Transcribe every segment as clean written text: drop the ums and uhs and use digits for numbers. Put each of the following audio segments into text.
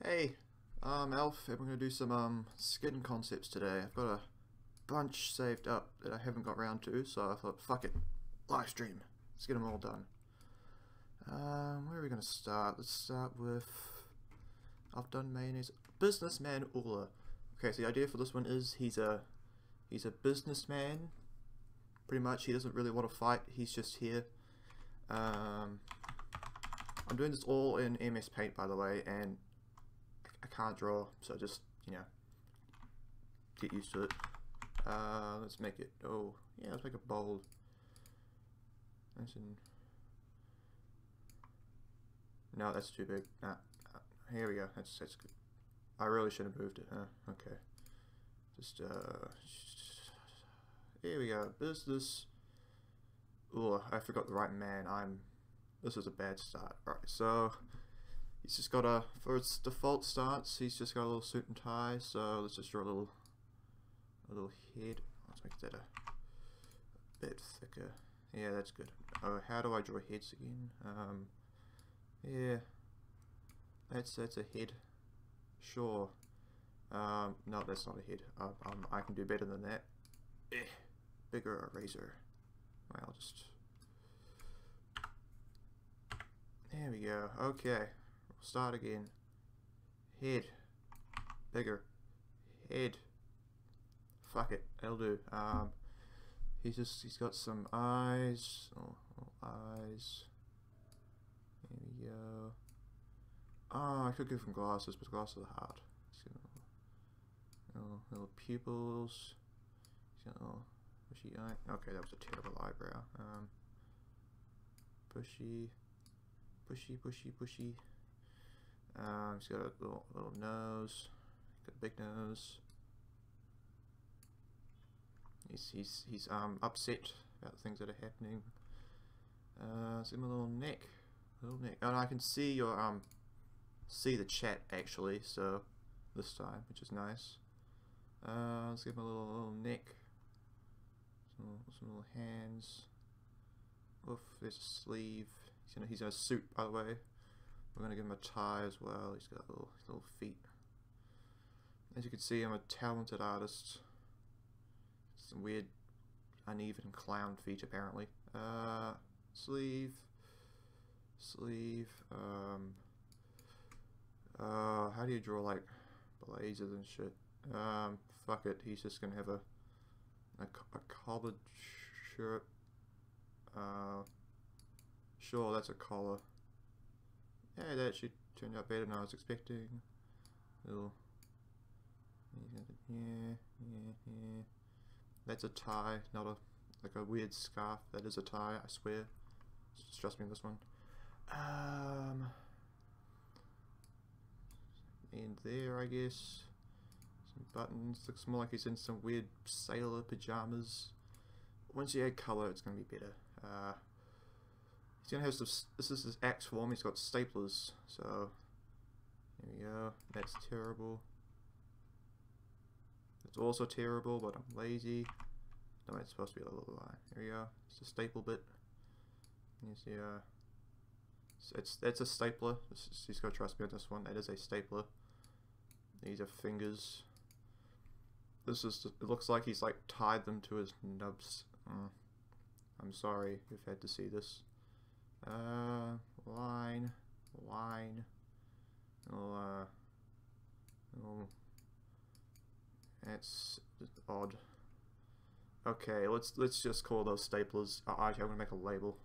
Hey, I'm Elph, and we're going to do some skin concepts today. I've got a bunch saved up that I haven't got round to, so I thought, fuck it, live stream. Let's get them all done. Where are we going to start? Let's start with, I've done mayonnaise. Businessman Ula. Okay, so the idea for this one is he's a businessman. Pretty much, he doesn't really want to fight. He's just here. I'm doing this all in MS Paint, by the way, and I can't draw, so just, get used to it. Let's make it, let's make it bold. No, that's too big. Here we go, that's good. I really should have moved it, okay. Here we go, business. Oh, I forgot the right man. This is a bad start. Alright, so he's just got for its default starts, he's just got a little suit and tie, so let's just draw a little head. Let's make that a bit thicker. Yeah, that's good. Oh, how do I draw heads again? Yeah, that's a head. Sure. No, that's not a head. I can do better than that. Bigger eraser. Well, I'll just. There we go. Okay, we'll start again. Head. Bigger. Head. Fuck it. That'll do. He's got some eyes. Eyes. There we go. I could give him glasses, but glasses are hard. Little pupils. He's got a little bushy eye. Okay, that was a terrible eyebrow. Bushy. He's got a little nose. He's got a big nose. He's upset about things that are happening. Let's give him a little neck. And I can see your see the chat actually, so this time, which is nice. Let's give him a little neck. Some little hands. Oof, there's a sleeve. He's in a suit, by the way. We're gonna give him a tie as well. He's got little feet. As you can see, I'm a talented artist. Some weird, uneven clown feet, apparently. Sleeve. How do you draw like blazes and shit? Fuck it. He's just gonna have a collared shirt. Sure, that's a collar. Yeah, that actually turned out better than I was expecting. Yeah. That's a tie, not like a weird scarf. That is a tie, I swear. Just trust me on this one. And there, I guess. Some buttons. Looks more like he's in some weird sailor pajamas. Once you add color, it's gonna be better. He's gonna have some. This is his axe form. He's got staplers. So there we go. That's terrible. It's also terrible, but I'm lazy. No, it's supposed to be a little line. There we go. It's a staple bit. Here's the it's a stapler. He's got to trust me on this one. That is a stapler. These are fingers. This is. It looks like he's like tied them to his nubs. I'm sorry you've had to see this. Line. That's odd. Okay, let's just call those staplers. Actually, I'm gonna make a label.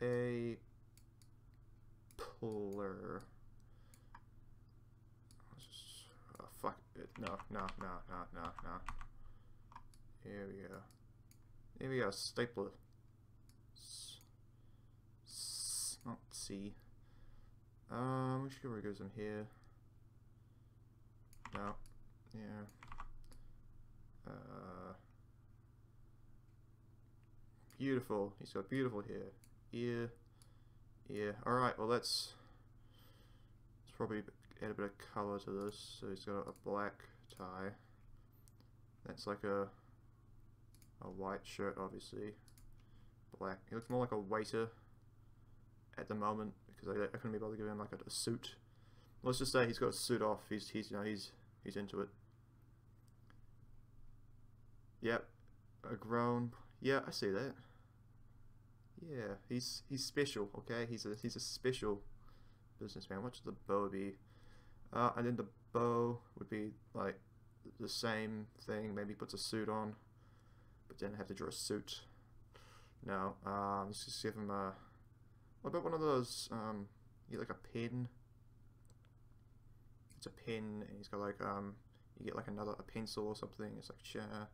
A puller. Oh, fuck it. No. Here we go. Stapler. Not C. We should go some here. No. Yeah. Beautiful. He's got beautiful hair. Ear. Alright, well let's probably add a bit of color to this. So he's got a black tie. That's like a white shirt, obviously. Black. He looks more like a waiter at the moment because I couldn't be able to give him like a suit. Let's just say he's got a suit off. He's you know he's into it. Yep, a grown. Yeah, I see that. Yeah, he's special. Okay, he's a special businessman. What should the bow be? And then the bow would be like the same thing. Maybe he puts a suit on, but then have to draw a suit. No, let's just give him a. What about one of those? You get like a pen. It's a pen, and he's got like you get like a pencil or something. It's like sure.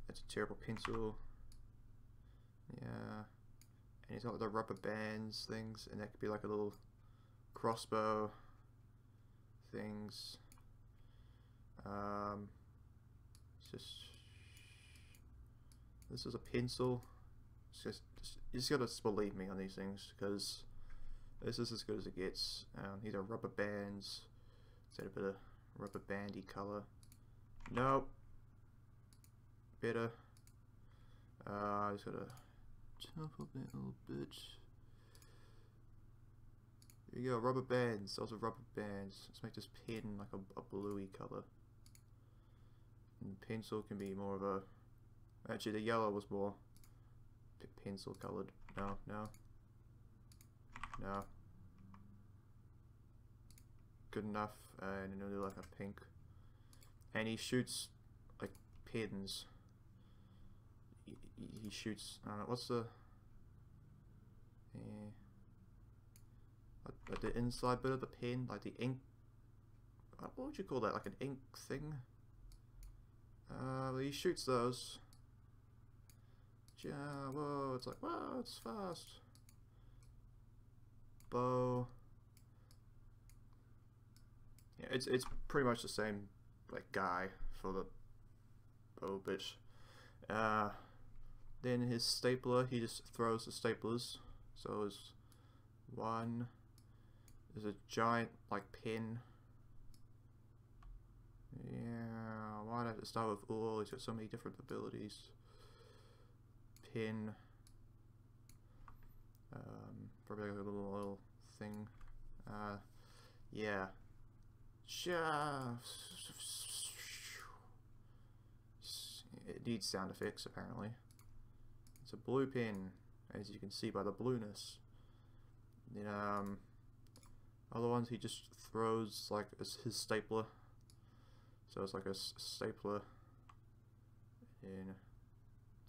That's a terrible pencil. Yeah, and he's got the rubber bands things, and that could be like a little crossbow things. It's just this is a pencil. It's just you just gotta believe me on these things because this is as good as it gets. These are rubber bands. Is that a bit of rubber bandy color? Nope. Better. Just gotta jump up a little bit. There you go, rubber bands. Those are rubber bands. Let's make this pen like a bluey color. And pencil can be more of a. Actually, the yellow was more pencil colored. No, no, no. Good enough. And another like a pink. And he shoots like pens. He shoots. What's the? Like the inside bit of the pen, like the ink. What would you call that? Like an ink thing? Well, he shoots those. Yeah, whoa! It's like whoa! It's fast. Bow. Yeah, it's pretty much the same like guy for the bow, but then his stapler, he just throws the staplers. So there's one. There's a giant like pen. Yeah, why'd I have to start with all? He's got so many different abilities. Pin. Probably like a little thing. Yeah. It needs sound effects apparently. It's a blue pen, as you can see by the blueness. Then other ones he just throws like his stapler. So it's like a stapler in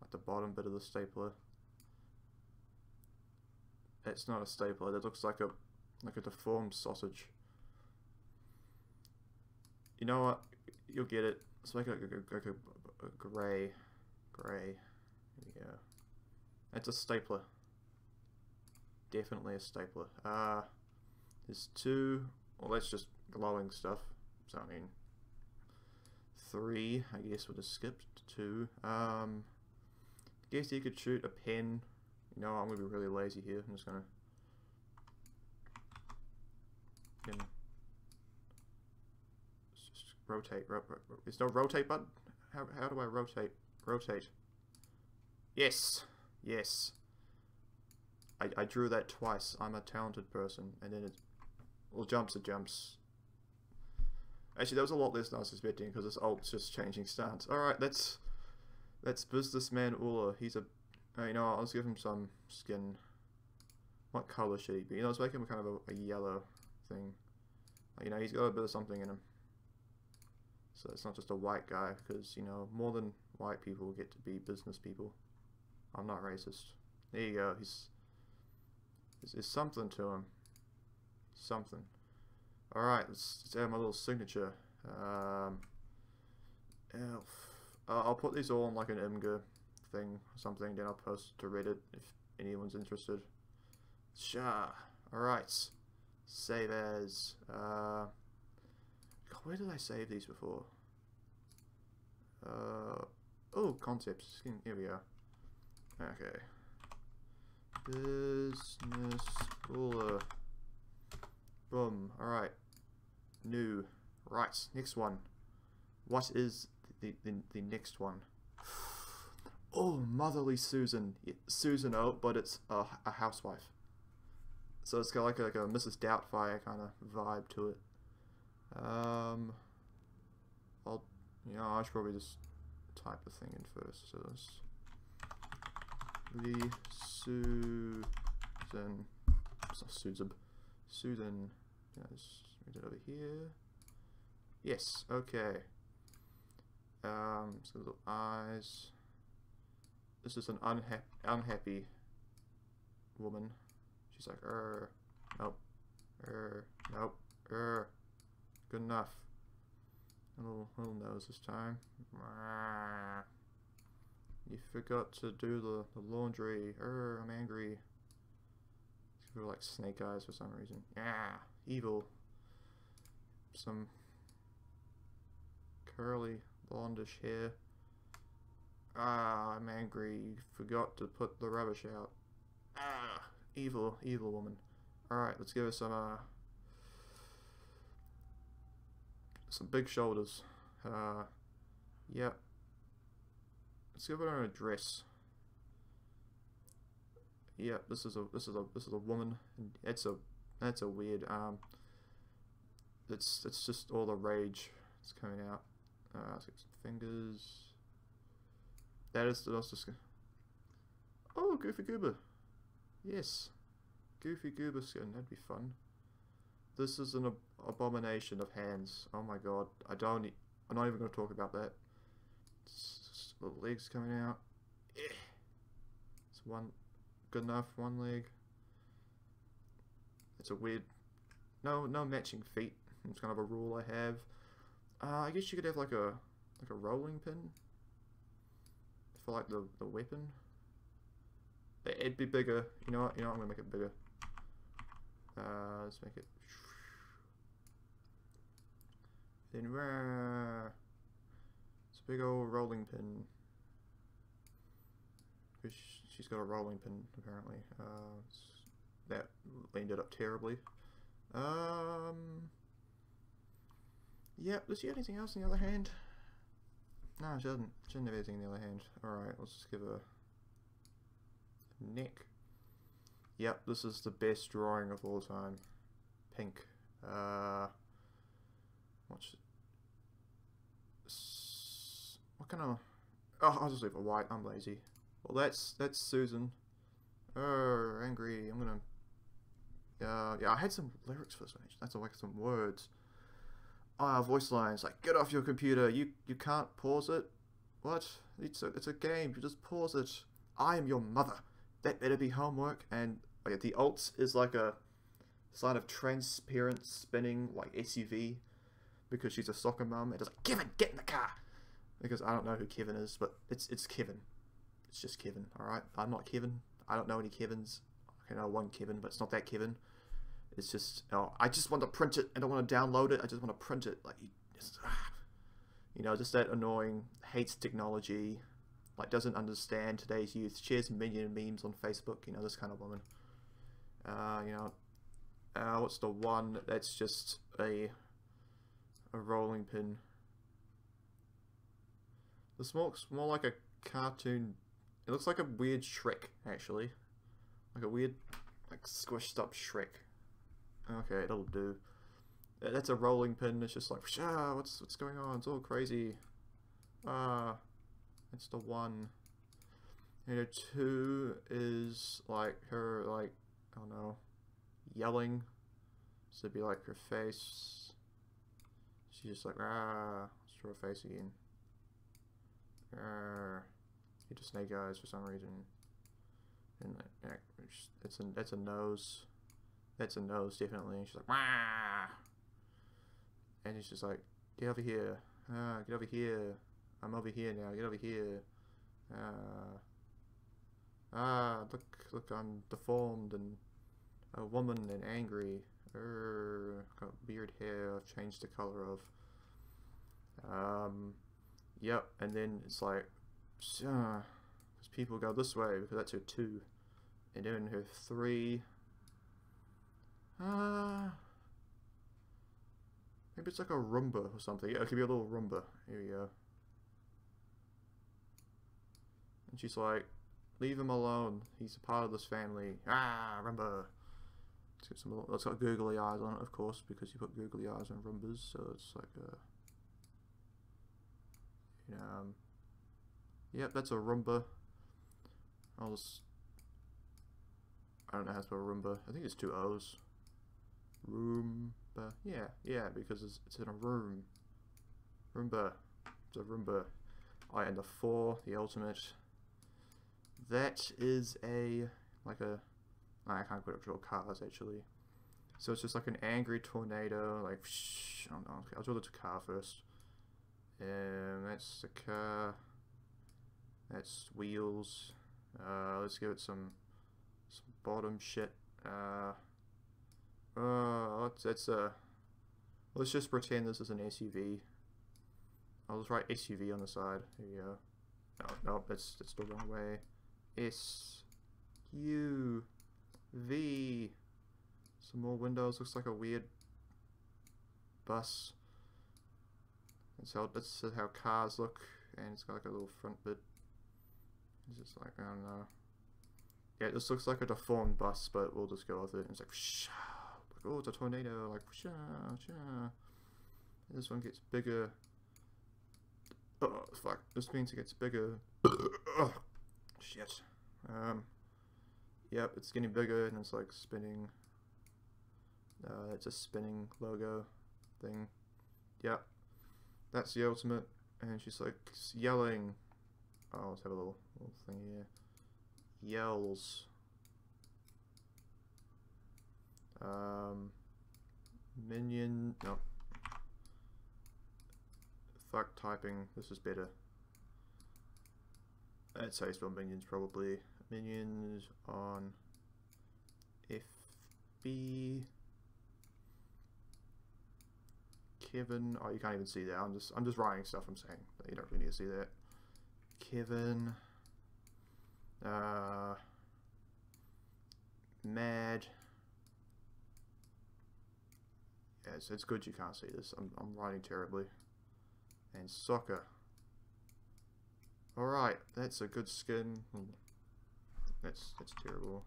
like the bottom bit of the stapler. It's not a stapler. That looks like a deformed sausage. You know what? You'll get it. Let's make it like a gray. There you go. It's a stapler. Definitely a stapler. There's two. Well, that's just glowing stuff. So I mean, three. I guess we'll just skip two. Guess you could shoot a pen. You know, I'm gonna be really lazy here. I'm just gonna. Just rotate. There's no rotate button. How do I rotate? Rotate. Yes. Yes. I drew that twice. I'm a talented person. And then it. Well, jumps are jumps. Actually, that was a lot less than I was expecting because this alt's just changing stance. Alright, that's Businessman Ula. He's a. You know, let's give him some skin. What color should he be? You know, let's make him kind of a yellow thing. You know, he's got a bit of something in him. So it's not just a white guy, because, you know, more than white people get to be business people. I'm not racist. There you go. There's something to him. Something. Alright, let's add my little signature. Elf. I'll put these all on like an Imgur thing or something, then I'll post to Reddit if anyone's interested. Sure. Alright. Save as. God, where did I save these before? Oh, concepts. Here we go. Okay. Business ruler. Boom. Alright. New. Right. Next one. What is the next one? Oh, motherly Susan. Susan, oh, but it's a housewife. So it's got like a Mrs. Doubtfire kind of vibe to it. I should probably just type the thing in first. So this Lee Susan. It's not Susan. Susan. Yeah, just read it over here. Yes. Okay. So little eyes. This is an unhappy woman. She's like, nope, nope, good enough. Little nose this time. You forgot to do the laundry. I'm angry. These people are like snake eyes for some reason. Yeah, evil. Some curly blondish hair. I'm angry. You forgot to put the rubbish out. Evil woman. Alright, let's give her some big shoulders. Yep. Let's give her a dress. Yep, this is a woman. That's a weird it's just all the rage that's coming out. Let's get some fingers. That's just oh, Goofy Goober. Yes. Goofy Goober skin, that'd be fun. This is an abomination of hands. Oh my god. I'm not even going to talk about that. It's just the legs coming out. It's one. Good enough, one leg. It's a weird. No matching feet. It's kind of a rule I have. I guess you could have like a rolling pin for like the weapon. It'd be bigger. You know what? I'm gonna make it bigger. Let's make it. Then it's a big old rolling pin. Because she's got a rolling pin apparently. That ended up terribly. Yeah. Does she have anything else in the other hand? No, she doesn't. She doesn't have anything in the other hand. All right, let's just give her neck. Yep, this is the best drawing of all time. Pink. What kind of? Oh, I'll just leave it white. I'm lazy. Well, that's Susan. Angry. I'm gonna. Yeah, I had some lyrics for this one. That's like some words. Voice lines like "Get off your computer. You can't pause it. What? It's a game. You just pause it. I am your mother. That better be homework." And yeah, the alt is like a sign of transparent spinning like SUV because she's a soccer mum. It is like, "Kevin, get in the car," because I don't know who Kevin is, but it's Kevin. It's just Kevin. All right, I'm not Kevin. I don't know any Kevins. I know one Kevin, but it's not that Kevin. It's just I just want to print it. I don't want to download it. I just want to print it. Like just that annoying, hates technology. Like doesn't understand today's youth, shares million memes on Facebook, this kind of woman. What's the one that's just a rolling pin? This looks more like a cartoon. It looks like a weird Shrek, actually. Like a weird, like squished up Shrek. Okay, that'll do. That's a rolling pin. It's just like, what's going on? It's all crazy. It's the one. 2 is like her, like, I don't know, yelling. So it'd be like her face. She's just like, let's draw her face again. He just snake eyes for some reason. And that's a nose. That's a nose, definitely. And she's like, and he's just like, get over here. Get over here. I'm over here now. Get over here. Look, I'm deformed and a woman and angry. Got weird hair. I've changed the color of. Yep. And then it's like, because people go this way because that's her 2, and then her 3. Maybe it's like a Roomba or something. Yeah, it could be a little Roomba. Here we go. And she's like, leave him alone. He's a part of this family. Roomba. Let's get some. It's got googly eyes on it, of course, because you put googly eyes on Roombas, so it's like a. Yep, that's a Roomba. I'll just. I don't know how to spell Roomba. I think it's 2 O's. Roomba. Yeah, because it's in a room. Roomba. It's a Roomba. Alright, and the 4, the ultimate. That is a. Like a. I can't put up draw cars actually. So it's just like an angry tornado. Like, I don't know. Okay, I'll draw the car first. That's the car. That's wheels. Let's give it some bottom shit. Let's just pretend this is an SUV. I'll just write SUV on the side. Here you go. No, that's the wrong way. SUV. Some more windows. Looks like a weird bus. That's how cars look, and it's got like a little front bit. It's just like, I don't know. Yeah, this looks like a deformed bus, but we'll just go with it. And it's like, oh, it's a tornado. Like, and this one gets bigger. Oh, fuck. This means it gets bigger. Oh, shit. Yep, it's getting bigger, and it's like spinning. It's a spinning logo thing. Yep. That's the ultimate. And she's like yelling. Oh, let's have a little thing here. Yells. Minion. No. Fuck typing. This is better. I'd say spell minions probably. Minions on FB. Kevin. Oh, you can't even see that. I'm just writing stuff I'm saying. You don't really need to see that. Kevin. Mad. Yeah, it's good you can't see this. I'm writing terribly. And soccer. Alright, that's a good skin. That's terrible.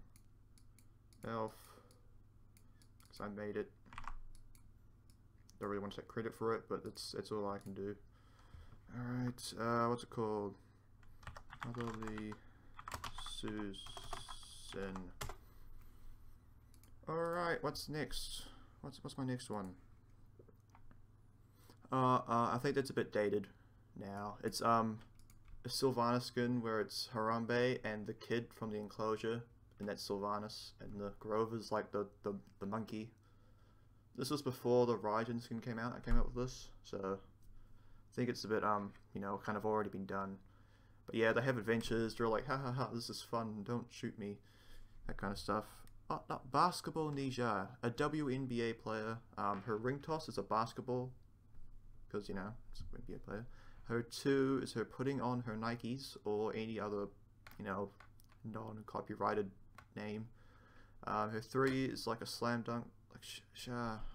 Elph. Because I made it. Don't really want to take credit for it, but it's all I can do. Alright, what's it called? Motherly Susan. Alright, what's next? What's my next one? I think that's a bit dated now. It's a Sylvanas skin where it's Harambe and the kid from the enclosure, and that's Sylvanas, and the Grover's like the monkey. This was before the Raijin skin came out. I came out with this, so I think it's a bit you know, kind of already been done. But yeah, they have adventures. They're like, ha ha ha, this is fun. Don't shoot me, that kind of stuff. Oh, no, Basketball Ninja, a WNBA player. Her ring toss is a basketball, because you know, it's an NBA player. Her 2 is her putting on her Nikes or any other, you know, non-copyrighted name. Her 3 is like a slam dunk. Like,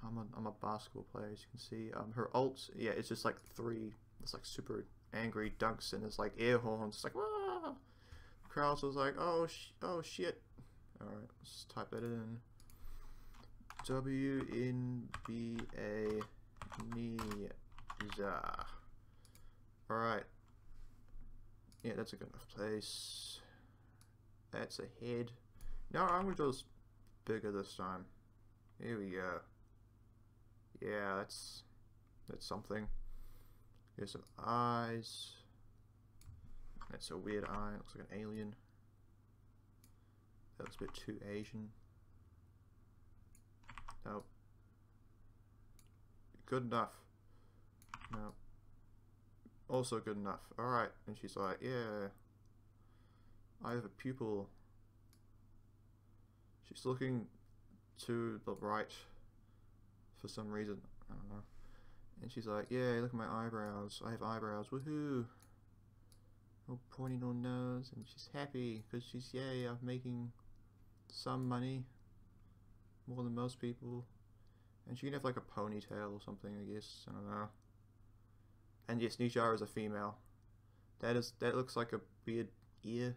I'm a basketball player, as you can see. Her ult, yeah, it's just like 3. It's like super angry dunks, and it's like air horns. It's like, wah! Crowds was like, oh shit. All right, let's type that in. WNBA Ninja. Alright. Yeah, that's a good enough place. That's a head. No, I'm gonna go bigger this time. Here we go. Yeah, that's something. Here's some eyes. That's a weird eye. Looks like an alien. That looks a bit too Asian. Nope. Good enough. Nope. Also good enough. Alright. And she's like, yeah. I have a pupil. She's looking to the right for some reason. I don't know. And she's like, yeah, look at my eyebrows. I have eyebrows. Woohoo. Oh, pointy little nose. And she's happy because she's, yay, I'm making some money. More than most people. And she can have like a ponytail or something, I guess. I don't know. And yes, Nijar is a female. That looks like a weird ear.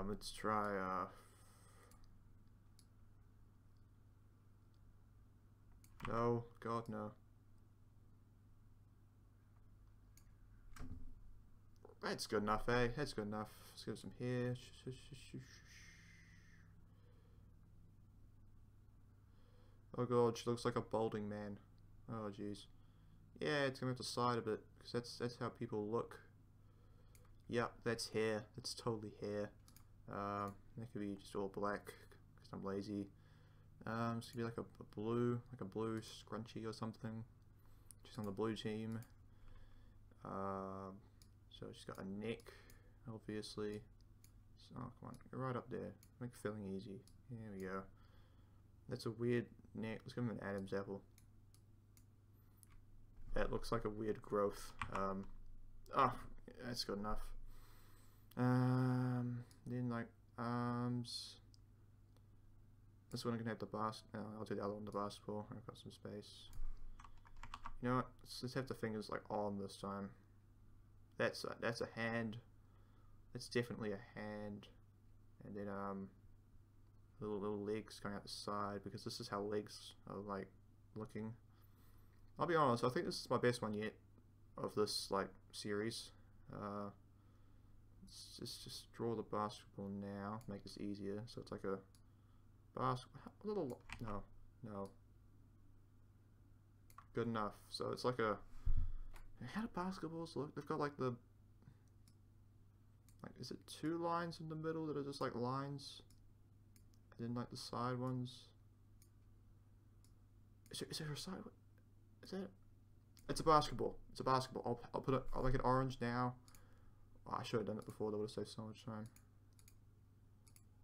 Let's try No, God, no. That's good enough, eh? That's good enough. Let's give some here. Oh god, she looks like a balding man. Oh jeez. Yeah, it's gonna have to slide a bit, because that's how people look. Yep, that's hair. That's totally hair. That could be just all black, because I'm lazy. It's gonna be like a blue scrunchy or something. She's on the blue team. So she's got a neck, obviously. So, oh, come on, go right up there. Make filling easy. There we go. That's a weird neck. Let's give him an Adam's apple. That looks like a weird growth. Oh, yeah, that's good enough. Then like arms. This one I'm gonna have the basket. No, I'll do the other one, the basketball. I've got some space. You know what? Let's have the fingers like on this time. That's a hand. That's definitely a hand. And then little legs going out the side, because this is how legs are like looking. I'll be honest, I think this is my best one yet of this like series. Let's just draw the basketball now, make this easier. So it's like a basketball. No. Good enough. So it's like a. How do basketballs look? They've got like the. Like, is it two lines in the middle that are just like lines? And then like the side ones. Is there a side one? Is it? It's a basketball. It's a basketball. I'll put it. I'll make it orange now. Oh, I should have done it before. That would have saved so much time.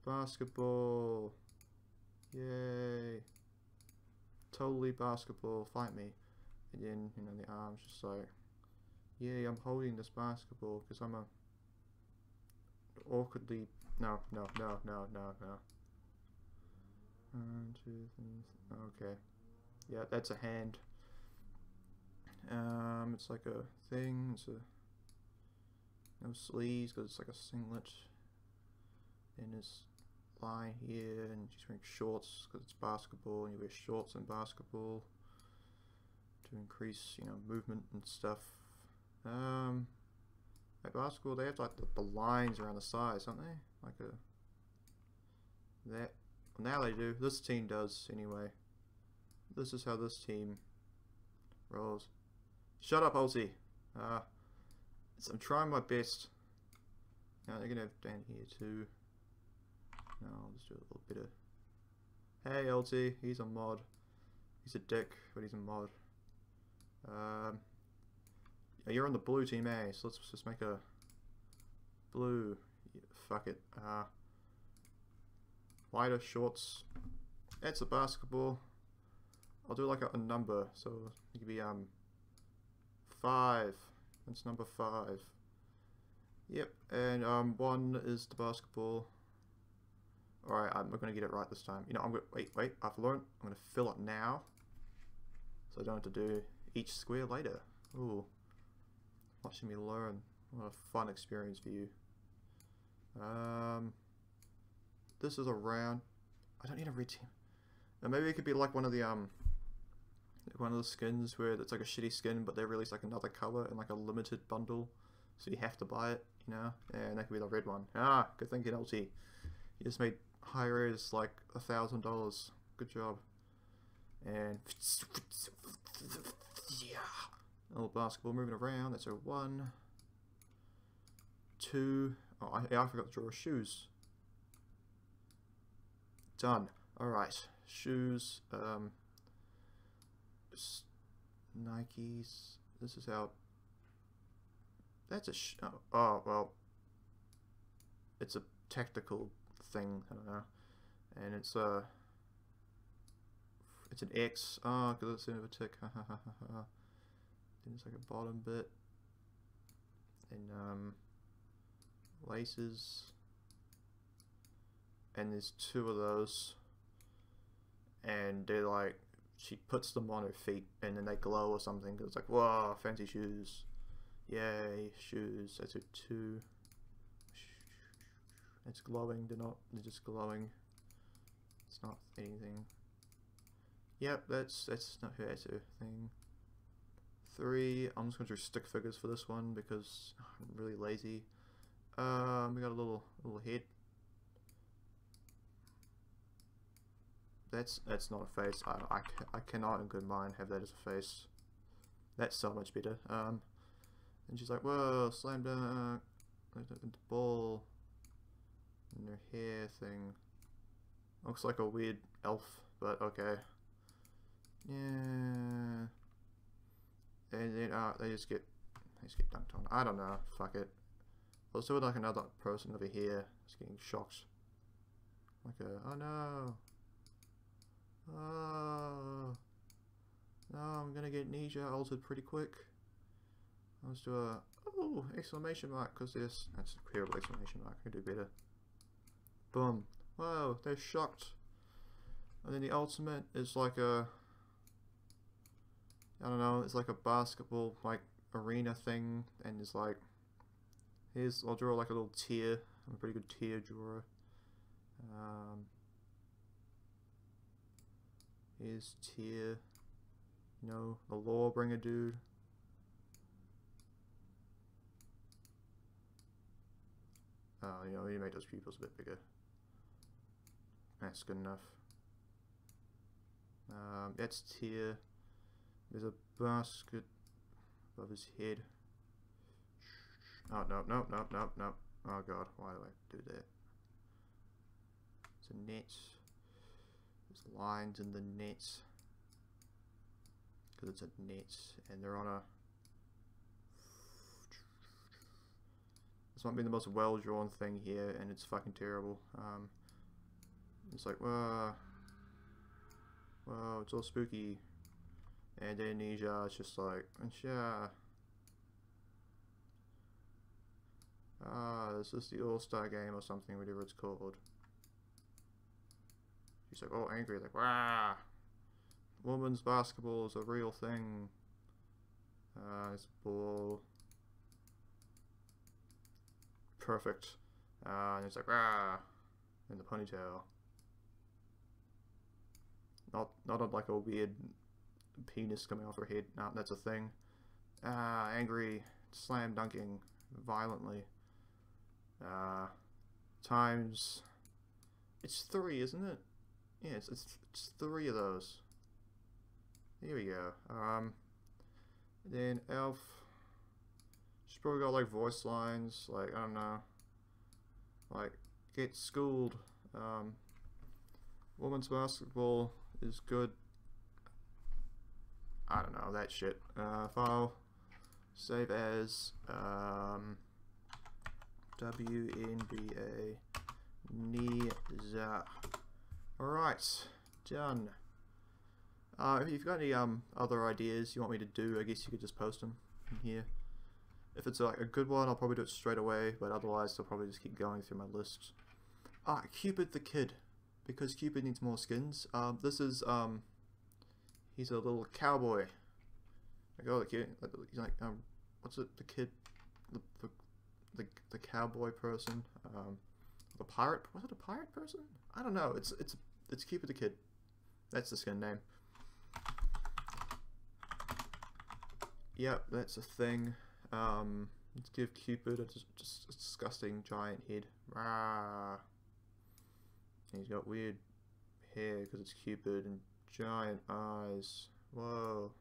Basketball. Yay. Totally basketball. Fight me. And then, you know, the arms just like, yeah, I'm holding this basketball because I'm a awkwardly. No. 1, 2, 3. Okay. Yeah, that's a hand. It's like a thing. It's a no sleeves because it's like a singlet. And this line here, and she's wearing shorts because it's basketball, and you wear shorts in basketball to increase, you know, movement and stuff. At basketball, they have like the lines around the sides, don't they? Like a that. Well, now they do. This team does anyway. This is how this team rolls. Shut up, Ozzy. I'm trying my best. Now they're gonna have down here too. No, I'll just do a little bit of. Hey, LT, he's a mod. He's a dick, but he's a mod. You're on the blue team, eh? So let's just make a blue. Yeah, fuck it. Wider shorts. That's a basketball. I'll do like a number, so it could be 5. That's number 5. Yep, and 1 is the basketball. Alright, I'm gonna get it right this time. You know, I'm gonna wait, I've learned. I'm gonna fill it now, so I don't have to do each square later. Ooh, watching me learn. What a fun experience for you. This is a round. I don't need a red team. Now maybe it could be like one of the skins where it's like a shitty skin, but they release like another color in like a limited bundle, so you have to buy it, you know. And that could be the red one. Ah, good thinking, LT. You just made Hi-Rez like $1,000. Good job. And yeah, a little basketball moving around. That's a 1, 2. Oh, I forgot to draw shoes. Done. All right, shoes. Nikes. This is how. That's a. Oh well. It's a tactical thing. I don't know. And it's an X. Oh, because it's in a tick. Then it's like a bottom bit. And laces. And there's 2 of those. And they're like, she puts them on her feet and then they glow or something. Cause it's like, whoa, fancy shoes. Yay, shoes. That's a 2. It's glowing. They're just glowing. It's not anything. Yep, that's not her, that's her thing. 3. I'm just gonna do stick figures for this one because I'm really lazy. We got a little head. That's not a face. I cannot in good mind have that as a face. That's so much better. And she's like, whoa, slam dunk, the ball, and her hair thing. Looks like a weird elf, but okay. Yeah. And then they just get dunked on. I don't know. Fuck it. Let's do it like another person over here is getting shocked. Like a, oh no. Oh. No, I'm gonna get Ninja altered pretty quick. Let's do a, oh, exclamation mark, because that's a terrible exclamation mark. I can do better. Boom. Whoa, they're shocked. And then the ultimate is like a, I don't know, it's like a basketball like arena thing, and it's like, here's, I'll draw like a little tier. I'm a pretty good tier drawer. Here's tier, you know, the Lawbringer dude. You know, you make those pupils a bit bigger. That's good enough. That's tier. There's a basket above his head. Oh, no, no, no, no, no. Oh god, why do I do that? It's a net. There's lines in the net. Because it's a net, and they're on a... This might be the most well-drawn thing here, and it's fucking terrible. It's like, whoa, it's all spooky. And then Ninja is just like, yeah. This is the All-Star game or something, whatever it's called. She's like, oh, angry, like, wow. Women's basketball is a real thing. It's ball. Perfect. And it's like, rah, in the ponytail. Not like a weird penis coming off her head. No, that's a thing. Angry, slam dunking violently. Times. It's 3, isn't it? Yeah, it's 3 of those. Here we go. Then Elph. She's probably got like voice lines, like, I don't know, like, get schooled. Women's basketball is good. I don't know, that shit. File, save as, WNBA Niza. Alright, done. If you've got any other ideas you want me to do, I guess you could just post them in here. If it's like a good one, I'll probably do it straight away, but otherwise I'll probably just keep going through my lists. Cupid the Kid, because Cupid needs more skins. This is, he's a little cowboy. Like, oh, the kid, he's like, what's it, the kid, the cowboy person, the pirate, was it a pirate person? I don't know, it's Cupid the Kid. That's the skin name. Yep, that's a thing. Let's give Cupid a disgusting giant head. Rah. And he's got weird hair because it's Cupid, and giant eyes. Whoa.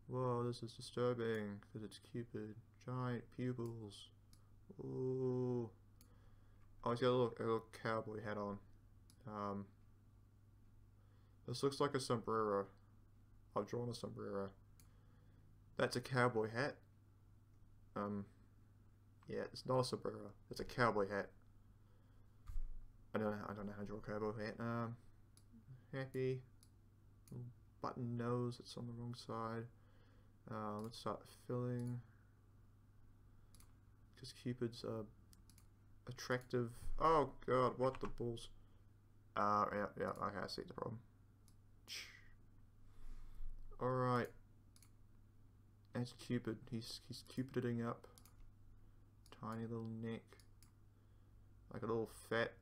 Whoa, this is disturbing because it's Cupid. Giant pupils. Ooh. Oh, he's got a little cowboy hat on. This looks like a sombrero. I've drawn a sombrero. That's a cowboy hat. Yeah, it's not a sombrero. It's a cowboy hat. I don't know how to draw a cowboy hat. Happy. Button nose. It's on the wrong side. Let's start filling. Because Cupid's attractive. Oh god, what the balls? Yeah, okay, I see the problem. Alright. That's Cupid. He's Cupiding up. Tiny little neck. Like a little fat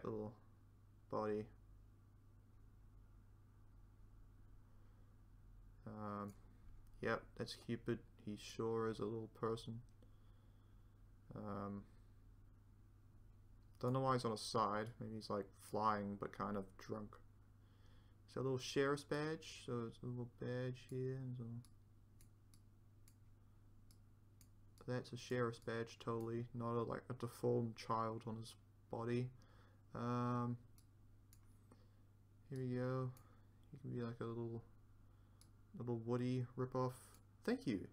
little body. Yep, that's Cupid. He sure is a little person. Don't know why he's on a side. Maybe he's like flying but kind of drunk. It's a little sheriff's badge, so it's a little badge here. So that's a sheriff's badge, totally. Not a, like a deformed child on his body. Here we go. You can be like a little Woody ripoff. Thank you.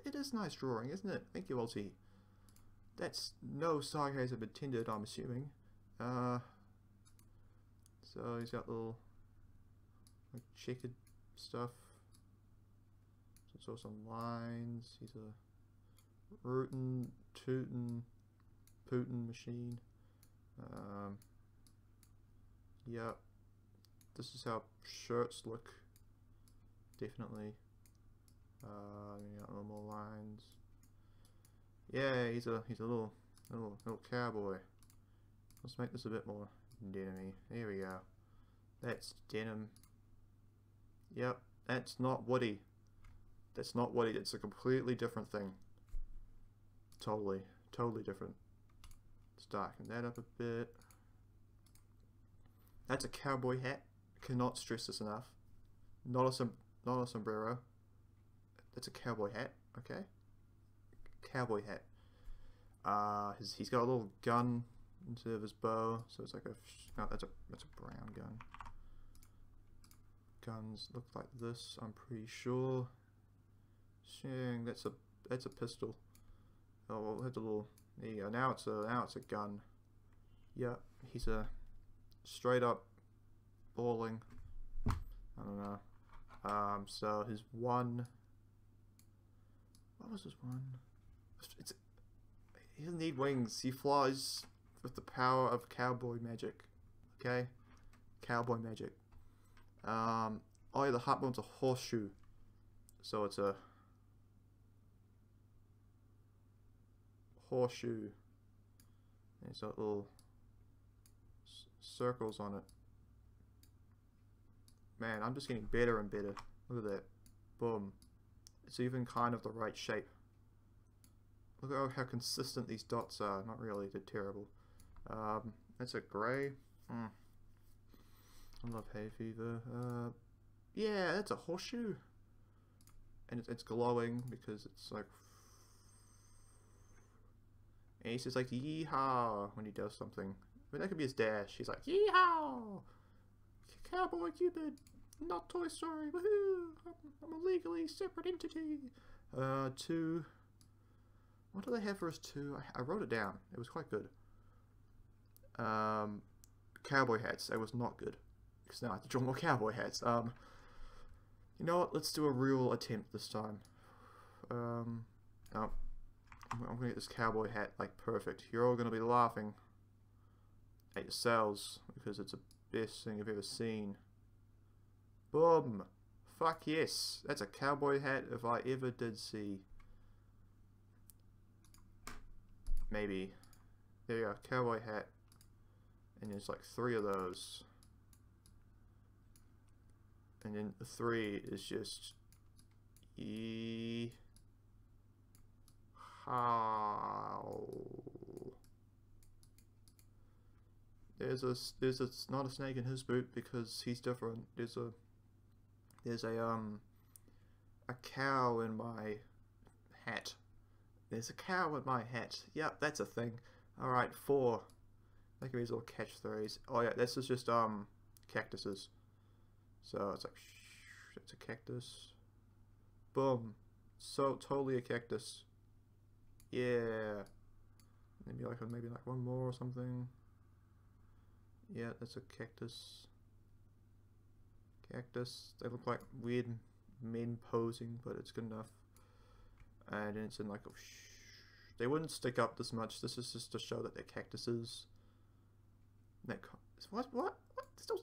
It is nice drawing, isn't it? Thank you, LT. That's no sarcasm intended, I'm assuming. So he's got little like checkered stuff. So some lines. He's a rootin', tootin', pootin' machine. Yep. This is how shirts look. Definitely. We got a little more lines. Yeah, he's a little cowboy. Let's make this a bit more denim-y. There we go. That's denim. Yep, that's not Woody. That's not Woody. It's a completely different thing. Totally different. Let's darken that up a bit. That's a cowboy hat. Cannot stress this enough. Not a sombrero. That's a cowboy hat. Okay. Cowboy hat. He's got a little gun instead of his bow, so it's like a no, that's a brown gun. Guns look like this, I'm pretty sure. Shang, that's a pistol. Oh, we'll hit the little. There you go. Now it's a gun. Yeah, he's a straight up balling. I don't know. So his one. What was his one? He doesn't need wings. He flies with the power of cowboy magic. Okay, cowboy magic. Oh yeah, the hot one's a horseshoe. So it's a horseshoe. And it's got little circles on it. Man, I'm just getting better and better. Look at that. Boom. It's even kind of the right shape. Look at how consistent these dots are. Not really, they're terrible. That's a grey. I love hay fever. Yeah, that's a horseshoe. And it's glowing because it's like... And he says like, yeehaw, when he does something. But that could be his dash. He's like, yeehaw! Cowboy Cupid! Not Toy Story, woohoo! I'm a legally separate entity. 2. What do they have for us 2? I wrote it down. It was quite good. Cowboy hats. It was not good. Because now I have to draw more cowboy hats. You know what? Let's do a real attempt this time. No. I'm gonna get this cowboy hat like perfect. You're all gonna be laughing at yourselves because it's the best thing I've ever seen. Boom! Fuck yes! That's a cowboy hat if I ever did see. Maybe. There you go, cowboy hat. And there's like 3 of those. And then the 3 is just... How? There's not a snake in his boot because he's different. There's a cow in my hat. There's a cow in my hat. Yep, that's a thing. Alright, 4. That could be his little catchphrase. Oh yeah, this is just cactuses. So it's like it's a cactus. Boom. So totally a cactus. Yeah. Maybe like one more or something. Yeah, that's a cactus. Cactus. They look like weird men posing, but it's good enough. And then it's in like a they wouldn't stick up this much. This is just to show that they're cactuses. What? Still...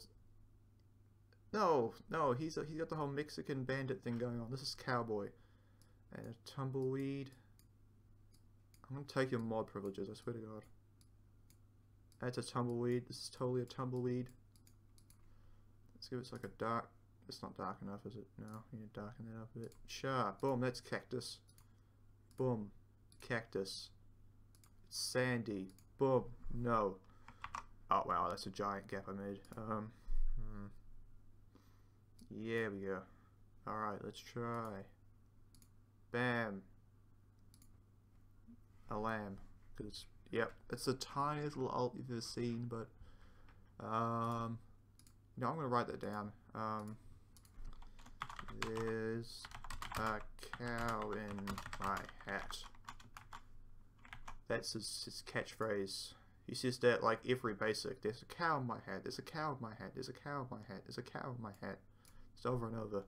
No, he's got the whole Mexican bandit thing going on. This is cowboy. And a tumbleweed. I'm gonna take your mod privileges, I swear to God. That's a tumbleweed. This is totally a tumbleweed. Let's give it like a dark It's not dark enough, is it? No, you need to darken that up a bit. Sure. Boom, that's cactus. Boom. Cactus. It's sandy. Boom. No. Oh wow, that's a giant gap I made. Yeah, we go. Alright, let's try. Bam. A lamb. Cause yep, it's the tiniest little alt you've ever seen, but you know, I'm gonna write that down. There's a cow in my hat. That's his catchphrase. He says that like every basic. There's a cow in my hat. There's a cow in my hat. There's a cow in my hat. There's a cow in my hat. It's over and over.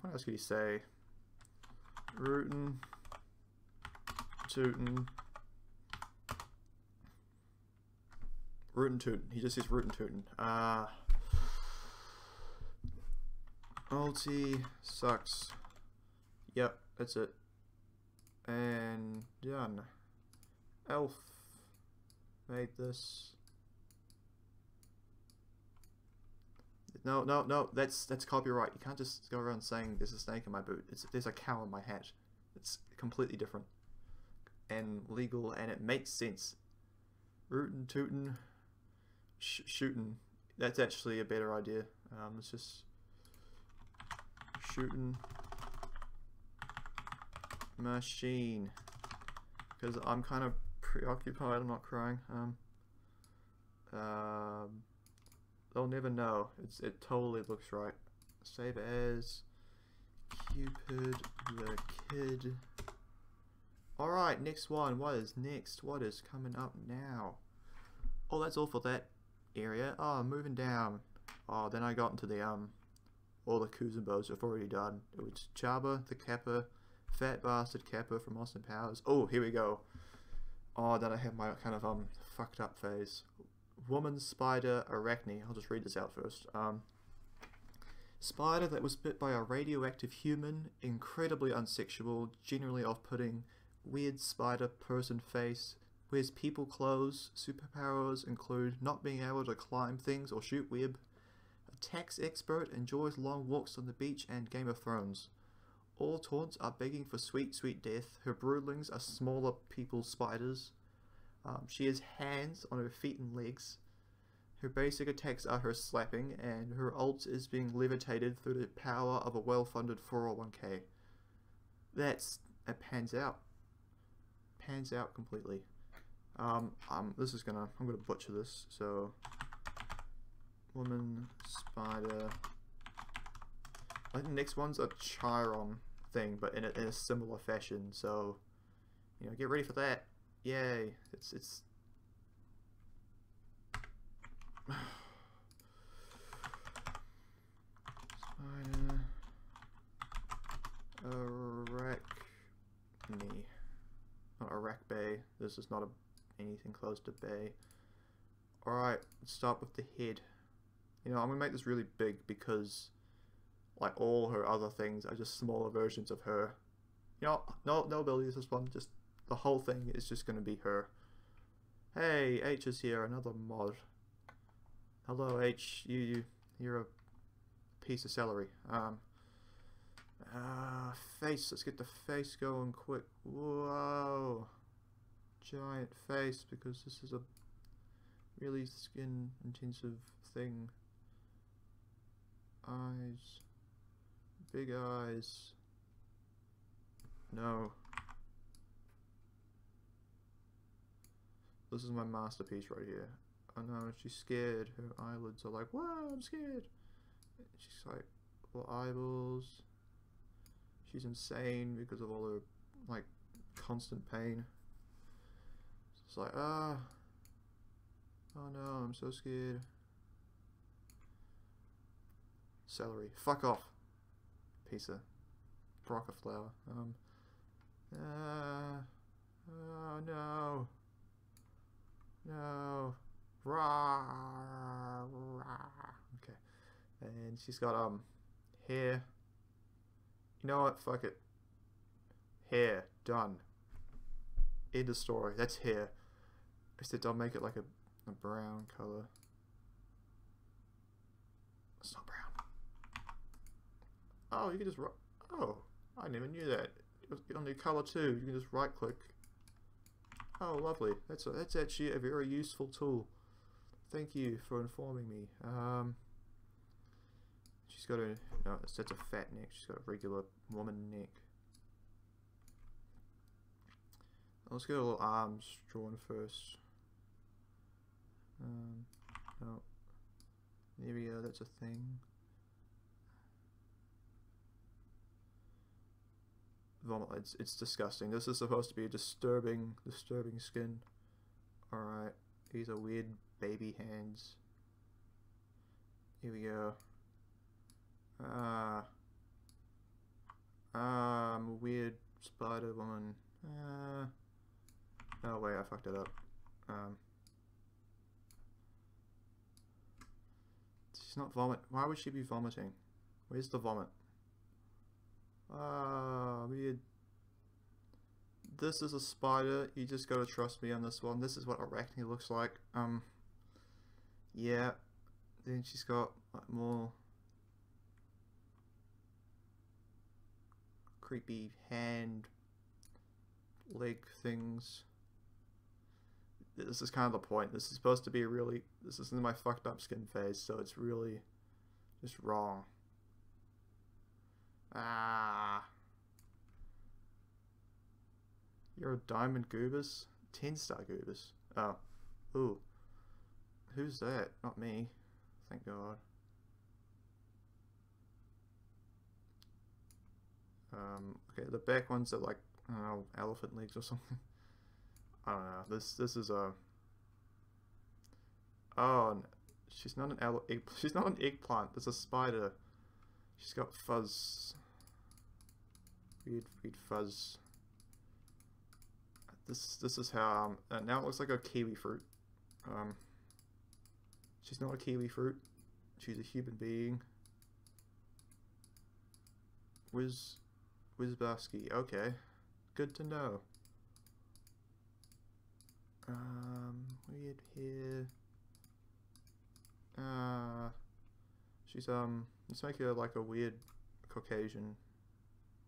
What else could he say? Rootin', tootin', rootin' tootin'. He just says rootin' tootin'. Ulti sucks. Yep, that's it. And done. Elph made this. No, that's copyright. You can't just go around saying there's a snake in my boot. There's a cow in my hat. It's completely different and legal, and it makes sense. Rootin' tootin', shootin'. That's actually a better idea. Let's just shootin' machine, because I'm kind of preoccupied. I'm not crying. They'll never know. It totally looks right. Save as Cupid the Kid. Alright, next one. What is next? What is coming up now? Oh, that's all for that area. Oh, moving down. Oh, then I got into the all the Kuzambos I've already done. It was Jabba, the Kappa, Fat Bastard Kappa from Austin Powers. Oh, here we go. Oh, then I have my kind of fucked up phase. Woman spider arachne. I'll just read this out first. Spider that was bit by a radioactive human, incredibly unsexual, generally off-putting, weird spider person face, wears people clothes, superpowers include not being able to climb things or shoot web, a tax expert, enjoys long walks on the beach and Game of Thrones. All taunts are begging for sweet, sweet death. Her broodlings are smaller people spiders. She has hands on her feet and legs. Her basic attacks are her slapping, and her ult is being levitated through the power of a well-funded 401k. It pans out. Pans out completely. I'm gonna butcher this, so woman spider. I think the next one's a Chiron thing, but in a similar fashion, so you know, get ready for that. Yay! It's spider arachne, not Iraq Bay. This is not anything close to Bay. All right, let's start with the head. You know, I'm gonna make this really big because, like, all her other things are just smaller versions of her. You know, no abilities. This one, just the whole thing is just gonna be her. Hey, H is here, another mod. Hello, H. You're a piece of celery. Face. Let's get the face going quick. Whoa, giant face, because this is a really skin-intensive thing. Eyes. Big eyes. No. This is my masterpiece right here. Oh no, she's scared. Her eyelids are like, whoa, I'm scared. She's like, little eyeballs. She's insane because of all her, like, constant pain. It's like, oh no, I'm so scared. Celery. Fuck off. Piece of broccoli flour. Oh no. No. Rah, rah. Okay. And she's got hair. You know what? Fuck it. Hair. Done. End of story. That's hair. Except I'll make it like a brown color. It's not brown. Oh, you can just oh, I never knew that. On the color too, you can just right click. Oh, lovely. That's actually a very useful tool. Thank you for informing me. She's got a no. That's a fat neck. She's got a regular woman neck. Let's get a little arms drawn first. No. There we go. That's a thing. Vomit. It's disgusting. This is supposed to be a disturbing skin. Alright. These are weird baby hands. Here we go. I'm a weird spider woman. Oh wait, I fucked it up. She's not vomit. Why would she be vomiting? Where's the vomit? Weird. This is a spider. You just gotta trust me on this one. This is what Arachne looks like. Yeah. Then she's got like more creepy hand, leg things. This is kind of the point. This is supposed to be really. This is in my fucked up skin phase, so it's really just wrong. You're a diamond goobus? 10-star goobus. Oh. Ooh. Who's that? Not me. Thank God. Okay, the back ones are like, I don't know, elephant legs or something. I don't know. This is a. Oh, she's not an she's not an eggplant. There's a spider. She's got fuzz. Weird fuzz. This is how now it looks like a kiwi fruit. She's not a kiwi fruit. She's a human being. Wizbowski. Okay, good to know. Weird hair. She's let's make her like a weird Caucasian,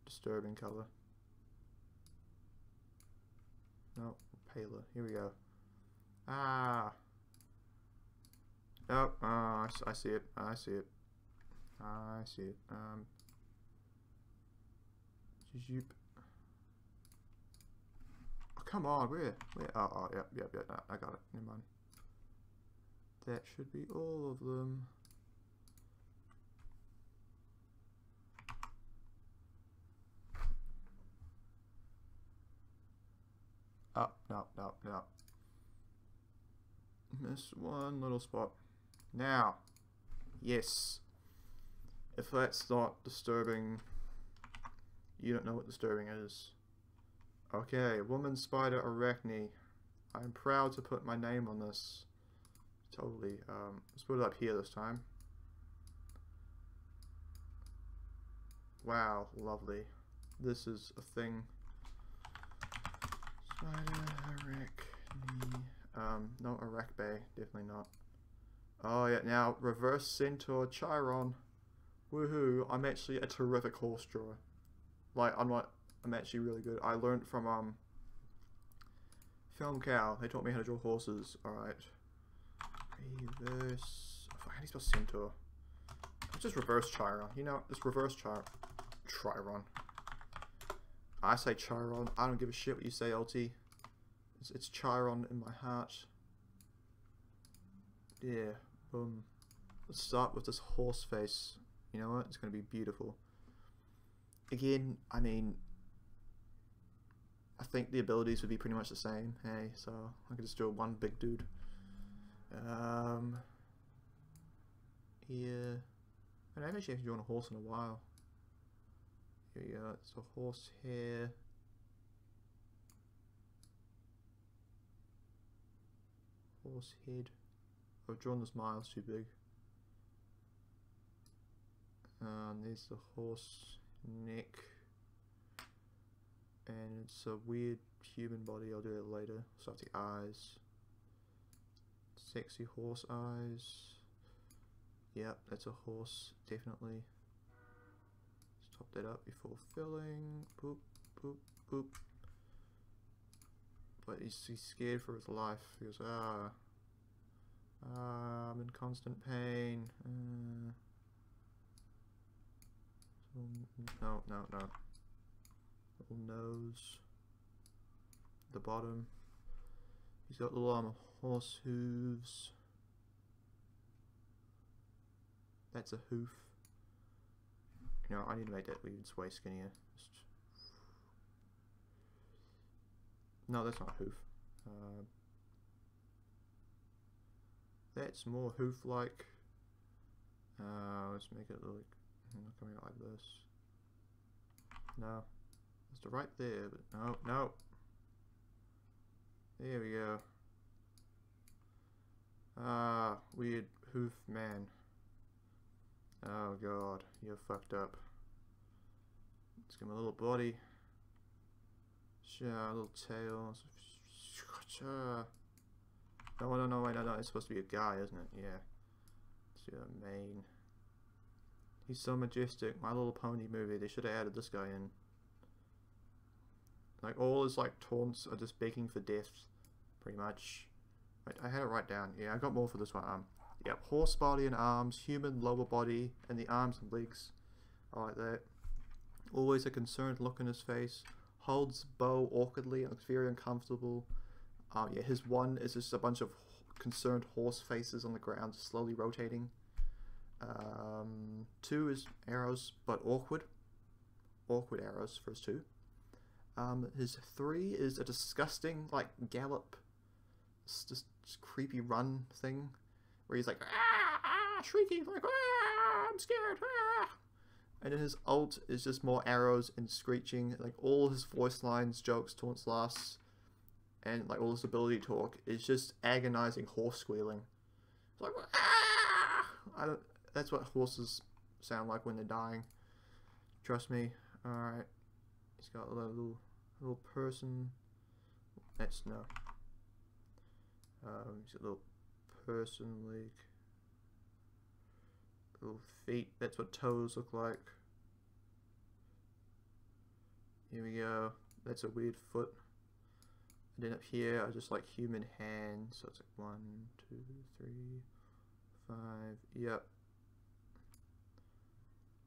disturbing color. No, paler. Here we go. Oh, I see it. I see it. I see it. Zoop. Oh, come on, where? Oh, yep. I got it. Never mind. That should be all of them. Oh, no. Missed one little spot. Now, yes. If that's not disturbing, you don't know what disturbing is. Okay, woman spider Arachne. I'm proud to put my name on this. Totally. Let's put it up here this time. Wow, lovely. This is a thing. Spider Arachne. No Arachbe, definitely not. Oh yeah, now reverse centaur Chiron. Woohoo! I'm actually a terrific horse drawer. Like I'm actually really good. I learned from Film Cow. They taught me how to draw horses. Alright. Reverse. Oh, how do you spell centaur? Just reverse Chiron. You know, just reverse Chiron. I say Chiron. I don't give a shit what you say, LT. It's Chiron in my heart. Yeah. Boom. Let's start with this horse face. You know what? It's gonna be beautiful. Again, I mean, I think the abilities would be pretty much the same. Hey, so I could just do one big dude. Yeah. And I actually haven't drawn a horse in a while. Here we go. It's a horse hair. Horse head. I've drawn this miles too big. There's the horse neck. And it's a weird human body. I'll do it later. Start the eyes. Sexy horse eyes. Yep, that's a horse, definitely. top that up before filling. Boop, boop, boop. But he's scared for his life. He goes, I'm in constant pain. No. Little nose. The bottom. He's got little horse hooves. That's a hoof. You know, I need to make that even way skinnier. No, that's not a hoof. That's more hoof-like. Let's make it look coming out like this. No, it's right there, but no. There we go. Weird hoof man. Oh god, you're fucked up. Let's give him a little body. Sure, a little tail. No, wait, no, it's supposed to be a guy, isn't it? Yeah. Let's do a mane. He's so majestic. My Little Pony movie, they should have added this guy in. Like, all his, like, taunts are just begging for death, pretty much. Wait, I had it right down. Yeah, I got more for this one. Yep, horse body and arms, human lower body, and the arms and legs. I like that. Always a concerned look in his face. Holds bow awkwardly and looks very uncomfortable. Yeah, his one is just a bunch of concerned horse faces on the ground, slowly rotating. 2 is arrows, but awkward. Awkward arrows for his 2. His 3 is a disgusting, like, gallop, just creepy run thing, where he's like, shrieking, like, I'm scared, And then his ult is just more arrows and screeching, like, all his voice lines, jokes, taunts, laughs, and, like, all his ability talk is just agonizing horse squealing. It's like, that's what horses sound like when they're dying. Trust me. Alright. He's got a little person. That's no. He's got a little person leg. Little feet. That's what toes look like. Here we go. That's a weird foot. And then up here are just like human hands. So it's like 1, 2, 3, 5. Yep.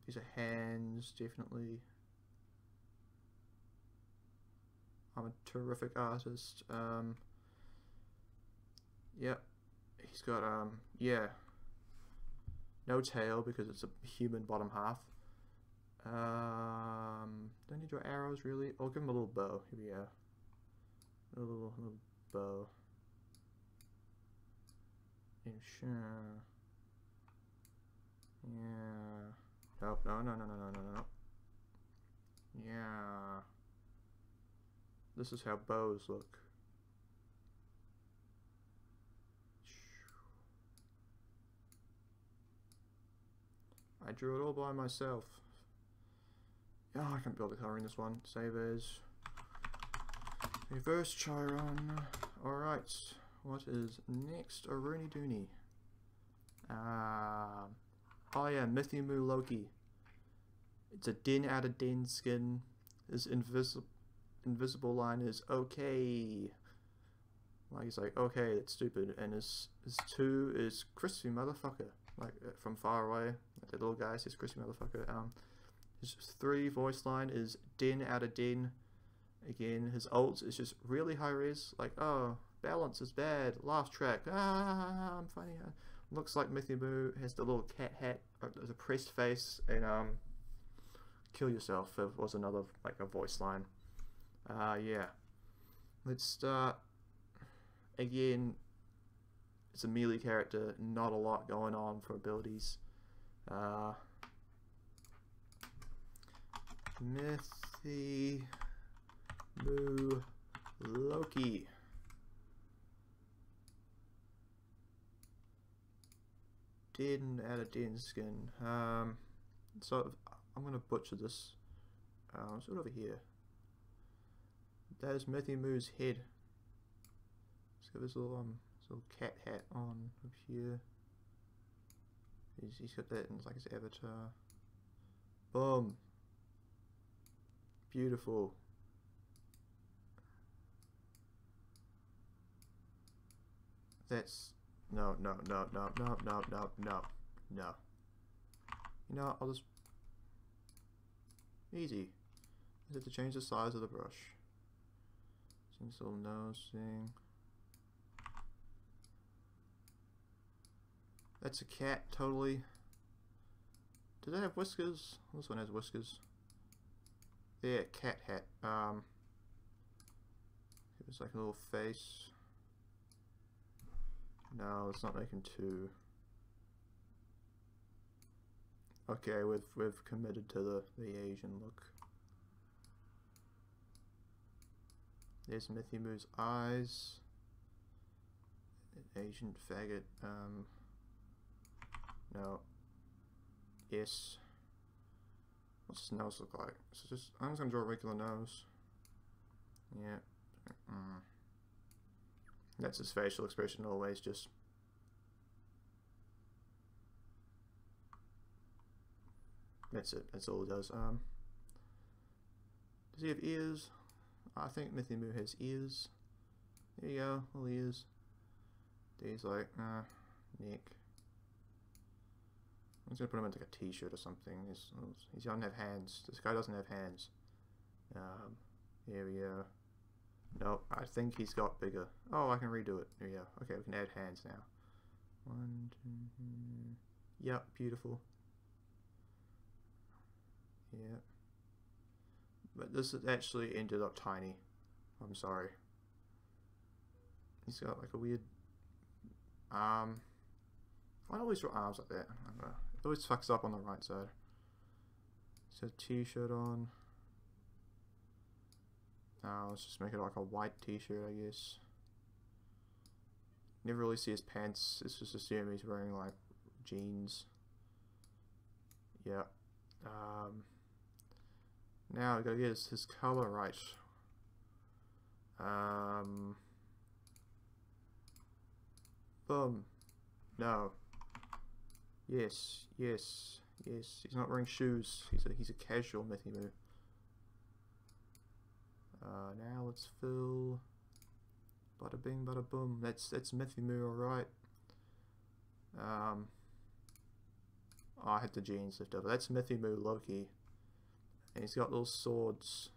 These are hands, definitely. I'm a terrific artist. Yep. He's got, yeah. No tail because it's a human bottom half. Don't need your arrows really. I'll give him a little bow. Here we go. A little bow. And sure. Yeah. Nope. No. Yeah. This is how bows look. I drew it all by myself. Oh, I can't build a colour in this one. Save as reverse Chiron. Alright, what is next? A Rooney Dooney. Oh yeah, Mythimu Loki. It's a din out of din skin. His invisible line is okay. Like he's like, okay, it's stupid. And his 2 is crispy motherfucker. Like from far away. Like the little guy says crispy motherfucker. His 3 voice line is din out of din. Again, his ult is just really high res. Like, oh, balance is bad. Laugh track. I'm funny. Looks like Mythimu has the little cat hat, the pressed face, and kill yourself. It was another like a voice line. Yeah. Let's start. Again, it's a melee character. Not a lot going on for abilities. Mythimu Loki. Din out of din skin. So I'm gonna butcher this. Sort of over here. There's Mythimu's head. Let's give his little cat hat on up here. He's got that in like his avatar. Boom. Beautiful. That's no. You know, I'll just easy. I have to change the size of the brush. Change the little nose thing. That's a cat, totally. Does it have whiskers? This one has whiskers. Yeah, cat hat. It was like a little face. No, it's not making two. Okay, we've committed to the Asian look. There's Mithy Moo's eyes. Asian faggot. No. Yes. What's his nose look like? So just I'm just gonna draw a regular nose. Yeah. That's his facial expression always, just that's it, that's all it does. Does he have ears? I think Mithy Moo has ears. There you go, all ears. He's like, neck. I'm just gonna put him into like a t-shirt or something. He doesn't have hands. This guy doesn't have hands. Here we go. Nope, I think he's got bigger. Oh, I can redo it. There we go. Okay, we can add hands now. 1, 2, 3. Yep, beautiful. Yeah. But this actually ended up tiny. I'm sorry. He's got like a weird I always draw arms like that. I don't know. It always fucks up on the right side. So t-shirt on. Let's just make it like a white t-shirt, I guess. Never really see his pants. It's just assume he's wearing like jeans. Yeah. Now we gotta get his color right. Boom. No. Yes. Yes. Yes. He's not wearing shoes. He's a casual Mithy Moo. Now let's fill. Bada bing, bada boom. That's Mithy Moo, alright. Oh, I had the jeans left over. That's Mithy Moo Loki. And he's got little swords.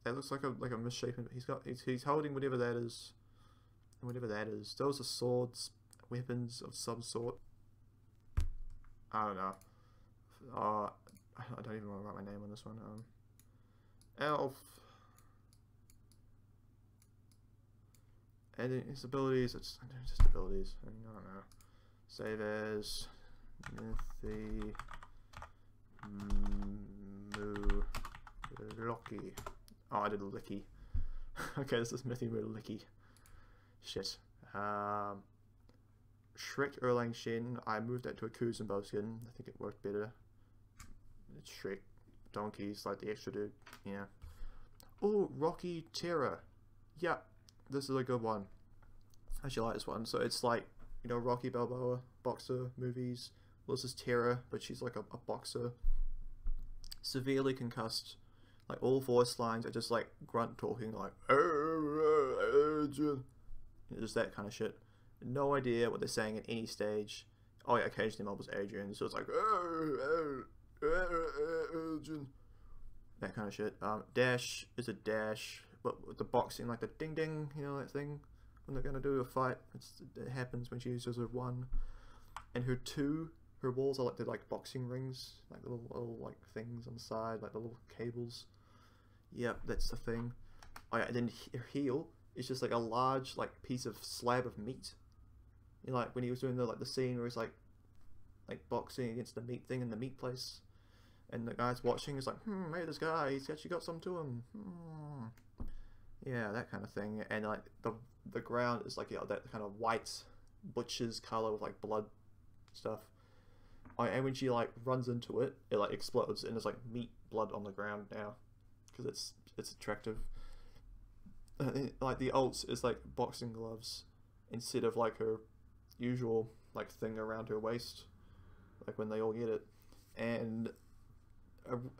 That looks like a misshapen. He's holding whatever that is. Whatever that is. Those are swords, weapons of some sort. I don't know. I don't even want to write my name on this one. Elph. And his abilities, it's just abilities. I don't know. Save as Mithy Moo Loki. Oh, I did Licky. Okay, this is Mithy Moo Licky. Shit. Shrek Erlang Shen. I moved that to a Kuzenbo skin. I think it worked better. It's Shrek. Donkeys, like the extra dude. Yeah. Oh, Rocky Terror. Yeah, this is a good one. I actually like this one. So it's like, you know, Rocky Balboa boxer movies. Well, this is Terror, but she's like a boxer. Severely concussed. Like all voice lines are just like grunt talking, like just that kind of shit. No idea what they're saying at any stage. Oh yeah, occasionally Mob was Adrian, so it's like that kind of shit. Dash is a dash, but with the boxing, like the ding ding, you know that thing when they're gonna do a fight. It happens when she uses her 1, and her 2. Her walls are like the boxing rings, like the little like things on the side, like the little cables. Yep, that's the thing. Oh yeah, and then her heel is just like a large piece of slab of meat. You know, like when he was doing the scene where he's like boxing against the meat thing in the meat place, and the guy's watching. He's like, hey, this guy, he's actually got some to him. Yeah, that kind of thing. And like the ground is like, you know, that kind of white butcher's color with like blood stuff. Oh, and when she like runs into it, it like explodes and there's like meat blood on the ground now because it's attractive. Like the ults is like boxing gloves instead of like her usual like thing around her waist, like when they all get it. and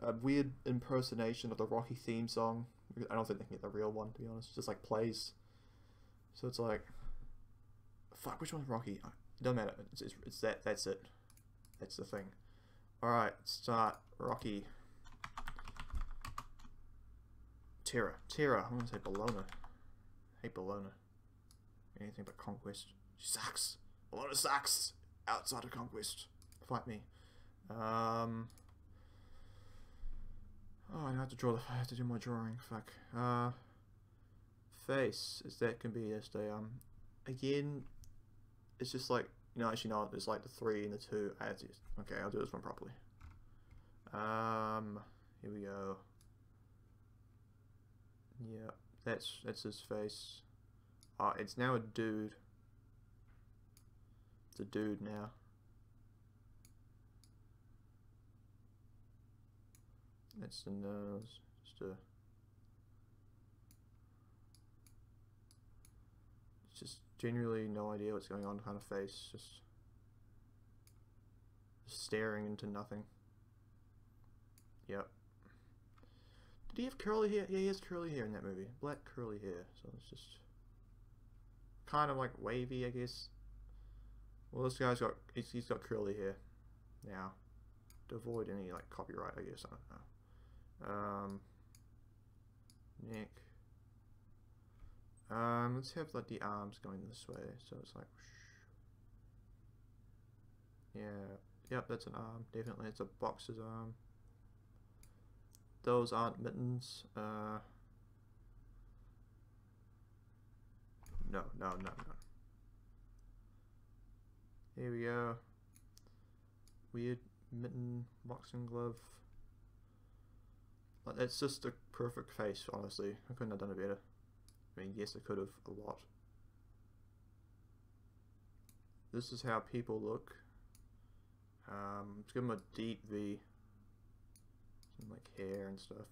a weird impersonation of the Rocky theme song. I don't think they can get the real one, to be honest. It just like plays. So it's like, fuck, which one's Rocky? It doesn't matter. It's that. That's it. That's the thing. All right, start Rocky. Terra. I'm gonna say Bologna. I hate Bologna. Anything but Conquest. She sucks. Bologna sucks. Outside of Conquest. Fight me. Oh, I have to draw the. I have to do my drawing. Fuck. Face. Is that can be just a again. It's just like, you know, actually no. There's like the 3 and the 2. I have to. Okay, I'll do this one properly. Here we go. Yeah, that's his face. It's now a dude. It's a dude now. That's the nose. Just genuinely no idea what's going on kind of face. Just staring into nothing. Yep. Did he have curly hair? Yeah, he has curly hair in that movie. Black curly hair. So it's just kind of like wavy, I guess. Well, this guy's got he's got curly hair now, to avoid any like copyright, I guess. I don't know. Neck. Let's have like the arms going this way, so it's like, yeah, yep, that's an arm. Definitely, it's a boxer's arm. Those aren't mittens. No. Here we go. Weird mitten, boxing glove. Like, that's just a perfect face, honestly. I couldn't have done it better. I mean, yes, I could have a lot. This is how people look. Let's give them a deep V. Some like hair and stuff.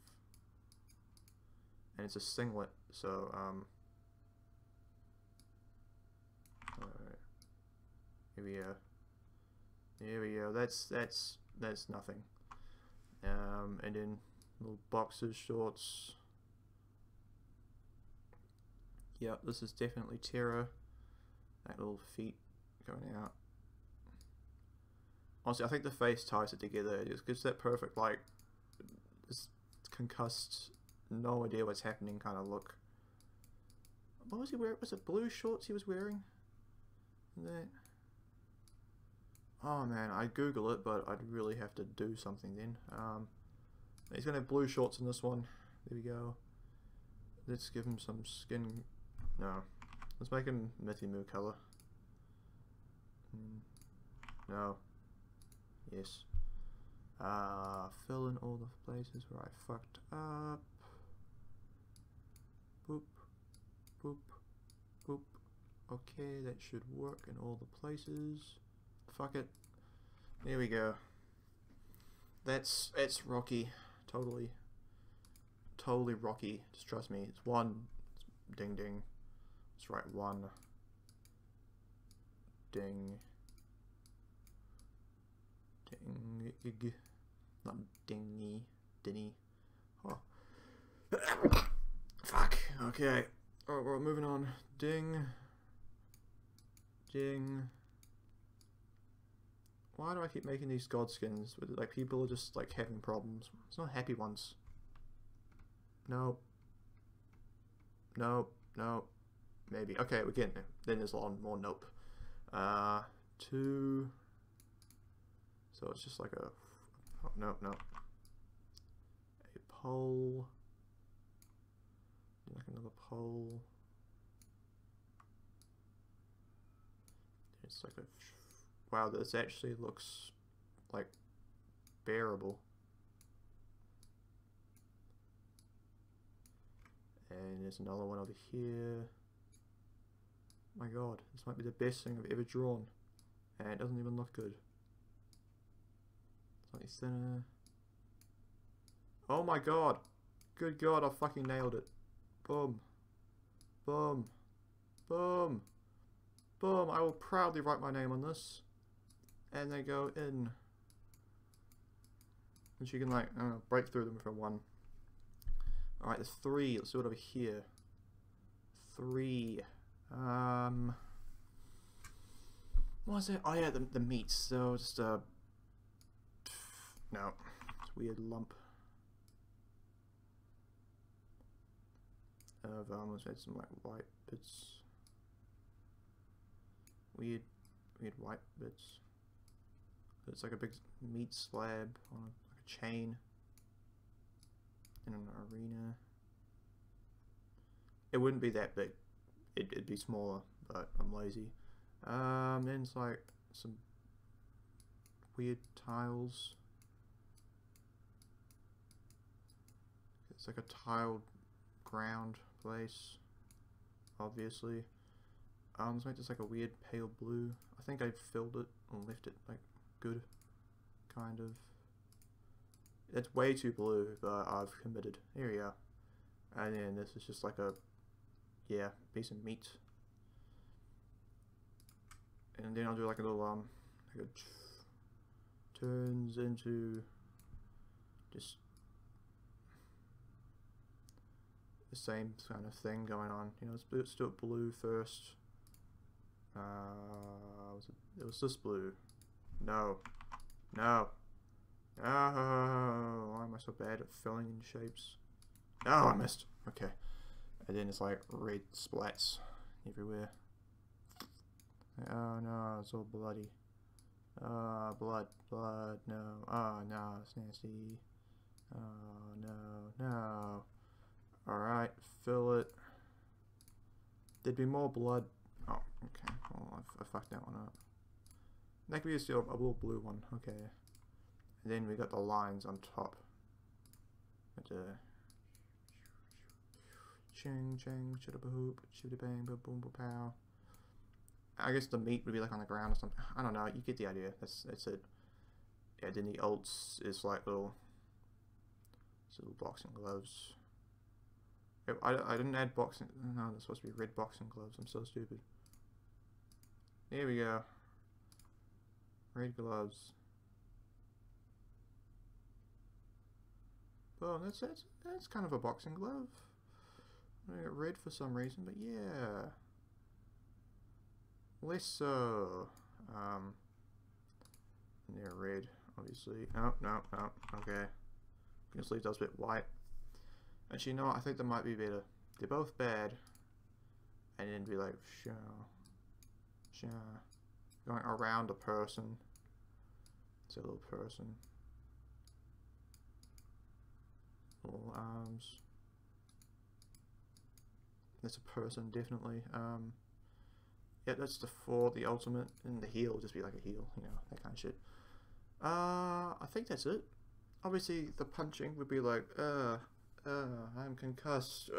And it's a singlet, so alright. Here we go. That's nothing. And then little boxers, shorts. Yep, this is definitely Terra. That little feet going out. Honestly, I think the face ties it together. It just gives that perfect, like, this concussed, no idea what's happening kind of look. What was he wearing? Was it blue shorts he was wearing? That. Oh man, I'd Google it, but I'd really have to do something then. He's gonna have blue shorts in this one. There we go. Let's give him some skin. No, let's make him Mithy Moo color. No. Yes. Fill in all the places where I fucked up. Boop, boop, boop. Okay, that should work in all the places. Fuck it. There we go. It's Rocky. Totally Rocky. Just trust me. It's one. Ding ding. Let's write one. Ding. Ding. Not dingy. Dinny. Oh. Fuck. Okay. Alright, we're moving on. Ding. Ding. Why do I keep making these god skins? Like, people are just like having problems. It's not happy ones. Nope. Nope. Nope. Maybe. Okay, we're getting there. Then there's a lot more nope. 2. So it's just like a. Oh, nope, nope. A pole. Like another pole. It's like a. Wow, this actually looks like bearable. And there's another one over here. My god, this might be the best thing I've ever drawn. And it doesn't even look good. Slightly thinner. Oh my god! Good god, I fucking nailed it. Boom. Boom. Boom. Boom. I will proudly write my name on this. And they go in. And she can like break through them for one. Alright, there's 3. Let's do it over here. 3. What is it? Oh yeah, the meat. So just no. It's a weird lump. I've almost had some like white bits. Weird white bits. It's like a big meat slab on like a chain in an arena. It wouldn't be that big. It'd be smaller, but I'm lazy. Then it's like some weird tiles. It's like a tiled ground place, obviously. It's like just like a weird pale blue. I think I filled it and left it like good, kind of. It's way too blue, but I've committed. Here we go. And then this is just like a, yeah, piece of meat. And then I'll do like a little like a turns into just the same kind of thing going on. You know, let's do it blue first. It was this blue. No. No. No. Why am I so bad at filling in shapes? Oh, I missed. Okay. And then it's like red splats everywhere. Oh no, it's all bloody. Blood, no. Oh no, it's nasty. Oh no. Alright, fill it. There'd be more blood. Oh, okay. Well, I fucked that one up. That could be still a little blue one. Okay. And then we got the lines on top. Ching, ching, chitty hoop, chitty bang, boom, boom, pow. I guess the meat would be like on the ground or something. I don't know. You get the idea. That's it. Yeah. Then the alts is like little boxing gloves. I didn't add boxing. No, they're supposed to be red boxing gloves. I'm so stupid. There we go. Red gloves. Boom. That's kind of a boxing glove. I got red for some reason, but yeah. Less so. They're red, obviously. No. Okay. Can just leave those a bit white. Actually, no, I think they might be better. They're both bad. And then be like, sure. Going around a person. It's a little person. Little arms. That's a person, definitely. Yeah, that's the ultimate. And the heel will just be like a heel, you know, that kind of shit. I think that's it. Obviously, the punching would be like, I'm concussed.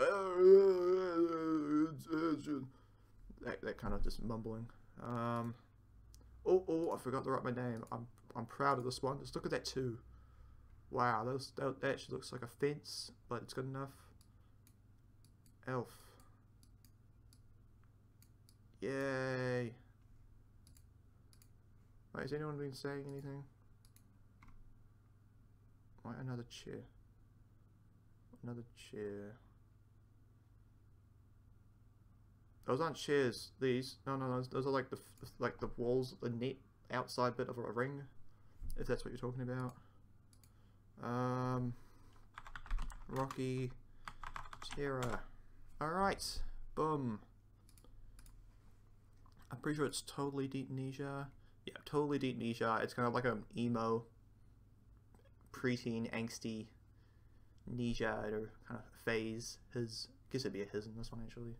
That kind of just mumbling. Oh, I forgot to write my name. I'm proud of this one. Just look at that too. Wow, that actually looks like a fence, but it's good enough. Elph. Yay. Wait, has anyone been saying anything? Why another chair? Another chair. Those aren't chairs. These. No. Those are like the walls, the net outside bit of a ring. If that's what you're talking about. Rocky Terror. Alright. Boom. I'm pretty sure it's totally deep Nisha. Yeah, totally deep Nisha. It's kind of like an emo, preteen, angsty Nisha or kind of phase. I guess it'd be a his in this one actually.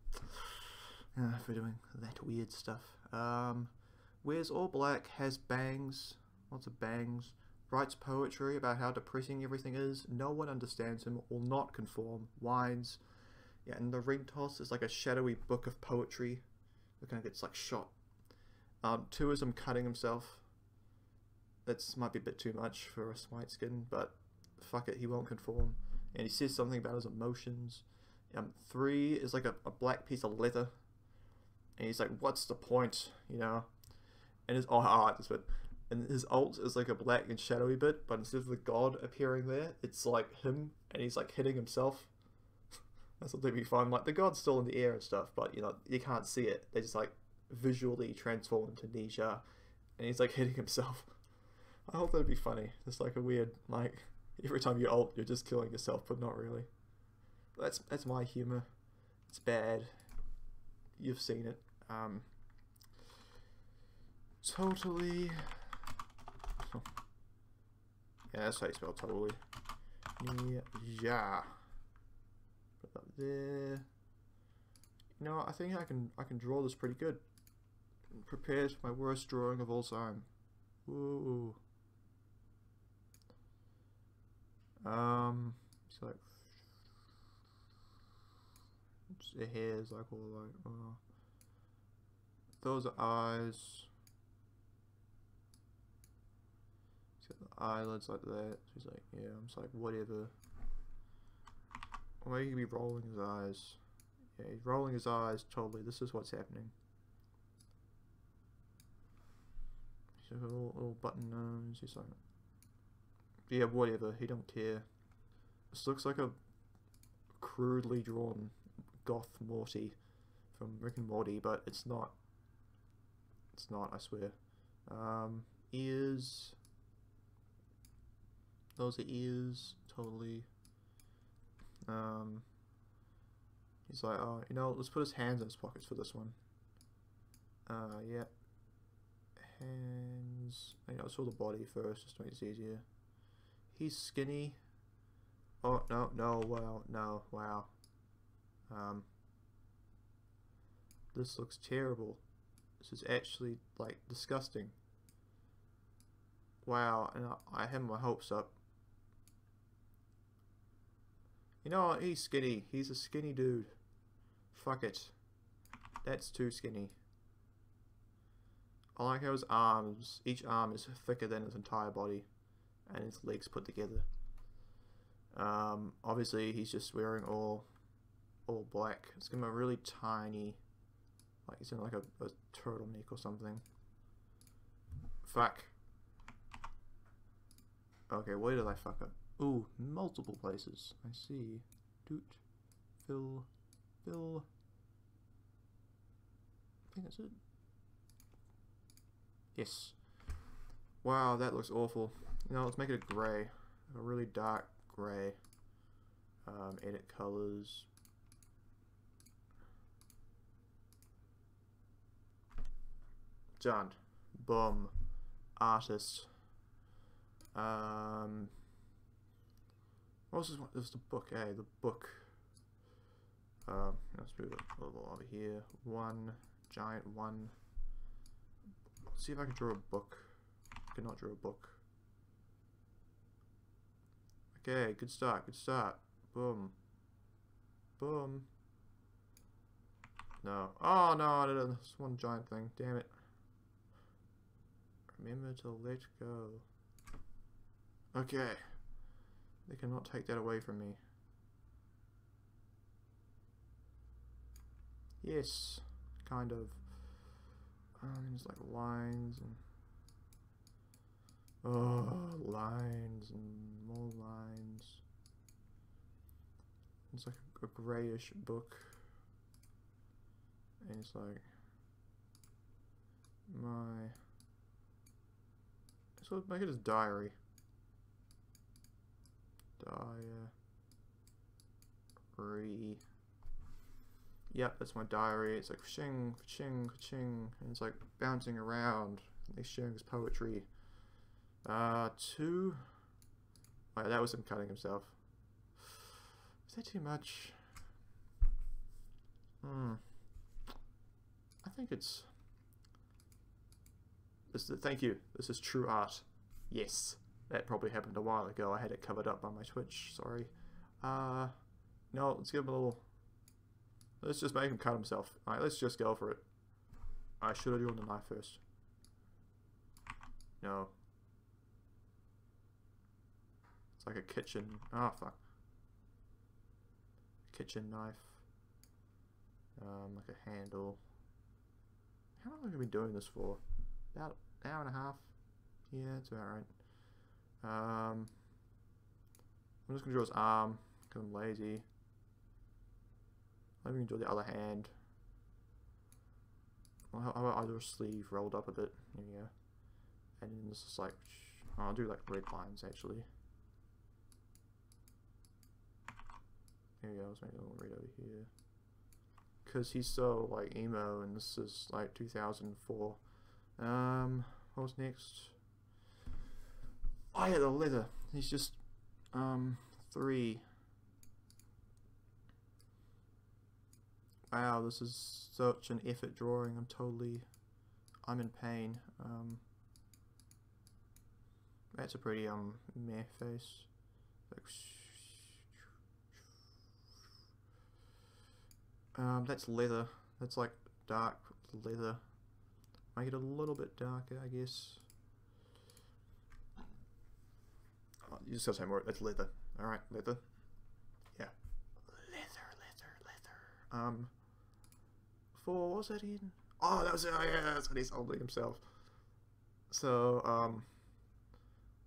For doing that weird stuff. Wears all black, has bangs, lots of bangs. Writes poetry about how depressing everything is. No one understands him, will not conform. Whines. Yeah, and the ring toss is like a shadowy book of poetry. It kind of gets like shot. Tourism cutting himself. That might be a bit too much for a Smite skin, but fuck it, he won't conform. And he says something about his emotions. 3 is like a black piece of leather. And he's like, what's the point? You know? And his this bit. and his ult is like a black and shadowy bit, but instead of the god appearing there, it's like him, and he's like hitting himself. That's what would be fun. Like the god's still in the air and stuff, but you know you can't see it. They just like visually transform into Nisha, and he's like hitting himself. I hope that'd be funny. It's like a weird like every time you ult, you're just killing yourself, but not really. That's my humor. It's bad. You've seen it. Totally. Yeah, that's how you spell totally. Yeah. Put that there. You know, I think I can draw this pretty good. Prepared for my worst drawing of all time. Ooh. It's like the hair's like all like those are eyes. He's got the eyelids like that. So he's like, yeah, I'm just like whatever. Or maybe he could be rolling his eyes. Yeah, he's rolling his eyes totally. This is what's happening. He's got a little button nose. He's like, yeah, whatever. He don't care. This looks like a crudely drawn goth Morty from Rick and Morty, but it's not. It's not, I swear. Ears. Those are ears, totally. He's like, oh, you know, let's put his hands in his pockets for this one. Yeah. Hands. You know, let's all the body first, just to make this easier. He's skinny. Oh, no, no, wow, no, wow. This looks terrible. This is actually, like, disgusting. Wow, and I had my hopes up. You know what, he's skinny. He's a skinny dude. Fuck it. That's too skinny. I like how his arms, each arm is thicker than his entire body. And his legs put together. Obviously he's just wearing all black. It's gonna be really tiny, like he's in like a turtleneck or something. Fuck. Okay, where did I fuck up? Ooh, multiple places. I see. Doot, fill. I think that's it. Yes. Wow, that looks awful. You know, let's make it a grey. A really dark grey. Edit colors. Done. Boom. Artist. What was this one? This is the book, eh? The book. Let's move it a little over here. One. Giant one. Let's see if I can draw a book. I cannot draw a book. Okay, good start, good start. Boom. Boom. No. Oh no, I did this one giant thing. Damn it. Remember to let go. Okay. They cannot take that away from me. Yes. Kind of. There's like lines and... Oh, lines and more lines. It's like a grayish book. And it's like... my... So make it his diary. Diary. Yep, that's my diary. It's like ching, ching, ching, and it's like bouncing around. He's sharing his poetry. 2. Oh, yeah, that was him cutting himself. Is that too much? I think it's... Thank you. This is true art. Yes. That probably happened a while ago. I had it covered up by my Twitch. Sorry. No, let's give him a little... Let's just make him cut himself. Alright, let's just go for it. I should have drawn the knife first. No. It's like a kitchen... Oh, fuck. Kitchen knife. Like a handle. How long have we been doing this for? About an hour and a half. Yeah, it's alright. I'm just gonna draw his arm because I'm lazy. I'm gonna draw the other hand. Well, how about I do a sleeve rolled up a bit? There you go. And then this is like, I'll do like red lines actually. There you go, let's make a little red over here. Because he's so like emo, and this is like 2004. What was next? Oh yeah, the leather. He's just 3. Wow, this is such an effort drawing. I'm in pain. That's a pretty meh face. That's leather. That's like dark leather. Make it a little bit darker, I guess. Oh, you just gotta say more. That's leather. Alright, leather. Yeah. Leather. What was that again? Oh, that was it. Oh, yeah, that's what he's holding himself. So,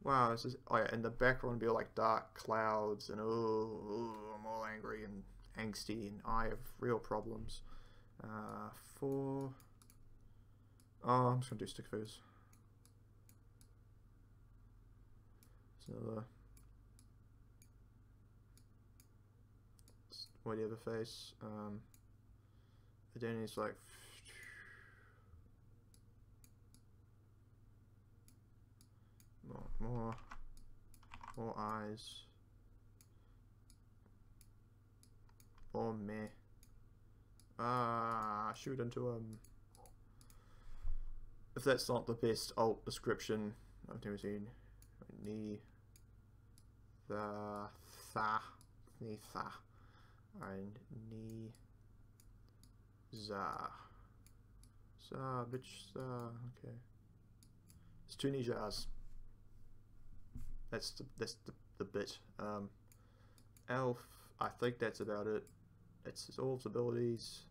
wow, this is, oh yeah, in the background would be like dark clouds and I'm all angry and angsty and I have real problems. 4. Oh, I'm just gonna do stick figures. So whatever face. Then it's like more eyes. Or meh. Shoot into if that's not the best alt description I've never seen. Knee. Knee tha. And knee. Za. Bitch, okay. It's 2 ninjas. That's the bit. Elph, I think that's about it. It's all his abilities.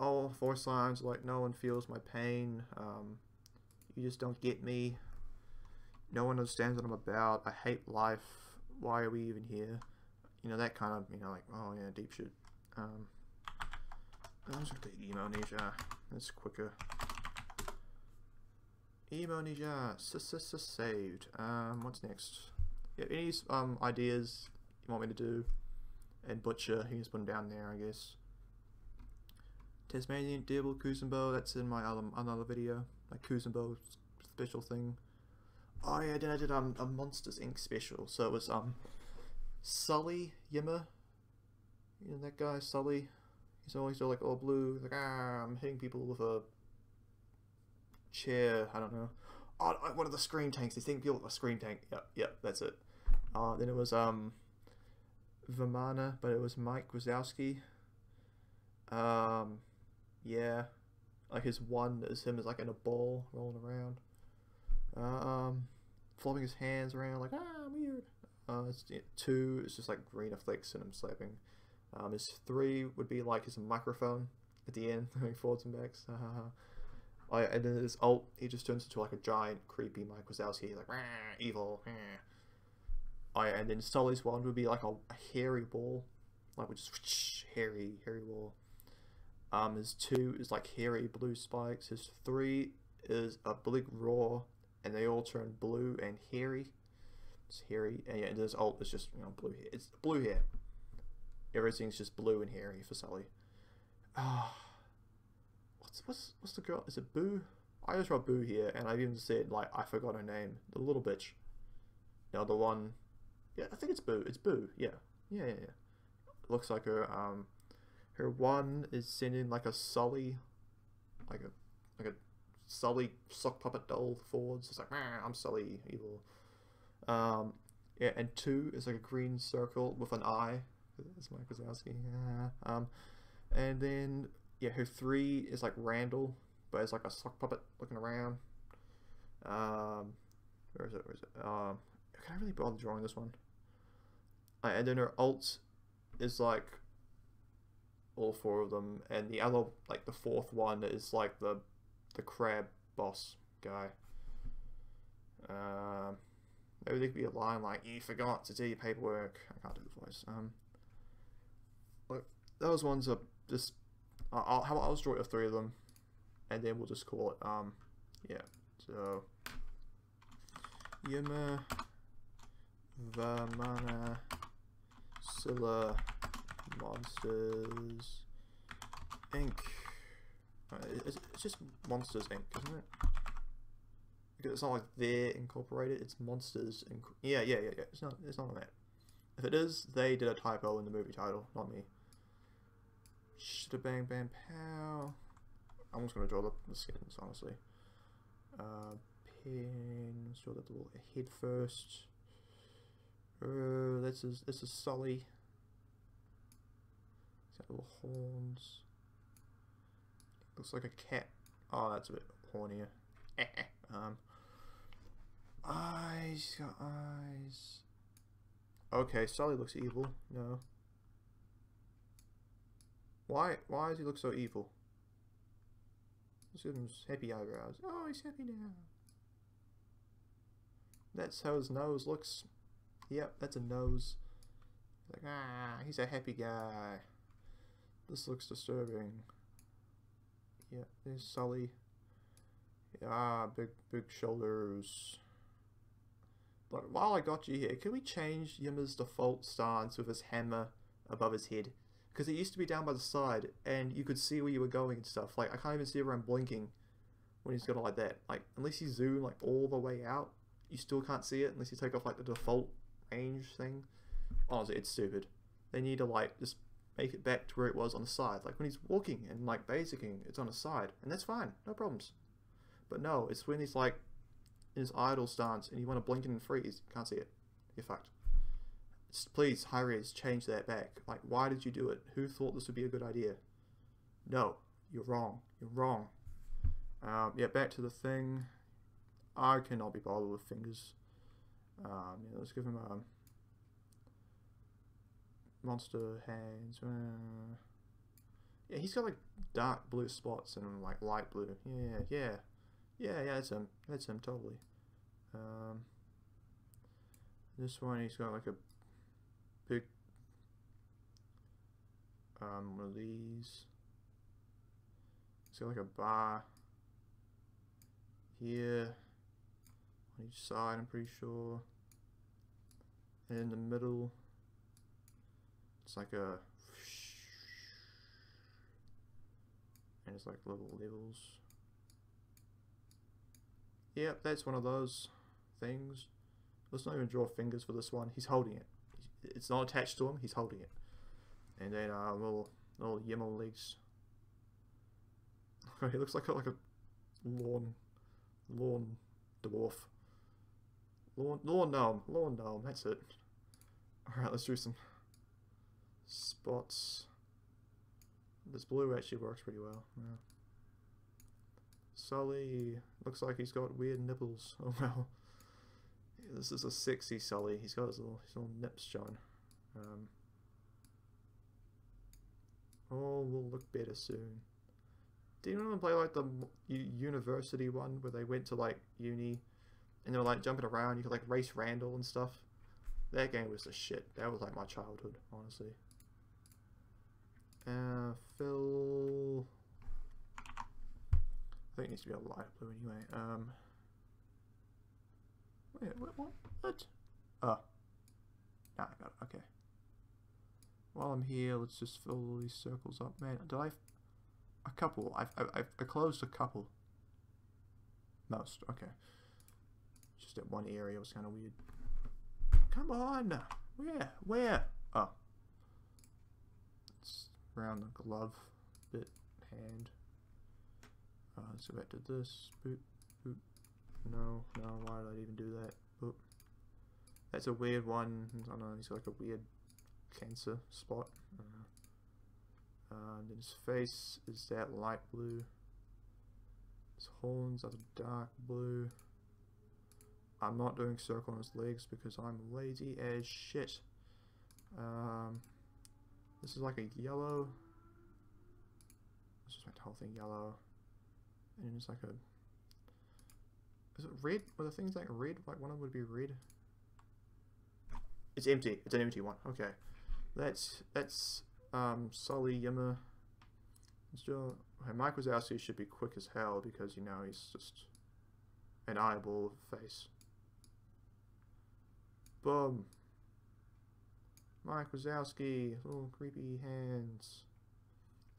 All voice lines like no one feels my pain. You just don't get me. No one understands what I'm about. I hate life. Why are we even here? You know, that kind of, you know, like, oh yeah, deep shit. I'm just gonna take emo ninja. That's quicker. Emo ninja saved. What's next? Yeah, any ideas you want me to do? And Butcher, he can just put them down there, I guess. Tasmanian Devil Kuzenbo, that's in my another video. Like Kuzenbo special thing. Oh yeah, then I did a Monsters Inc. special. So it was Sully Yimmer. You know that guy, Sully? He's always like all blue, like I'm hitting people with a chair, I don't know. Oh, one of the screen tanks, he's hitting people with a screen tank. Yep, that's it. Then it was Vimana, but it was Mike Wazowski. Yeah, like his one is him is like in a ball rolling around. Flopping his hands around like weird. 2 is just like green effects and him slapping. His 3 would be like his microphone at the end going forwards and backs. Oh yeah, and then his ult, he just turns into like a giant creepy Mike Wazowski, like evil. Oh yeah, and then Sully's one would be like a hairy ball, like with just hairy ball. His 2 is like hairy blue spikes. His 3 is a big roar, and they all turn blue and hairy. It's hairy, and yeah, and his ult is just, you know, blue hair. It's blue hair. Everything's just blue and hairy for Sully. What's the girl? Is it Boo? I just wrote Boo here, and I even said like I forgot her name. The little bitch. No, the one. Yeah, I think it's Boo. It's Boo. Yeah. Looks like her. Her 1 is sending like a Sully, like a Sully sock puppet doll forwards. It's like I'm Sully evil. Yeah, and 2 is like a green circle with an eye. It's Mike Wazowski. And then yeah, her 3 is like Randall, but it's like a sock puppet looking around. Where is it? Can I really bother drawing this one? And then her ult is like all 4 of them, and the other, like the 4th one is like the crab boss guy. Maybe there could be a line like, "You forgot to do your paperwork." I can't do the voice. Look, those ones are just. How about I'll just draw 3 of them, and then we'll just call it. Yeah. So. Yuma, Vamana, Scylla, Monsters, Inc. It's just Monsters Inc., isn't it? Because it's not like they're incorporated, it's Monsters Inc. Yeah. It's not on that. If it is, they did a typo in the movie title, not me. Shita bang bang pow. I'm just gonna draw the skins, honestly. Let's draw that little head first. This is Sully. He's got little horns. Looks like a cat. Oh, that's a bit hornier. Eyes. He's got eyes. Okay, Sully looks evil. No. Why does he look so evil? Let's give him happy eyebrows. Oh, he's happy now. That's how his nose looks. Yep, that's a nose. Like, he's a happy guy. This looks disturbing. Yep, there's Sully. Big shoulders. But while I got you here, can we change Yima's default stance with his hammer above his head? Because it used to be down by the side, and you could see where you were going and stuff. Like, I can't even see everyone blinking when he's got it like that. Like, unless you zoom, like, all the way out, you still can't see it unless you take off, like, the default range thing. Honestly, it's stupid. They need to, like, just make it back to where it was on the side. Like, when he's walking and, like, basicing, it's on the side. And that's fine. No problems. But no, it's when he's, like, in his idle stance and you want to blink and freeze. You can't see it. You're fucked. Please, Hi-Rez, change that back. Like, why did you do it? Who thought this would be a good idea? No, you're wrong. You're wrong. Yeah, back to the thing. I cannot be bothered with fingers. Yeah, let's give him monster hands. Yeah, he's got like dark blue spots and like light blue. Yeah, that's him. That's him totally. This one, he's got like a big one of these. It's got like a bar here on each side, I'm pretty sure. And in the middle, it's like a, and it's like little levels. Yep, that's one of those things. Let's not even draw fingers for this one. He's holding it. It's not attached to him. He's holding it. And then little Yimmo legs. He looks like a lawn dwarf. Lawn gnome. That's it. All right, let's do some spots. This blue actually works pretty well. Yeah. Sully looks like he's got weird nipples. Oh well. This is a sexy Sully. He's got his little nips showing. All will look better soon. Do you want to play like the university one where they went to like uni and they were like jumping around? You could like race Randall and stuff. That game was the shit. That was like my childhood, honestly. Phil. I think it needs to be a light blue anyway. Wait, what? Oh. Nah, I got it. Okay. While I'm here, let's just fill all these circles up. Man, did I... A couple. I closed a couple. Most. Okay. Just that one area was kind of weird. Come on! Where? Oh. It's around the glove bit. Hand. Let's go back to this. Boop. Boop. No, why did I even do that? Boop. That's a weird one. I don't know, he's got like a weird cancer spot. And then his face is that light blue. His horns are the dark blue. I'm not doing circle on his legs because I'm lazy as shit. This is like a yellow. Let's just make the whole thing yellow. And it's like a Is it red? Were the things like red? Like one of them would be red. It's empty. It's an empty one. Okay. That's Sully Yimmer. Mike Wazowski should be quick as hell because, you know, he's just an eyeball face. Boom. Mike Wazowski, little creepy hands.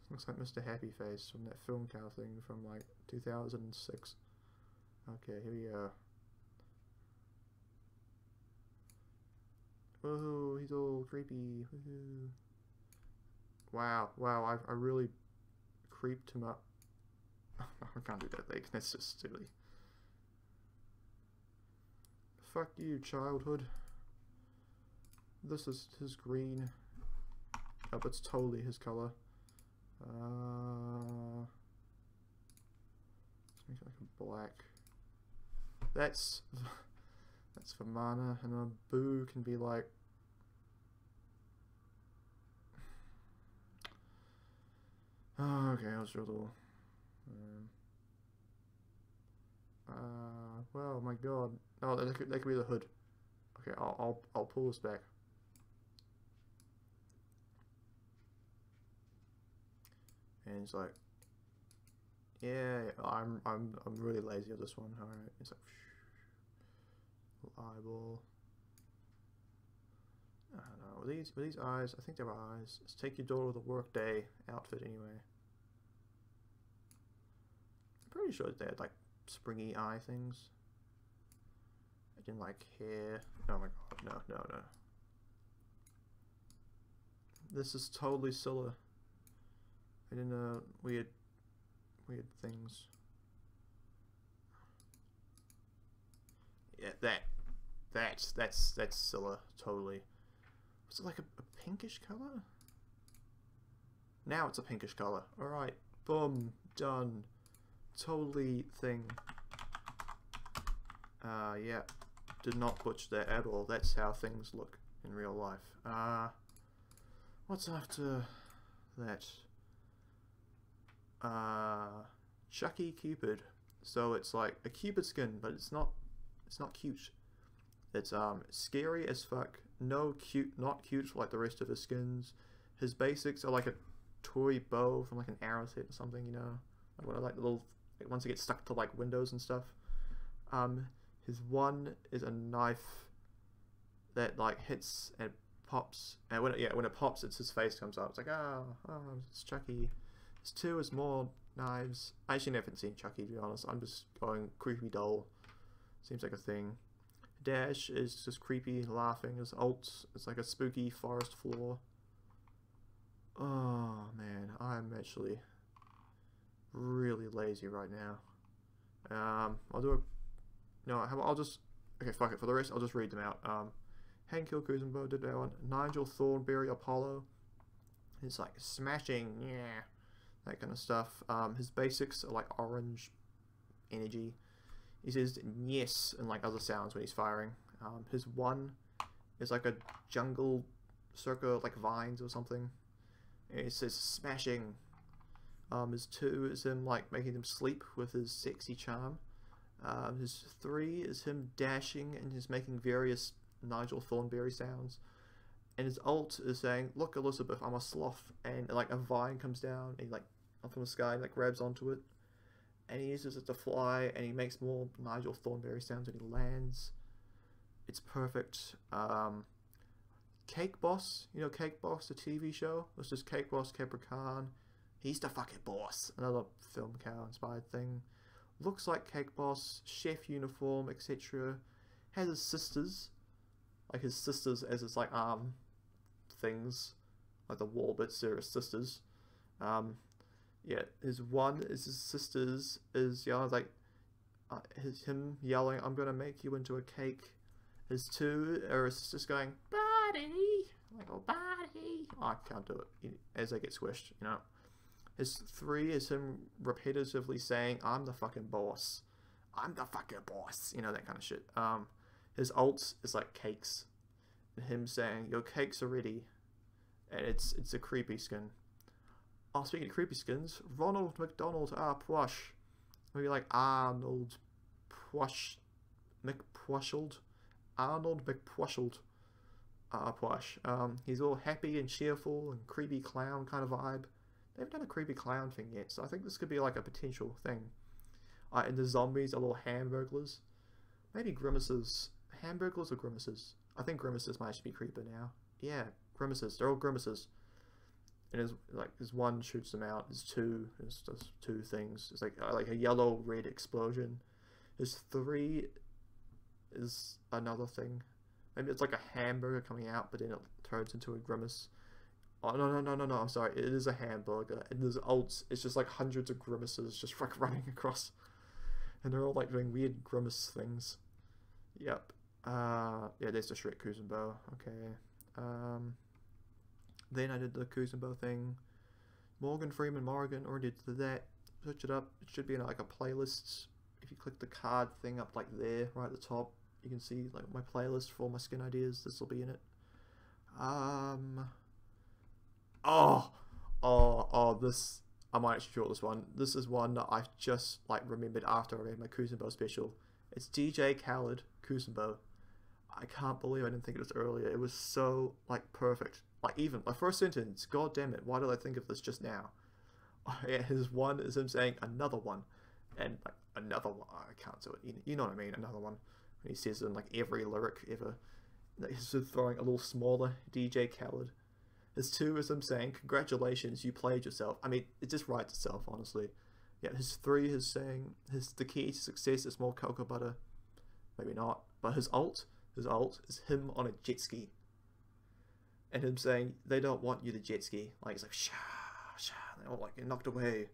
Looks like Mr. Happy Face from that film cow thing from like 2006. Okay, here we go. Woohoo, he's all creepy. Woohoo. Wow, wow, I really creeped him up. I can't do that, like, that's just silly. Fuck you, childhood. This is his green. Oh, it's totally his color. Let's make it like a black. That's for mana, and a boo can be like. Oh, okay, I'll show the. Well, my god. Oh, that could be the hood. Okay, I'll pull this back. And it's like, yeah, I'm really lazy at this one. All right, it's like, eyeball. I don't know. Were these eyes? I think they were eyes. Let's take your daughter to the workday outfit anyway. I'm pretty sure they had like springy eye things. I didn't like hair. Oh my god, no. This is totally Scylla. I didn't know weird things. Yeah, that's Scylla, totally. Was it like a pinkish color? Now it's a pinkish color. Alright, boom, done. Totally thing. Yeah. Did not butcher that at all. That's how things look in real life. What's after that? Chucky Cupid. So it's like a Cupid skin, but it's not cute. It's scary as fuck. Not cute like the rest of his skins. His basics are like a toy bow from like an arrow set or something, you know. Like the little once it gets stuck to like windows and stuff. His one is a knife that like hits and pops, and when it pops, it's his face comes up. It's like it's Chucky. His two is more knives. I actually never seen Chucky, to be honest. I'm just going creepy doll. Seems like a thing. Dash is just creepy, laughing. His ult is like a spooky forest floor. Oh man, I'm actually really lazy right now. I'll do a. No, I'll just. Okay, fuck it. For the rest, I'll just read them out. Hank Hill Kuzenbo did that one. Nigel Thornberry Apollo. It's like smashing, yeah, that kind of stuff. His basics are like orange energy. He says yes and like other sounds when he's firing. His one is like a jungle circa like vines or something. And he says smashing. His two is him like making them sleep with his sexy charm. His three is him dashing and he's making various Nigel Thornberry sounds. And his ult is saying, "Look, Elizabeth, I'm a sloth," and like a vine comes down, and he like up from the sky, like grabs onto it, and he uses it to fly, and he makes more Nigel Thornberry sounds when he lands. It's perfect. Cake Boss, you know Cake Boss, the TV show. It's just Cake Boss Capricorn. He's the fucking boss. Another film cow inspired thing. Looks like Cake Boss, chef uniform, etc. Has his sisters, like his sisters as his like things, like the wall bits are his sisters. Yeah, his one is his sisters is like him yelling, "I'm gonna make you into a cake." His two are his sisters going, "Buddy," like, "Oh, buddy." Oh, I can't do it as they get squished, you know. His three is him repetitively saying, "I'm the fucking boss. I'm the fucking boss." You know, that kind of shit. His ult is like cakes. And him saying, "Your cakes are ready." And it's a creepy skin. Oh, speaking of creepy skins, Ronald McDonald, plush. Maybe like Arnold McPwushled. Arnold McPwushled. Pwash. He's all happy and cheerful and creepy clown kind of vibe. They haven't done a creepy clown thing yet, so I think this could be like a potential thing. And the zombies are little hamburglers. Maybe grimaces. Hamburglers or grimaces? I think grimaces might actually be creeper now. Yeah, grimaces. They're all grimaces. And there's one shoots them out. There's two. There's two things. It's like a yellow red explosion. There's three. Is another thing. Maybe it's like a hamburger coming out, but then it turns into a grimace. Oh no. I'm sorry. It is a hamburger, and there's ults. It's just like hundreds of grimaces just like running across, and they're all like doing weird grimace things. Yep. Yeah. There's the Shrek Kuzenbo. Okay. Then I did the Kuzenbo thing. Morgan Freeman already did that. Search it up. It should be in like a playlist. If you click the card thing up like there, right at the top, you can see like my playlist for all my skin ideas. This will be in it. This I might actually draw this one. This is one that I've just like remembered after I read my Kuzenbo special. It's DJ Khaled Kuzenbo. I can't believe I didn't think of this earlier. It was so like perfect. Like even my first sentence, god damn it, why did I think of this just now? Yeah, his one is him saying another one. And like another one, I can't do it. You know what I mean? Another one. He says in like every lyric ever. He's just throwing a little smaller DJ Khaled. His two is him saying, "Congratulations, you played yourself." I mean, it just writes itself, honestly. Yeah, his three is saying the key to success is more cocoa butter. Maybe not, but his ult is him on a jet ski. And him saying they don't want you to jet ski. Like it's like sha. They're all like knocked away.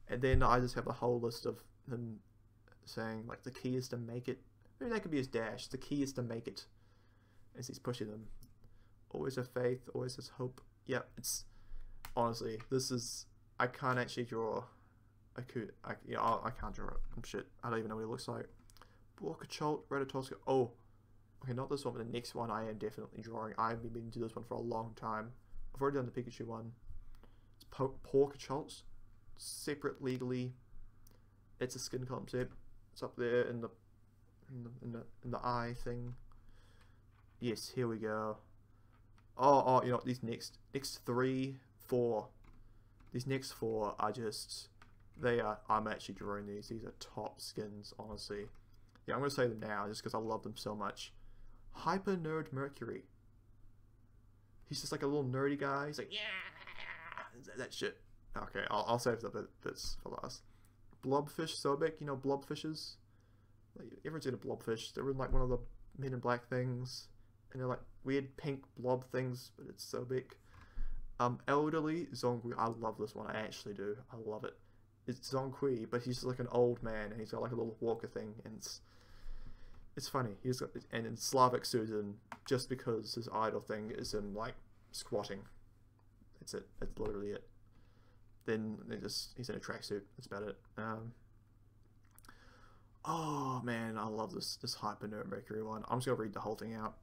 And then I just have a whole list of him saying like the key is to make it. Maybe that could be his dash. The key is to make it. As he's pushing them. Always have faith, always has hope. Yep, it's honestly, this is I can't actually draw I can't draw it. I'm shit. I don't even know what it looks like. Borkachult, Ratatosca. Oh, okay, not this one, but the next one I am definitely drawing. I've been meaning to do this one for a long time. I've already done the Pikachu one. It's Porkachults. Separate legally. It's a skin concept. It's up there in the eye thing. Yes, here we go. Oh, you know these next 3, 4. These next 4 are just I'm actually drawing these. These are top skins, honestly. Yeah, I'm gonna say them now just because I love them so much. Hyper Nerd Mercury. He's just like a little nerdy guy. He's like, yeah, that shit. Okay, I'll save the bits for last. Blobfish Sobek, you know blobfishes? Like, everyone's seen a blobfish. They're in like one of the Men in Black things. And they're like weird pink blob things, but it's so big. Elderly Zongui. I love this one. I actually do. I love it. It's Zongui, but he's just like an old man, and he's got like a little walker thing, and it's funny. He's got, and in Slavic Susan, just because his idol thing is him like squatting. That's it. That's literally it. Then he's in a tracksuit. That's about it. Oh man, I love this Hyper Nerd Mercury one. I'm just gonna read the whole thing out.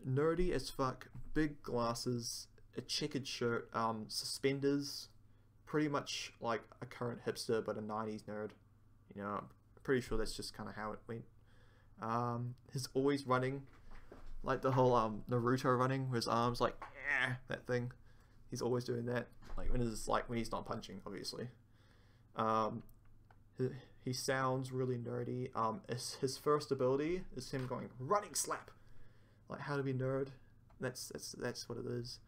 Nerdy as fuck, big glasses, a checkered shirt, suspenders, pretty much like a current hipster but a 90s nerd. You know, I'm pretty sure that's just kind of how it went. He's always running, like the whole Naruto running, with his arms like that thing. He's always doing that, like when he's not punching, obviously. He sounds really nerdy. His first ability is him going running slap, like how to be nerd. That's what it is.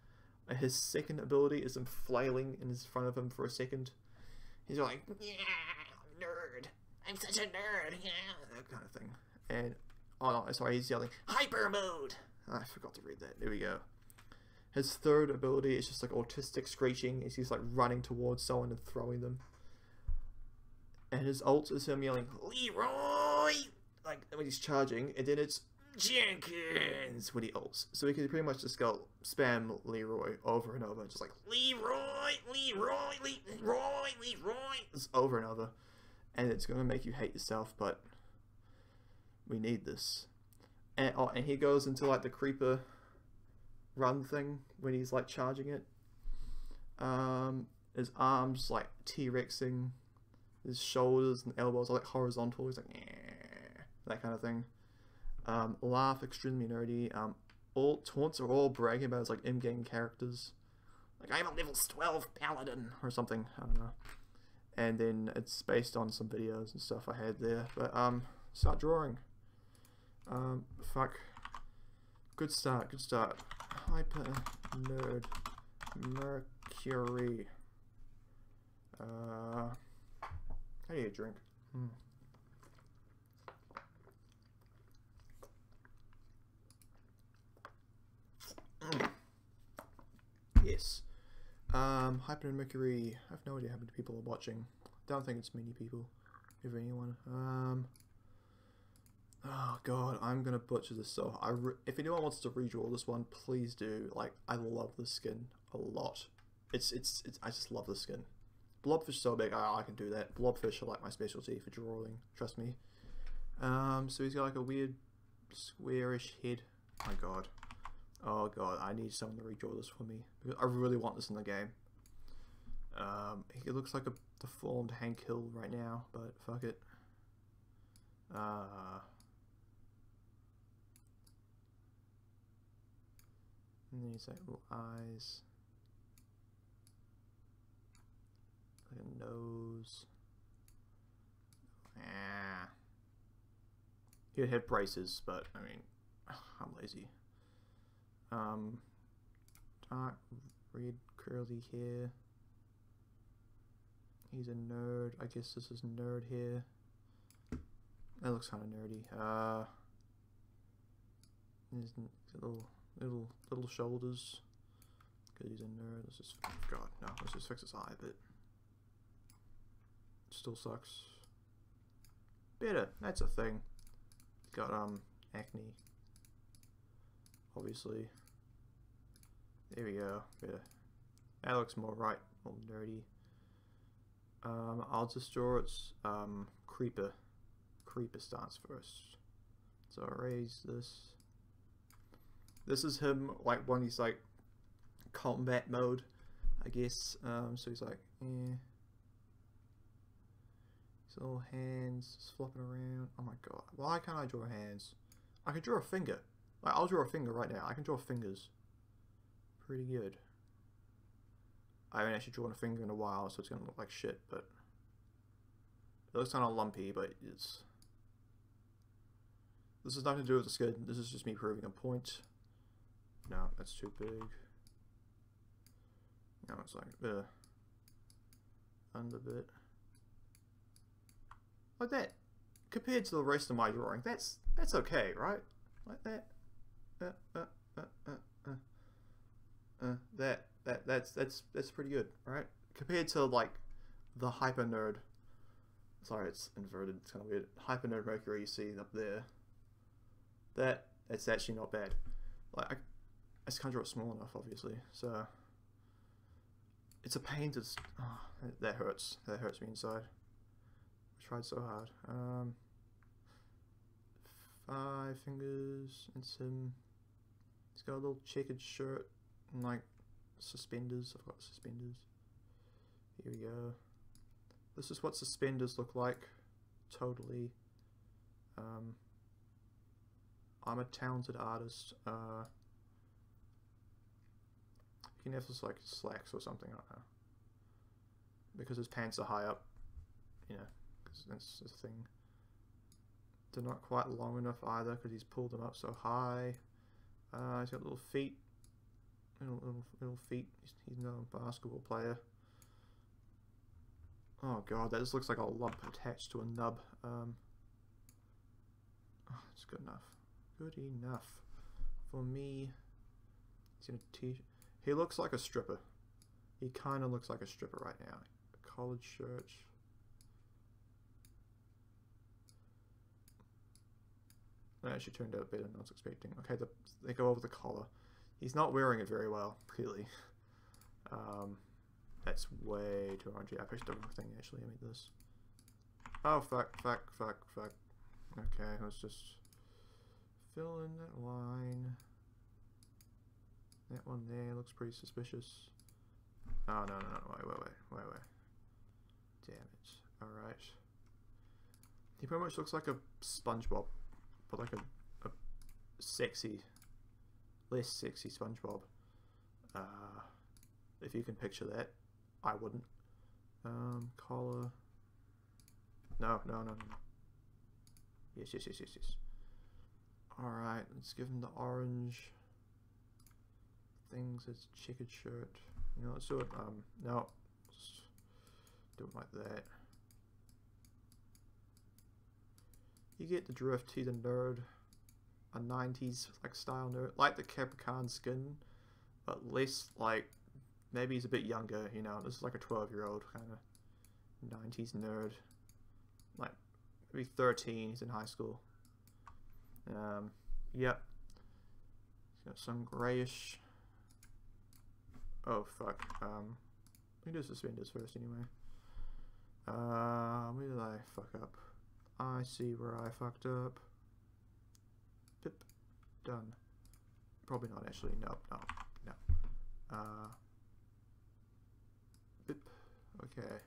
His second ability is him flailing in front of him for a second. He's like, yeah, nerd. I'm such a nerd. Yeah, that kind of thing. And oh no, sorry, he's yelling hyper mode. I forgot to read that. There we go. His third ability is just like autistic screeching. He's like running towards someone and throwing them. And his ult is him yelling, Leroy! Like, when he's charging, and then it's Jenkins when he ults. So he can pretty much just go spam Leroy over and over, just like, Leroy! It's over and over. And it's going to make you hate yourself, but we need this. And, and he goes into, like, the creeper run thing when he's, like, charging it. His arms, like, T-Rexing. His shoulders and elbows are like horizontal. He's like, eh, that kind of thing. Laugh, extremely nerdy. All taunts are all bragging about his like in-game characters. Like, I'm a level 12 paladin or something. I don't know. And then it's based on some videos and stuff I had there. But start drawing. Fuck. Good start. Good start. Hyper nerd Mercury. How do you drink? Yes. Hyper and Mercury. I have no idea how many people are watching. Don't think it's many people, if anyone. Oh god, I'm gonna butcher this so. If anyone wants to redraw this one, please do. Like, I love this skin a lot. It's I just love this skin. Blobfish so big, I can do that. Blobfish are like my specialty for drawing. Trust me. So he's got like a weird squarish head. Oh my god. Oh god, I need someone to redraw this for me because I really want this in the game. He looks like a deformed Hank Hill right now, but fuck it. And then he's like little eyes, like a nose. He'd have braces, but I mean, I'm lazy. Dark red curly hair. He's a nerd. I guess this is nerd hair. That looks kind of nerdy. There's little shoulders. Cause he's a nerd. Let's just let's just fix his eye a bit. Still sucks. Better. That's a thing. Got acne. Obviously. There we go. Better. That looks more right. More nerdy. I'll just draw its creeper. Creeper starts first. So erase this. This is him like when he's like combat mode, I guess. So he's like, eh. His little hands just flopping around. Oh my god. Why can't I draw hands? I can draw a finger. Like, I'll draw a finger right now. I can draw fingers. Pretty good. I haven't actually drawn a finger in a while, so it's gonna look like shit, but it looks kind of lumpy, but it's... This has nothing to do with the skin. This is just me proving a point. No, that's too big. Now it's like a bit under bit. Like that. Compared to the rest of my drawing, that's okay, right? Like that. That's pretty good, right? Compared to like the hyper nerd. Sorry, it's inverted. It's kind of weird. Hyper nerd Mercury you see up there. That's actually not bad. Like I just can't draw it small enough, obviously. So it's a pain to. Oh, that hurts. That hurts me inside. I tried so hard. 5 fingers and some. He's got a little checkered shirt and like suspenders. I've got suspenders. Here we go. This is what suspenders look like. Totally. I'm a talented artist. You can have this like slacks or something, I don't know. Because his pants are high up, you know, because that's the thing. They're not quite long enough either because he's pulled them up so high. He's got little feet. Little feet. He's no basketball player. Oh god, that just looks like a lump attached to a nub. Oh, it's good enough. Good enough for me. He's in a t-shirt. He looks like a stripper. He kind of looks like a stripper right now. A collared shirt. That actually turned out better than I was expecting. Okay, they go over the collar. He's not wearing it very well, really. That's way too orangey. I pushed the wrong thing actually. I made this. Oh fuck. Okay, let's just fill in that line. That one there looks pretty suspicious. Oh no, wait. Damn it. Alright. He pretty much looks like a SpongeBob, but like a sexy, less sexy SpongeBob. If you can picture that. I wouldn't. Collar. No. Yes. Alright, let's give him the orange things. It's checkered shirt. You know, let's do it. No. Just do it like that. You get the drift. He's a nerd. A 90s like style nerd. Like the Capricorn skin, but less like, maybe he's a bit younger, you know. This is like a 12-year-old kind of 90s nerd. Like, maybe 13, he's in high school. Yep. He's got some grayish. Oh, fuck. We can do suspenders first anyway. Where did I fuck up? I see where I fucked up. Pip. Done. Probably not actually. No. Bip. Okay.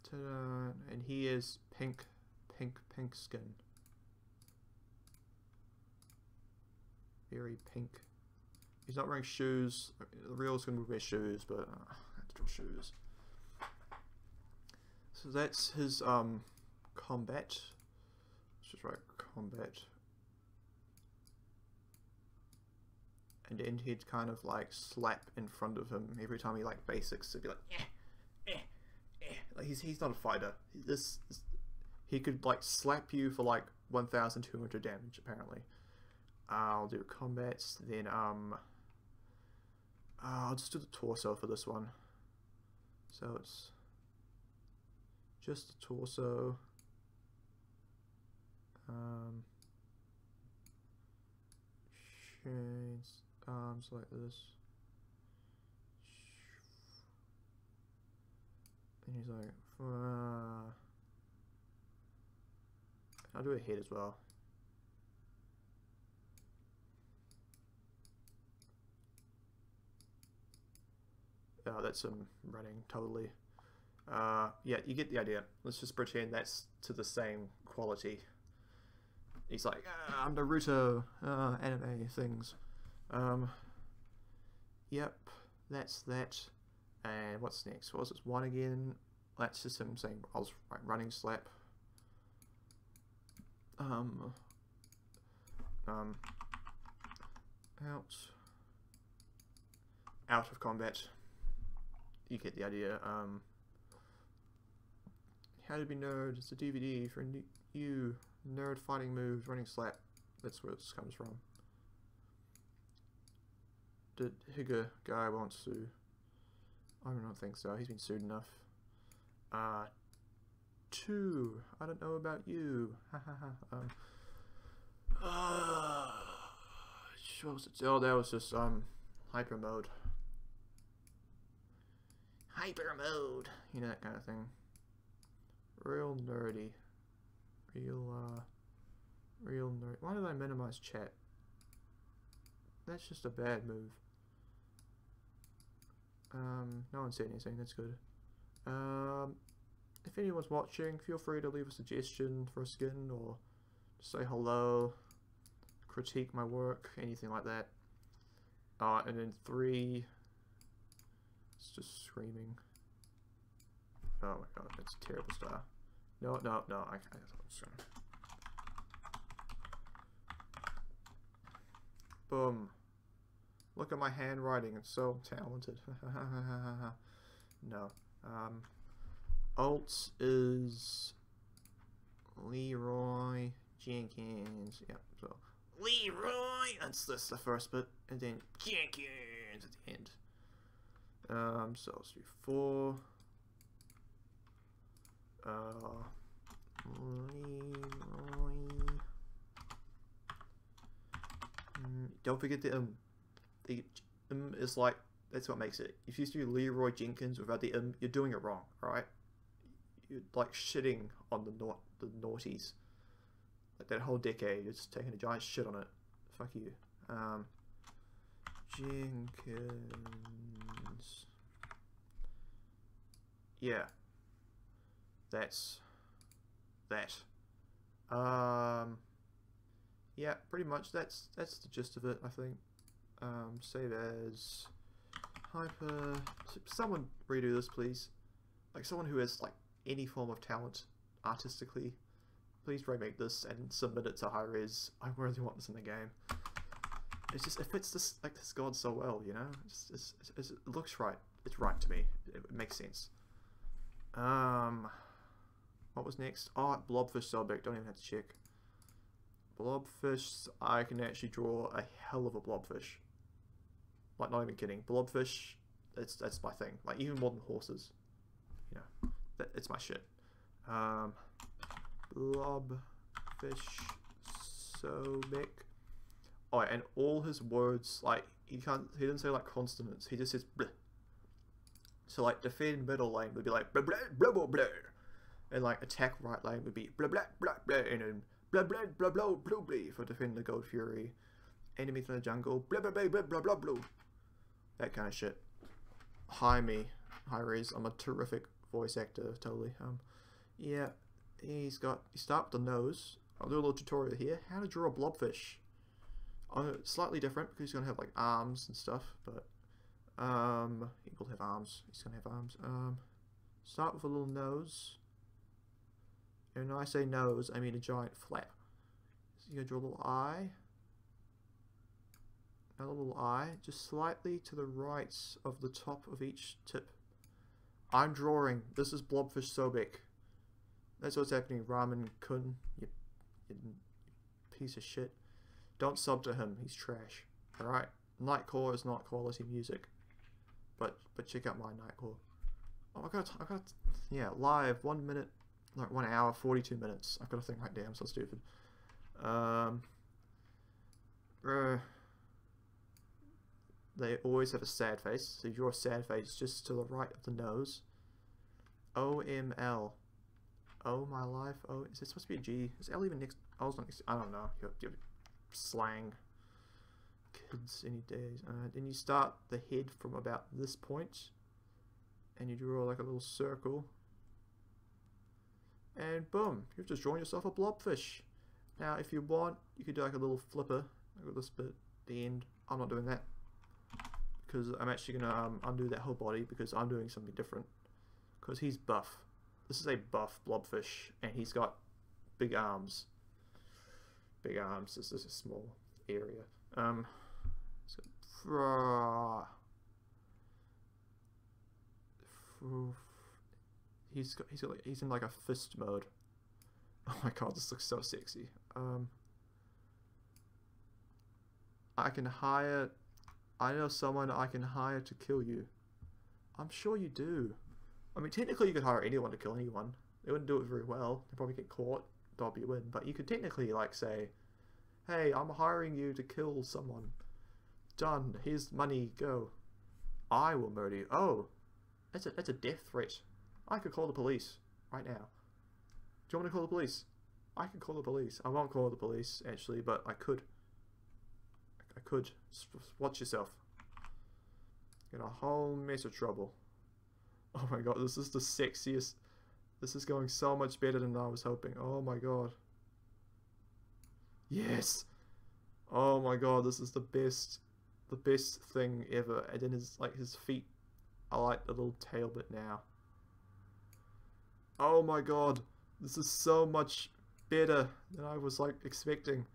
Ta-da. And he is pink skin. Very pink. He's not wearing shoes. The real skin would wear shoes, but I have to draw shoes. So that's his combat. Let's just write combat. And then he'd kind of like slap in front of him every time he like basics. He'd be like, like he's not a fighter. He could like slap you for like 1,200 damage apparently. I'll do combats. Then I'll just do the torso for this one. So it's just the torso. Shades. Arms like this. And he's like, I'll do a head as well. Oh, that's him running totally. Yeah, you get the idea. Let's just pretend that's to the same quality. He's like, I'm Naruto, anime things. Yep, that's that. And what's next? What was this one again? That's just him saying, I was right, running slap. Out of combat. You get the idea. How to be nerd. It's a DVD for you. Nerd fighting moves, running slap. That's where this comes from. Did Higa guy want to? I don't think so. He's been sued enough. 2. I don't know about you. What was it? Oh, that was just hyper mode. Hyper mode. You know, that kind of thing. Real nerdy. Real nerd. Why did I minimize chat? That's just a bad move. No one said anything, that's good. If anyone's watching, feel free to leave a suggestion for a skin or say hello, critique my work, anything like that. And then 3, it's just screaming. Oh my god, that's a terrible star. No, I'm just gonna... Boom. Look at my handwriting, it's so talented. No. Alt is Leroy Jenkins. Yep, so Leroy, that's the first bit, and then Jenkins at the end. So let's do 4. Leroy. Don't forget the is like, that's what makes it. If you do Leroy Jenkins without the you're doing it wrong, alright? You're like shitting on the noughties. Like that whole decade, you're just taking a giant shit on it. Fuck you. Jenkins. Yeah. that's that. Yeah, pretty much that's the gist of it, I think. Save as hyper. Someone redo this, please. Like someone who has like any form of talent artistically. Please remake this and submit it to Hi-Rez. I really want this in the game. It's just, it fits this like this god so well, you know. It looks right. It's right to me. It makes sense. What was next? Oh, blobfish so big. Don't even have to check. Blobfish. I can actually draw a hell of a blobfish. Like, not even kidding. Blobfish. That's my thing. Like even more than horses. You know, it's my shit. Blobfish so big. Oh, and all his words, like he didn't say like consonants. He just says bleh. So like defend middle lane would be like blah blah blah blah blah, and like attack right lane would be blah blah blah blah, and then blah blah blah blah blah blah for defend the Gold Fury. Enemies in the jungle blah blah blah blah blah blah blah. That kind of shit. Hi-Rez. I'm a terrific voice actor, totally. Yeah, you start with the nose. I'll do a little tutorial here. How to draw a blobfish. Slightly different because he's gonna have like arms and stuff, but he will have arms. He's gonna have arms. Start with a little nose. And when I say nose, I mean a giant flap. So you're gonna draw a little eye. Another little eye, just slightly to the right of the top of each tip. I'm drawing. This is blobfish Sobek. That's what's happening. Ramen Kun, you piece of shit. Don't sub to him. He's trash. All right. Nightcore is not quality music, but check out my Nightcore. Oh, I got yeah, live 1 minute, like 1 hour 42 minutes. I've got a thing right there. I'm so stupid. They always have a sad face, so you draw a sad face just to the right of the nose. OML. Oh my life. Oh, is it supposed to be a G? Is L even next? L's not next. I don't know. You have slang. Kids any days. Then you start the head from about this point, and you draw like a little circle. And boom, you've just drawn yourself a blobfish. Now, if you want, you could do like a little flipper, like this bit, the end. I'm not doing that because I'm actually gonna undo that whole body because I'm doing something different. Because he's buff. This is a buff blobfish, and he's got big arms. Big arms. This is a small area. He's in like a fist mode. Oh my god, this looks so sexy. I know someone I can hire to kill you. I'm sure you do. I mean, technically you could hire anyone to kill anyone. They wouldn't do it very well. They'd probably get caught. That'd be a win. But you could technically like say, hey, I'm hiring you to kill someone. Done. Here's money. Go. I will murder you. Oh, that's a death threat. I could call the police right now. Do you want me to call the police? I can call the police. I won't call the police actually, but I could. I could. Just watch yourself. Get a whole mess of trouble. Oh my god, this is the sexiest. This is going so much better than I was hoping. Oh my god. Yes. Oh my god, this is the best thing ever. And then his feet. I like the little tail bit now. Oh my god, this is so much better than I was like expecting.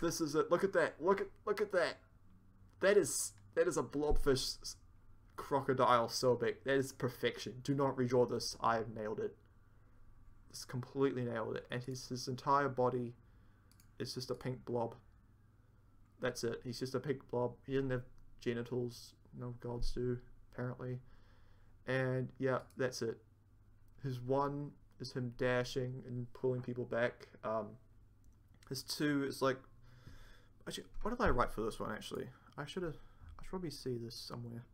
This is it. Look at that. Look at that. That is a blobfish crocodile so big. That is perfection. Do not redraw this. I have nailed it. Just completely nailed it. And his entire body is just a pink blob. That's it. He's just a pink blob. He doesn't have genitals. No gods do, apparently. And yeah, that's it. His one is him dashing and pulling people back. His two is like... Actually, what did I write for this one, actually? I should probably see this somewhere.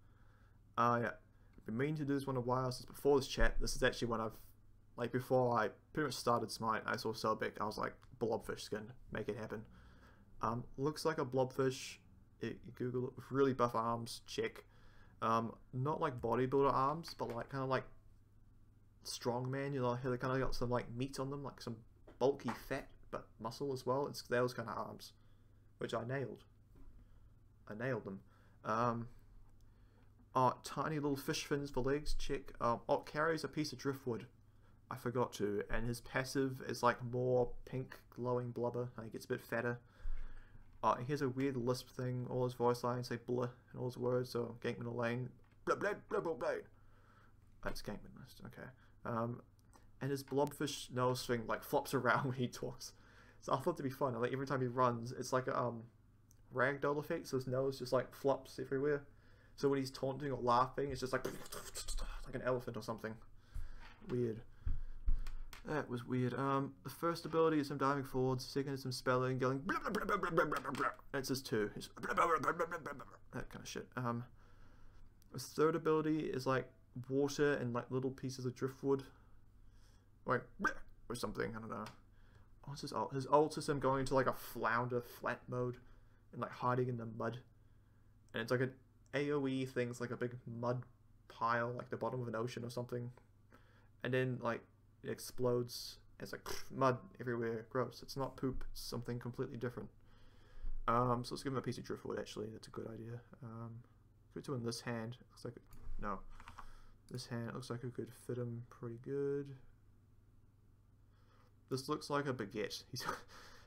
Yeah. I've been meaning to do this one a while since before this chat. This is actually when I've... Like, before I pretty much started Smite, I saw Selbek. I was like, blobfish skin. Make it happen. Looks like a blobfish. You Google it with really buff arms. Check. Not like bodybuilder arms, but like kind of like strong man, you know, they kind of got some like meat on them, like some bulky fat, but muscle as well. It's those kind of arms, which I nailed. I nailed them. Oh, tiny little fish fins for legs, check. Oh, carries a piece of driftwood. I forgot to. And his passive is like more pink glowing blubber. He gets a bit fatter. He has a weird lisp thing. All his voice lines say blah in all his words. So Gankman Lane, blah blah blah blah blah. That's Gankman list. Okay. And his blobfish nose thing like flops around when he talks. So I thought it'd be fun. Like every time he runs, it's like a ragdoll effect. So his nose just like flops everywhere. So when he's taunting or laughing, it's just like an elephant or something. Weird. That was weird. The first ability is him diving forwards. Second is him spelling, going blah blah blah blah blah blah blah blah. That's his two. It's blah blah blah blah blah blah blah. That kind of shit. His third ability is like water and like little pieces of driftwood, like or something. I don't know. What's his ult? His ult is him going into like a flounder flat mode and like hiding in the mud. And it's like an AoE thing. It's like a big mud pile, like the bottom of an ocean or something. And then like it explodes. It's like mud everywhere. Gross. It's not poop. It's something completely different. So let's give him a piece of driftwood. Actually, that's a good idea. Could do in this hand. Looks like no. This hand looks like it could fit him pretty good. This looks like a baguette.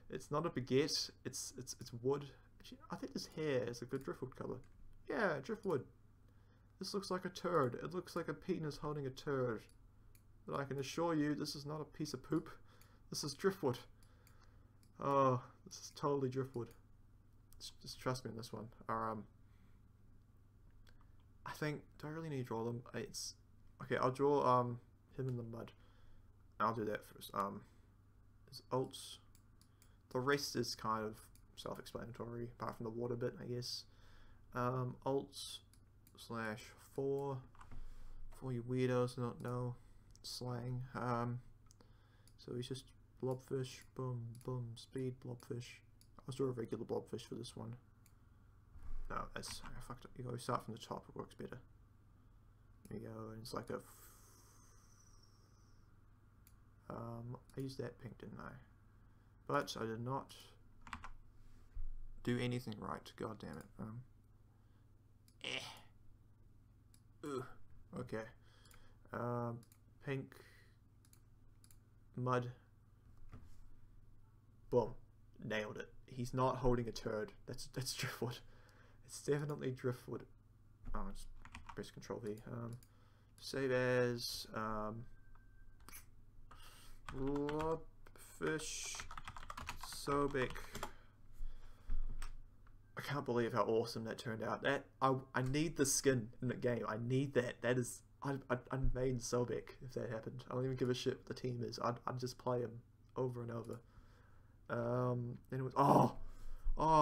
It's not a baguette. It's wood. Actually, I think this hair is a good driftwood color. Yeah, driftwood. This looks like a turd. It looks like a penis holding a turd. But I can assure you, this is not a piece of poop. This is driftwood. Oh, this is totally driftwood. Just trust me on this one. Or, I think, do I really need to draw them? It's okay. I'll draw him in the mud. I'll do that first. His ults. The rest is kind of self-explanatory, apart from the water bit, I guess. Ults /4 for you weirdos who don't know slang. So he's just blobfish, boom, boom, speed, blobfish. I'll draw a regular blobfish for this one. No, that's I fucked up. You go start from the top. It works better. There you go. And it's like a. I used that pink, didn't I? But I did not do anything right. God damn it. Ooh. Okay. Pink. Mud. Boom. Nailed it. He's not holding a turd. That's driftwood. It's definitely driftwood. Oh, let's press Control V. Save as blobfish Sobek. I can't believe how awesome that turned out. That I need the skin in the game. I need that. That is I'd main Sobek if that happened. I don't even give a shit what the team is. I'd just play him over and over. Then it was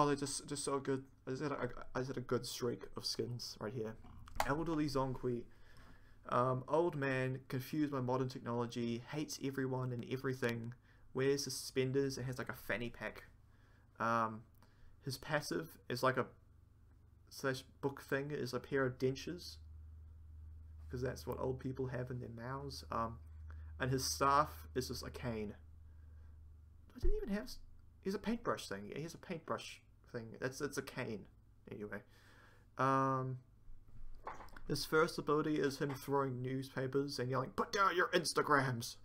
they're just so good. I just had a good streak of skins right here. Elderly Zonqui. Old man, confused by modern technology, hates everyone and everything, wears suspenders and has like a fanny pack. His passive is like a /book thing is a pair of dentures, because that's what old people have in their mouths. And his staff is just a cane. I didn't even have. He's a paintbrush thing. He has a paintbrush thing. It's a cane. Anyway. His first ability is him throwing newspapers and yelling, "Put down your Instagrams!"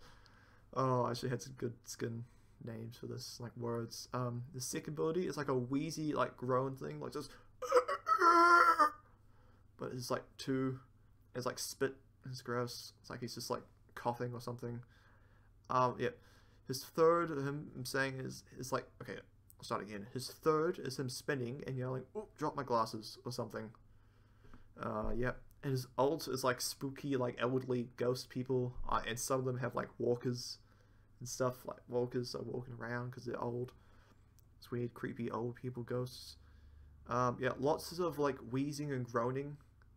Oh, I actually had some good skin names for this, like words. The second ability is like a wheezy, like groan thing, like just. But it's like it's like spit. It's gross. It's like he's just like coughing or something. Yeah. His third, him saying is like, okay, I'll start again. His third is him spinning and yelling, "Oh, drop my glasses," or something. Yep. And his ult is like spooky, like elderly ghost people, and some of them have like walkers and stuff, like walkers are walking around because they're old. It's weird, creepy old people ghosts. Yeah, lots of like wheezing and groaning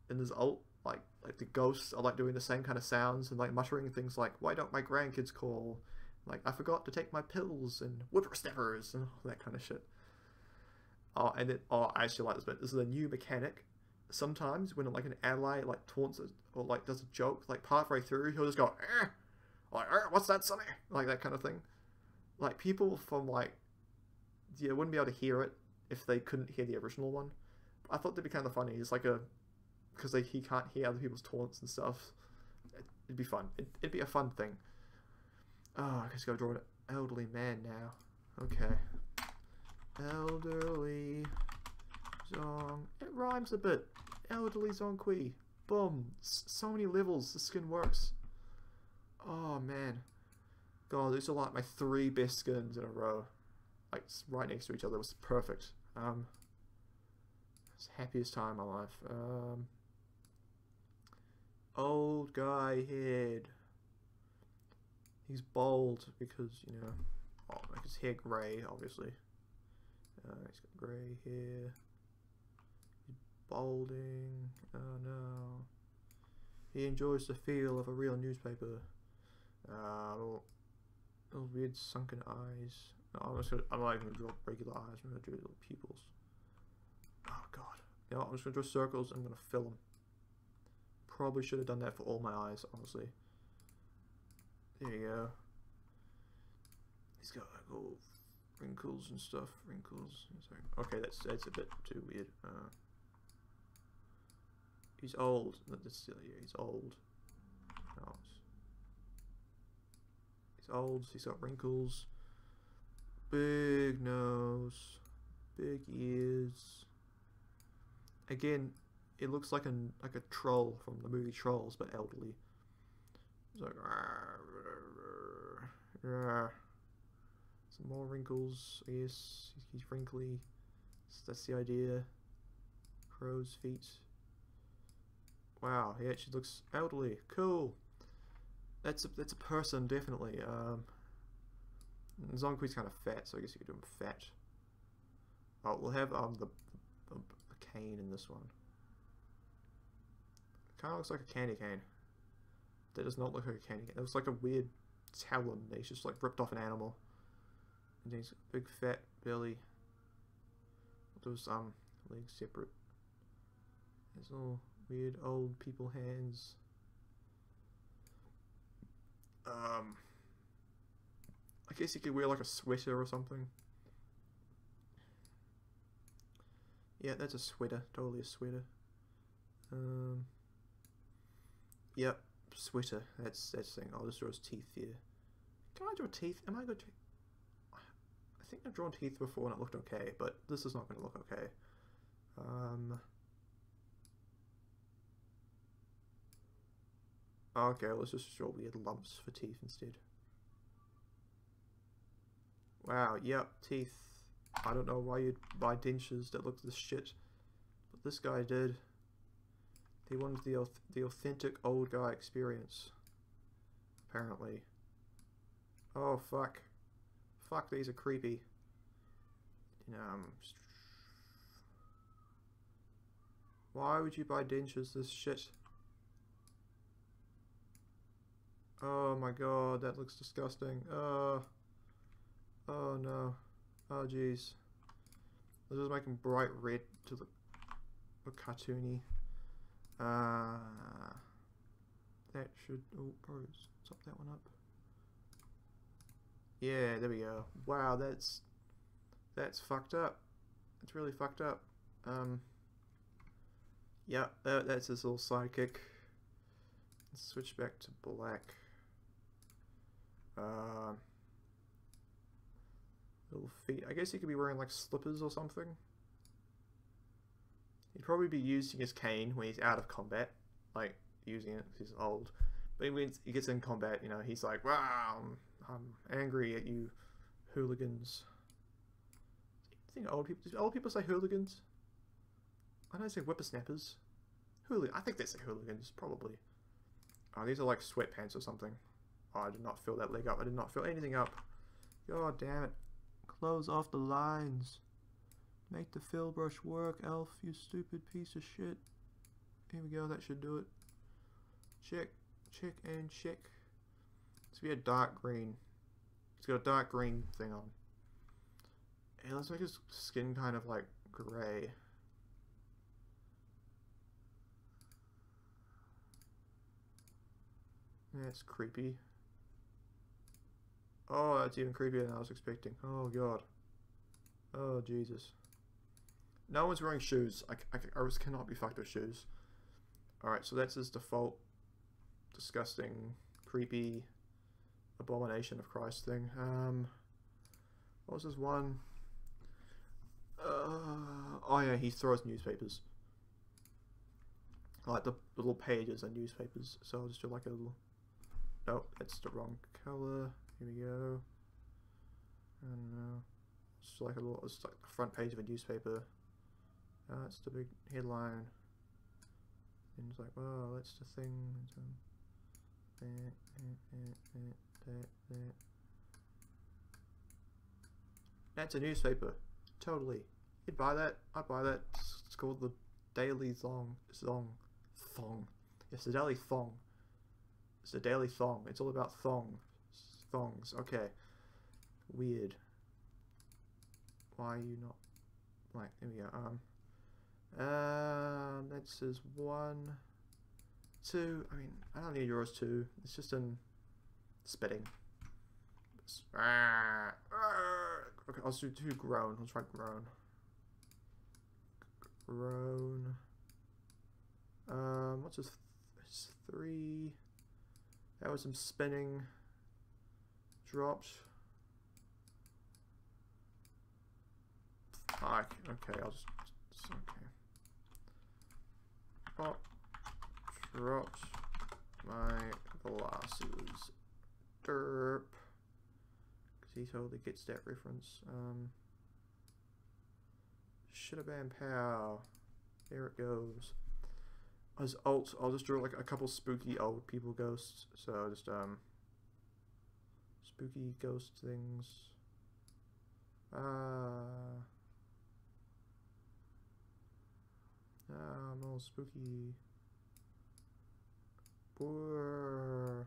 in his ult. Like the ghosts are like doing the same kind of sounds and like muttering things like, "Why don't my grandkids call?" Like, "I forgot to take my pills," and "whippersnappers," and all that kind of shit. And then, I actually like this bit. This is a new mechanic. Sometimes when like an ally like taunts it or like does a joke, like partway through, he'll just go, "Eh," Like, what's that, Sonny? Like that kind of thing. Like people from like, yeah, wouldn't be able to hear it if they couldn't hear the original one. I thought that'd be kind of funny. It's like a, because he can't hear other people's taunts and stuff. It'd be fun. It'd be a fun thing. Oh, I just gotta draw an elderly man now. Okay. Elderly Zong. It rhymes a bit. Elderly Zongqui. Boom. So many levels. The skin works. Oh man. God, these are like my 3 best skins in a row. Like right next to each other. It was perfect. It's the happiest time of my life. Old guy head. He's bald because, you know, like his hair grey, obviously. He's got grey hair. He's balding. Oh no. He enjoys the feel of a real newspaper. Little weird sunken eyes. No, I'm not even gonna draw regular eyes. I'm gonna do little pupils. Oh god. You know what, I'm just gonna draw circles. I'm gonna fill them. Probably should have done that for all my eyes, honestly. There you go. He's got like all wrinkles and stuff. Wrinkles. Okay, that's a bit too weird. He's old. That's silly. Yeah, he's old. Oh, he's old. He's got wrinkles. Big nose. Big ears. Again, it looks like a troll from the movie Trolls, but elderly. It's like some more wrinkles. I guess he's wrinkly. That's the idea. Crow's feet. Wow, he actually looks elderly. Cool. That's a person, definitely. Zongqui's kind of fat, so I guess you could do him fat. Oh, we'll have the cane in this one. Kind of looks like a candy cane. That does not look like a candy cane. It looks like a weird talon. He's just like ripped off an animal. And he's got a big fat belly. Those legs separate. There's all weird old people hands. I guess you could wear like a sweater or something. Yeah, that's a sweater. Totally a sweater. Yep, sweater. That's the thing. I'll just draw his teeth here. Can I draw teeth? Am I good to? I think I've drawn teeth before and it looked okay, but this is not going to look okay. Okay, let's just draw weird lumps for teeth instead. Wow, yep, teeth. I don't know why you'd buy dentures that look this shit, but this guy did. He wanted the authentic old guy experience, apparently. Oh fuck. Fuck, these are creepy. Why would you buy dentures this shit? Oh my god, that looks disgusting. Oh no. Oh jeez. Let's just make them bright red to look cartoony. That should, oh probably top that one up. Yeah, there we go. Wow, that's fucked up. It's really fucked up. Yeah, that's his little sidekick. Let's switch back to black. Little feet. I guess he could be wearing like slippers or something. He'd probably be using his cane when he's out of combat, like using it because he's old. But when he gets in combat, you know, he's like, "Wow, I'm angry at you, hooligans." I think do old people say hooligans? I don't say whippersnappers. I think they say hooligans, probably. Oh, these are like sweatpants or something. Oh, I did not fill that leg up. I did not fill anything up. God damn it. Close off the lines. Make the fill brush work, Elph, you stupid piece of shit. Here we go, that should do it. Check, check, and check. It's be a dark green. He's got a dark green thing on. And it looks like his skin kind of like grey. That's creepy. Oh, that's even creepier than I was expecting. Oh god. Oh Jesus. No one's wearing shoes. I just cannot be fucked with shoes. Alright, so that's his default disgusting, creepy abomination of Christ thing. What was this one? Oh yeah, he throws newspapers. Like the little pages are newspapers. So I'll just do like a little... Nope, that's the wrong color. Here we go. I don't know. It's like a little, it's like the front page of a newspaper. That's the big headline. And it's like, oh, that's the thing. That's a newspaper. Totally. You'd buy that. I'd buy that. It's called the Daily Thong. Thong. It's the Daily Thong. It's the Daily Thong. It's all about thongs. Okay. Weird. Why are you not... Right, there we go. That says 1, 2. I mean, I don't need yours too. It's just in spitting. Okay, I'll do groan. Let's try groan. Groan. What's this? It's 3. That was some spinning. Dropped. Okay, I'll just okay. Oh, dropped my glasses. Derp. Because he totally gets that reference. Shittabam pow. There it goes. As alt, I'll just draw like a couple spooky old people ghosts. So just spooky ghost things. I'm all spooky. Brrr.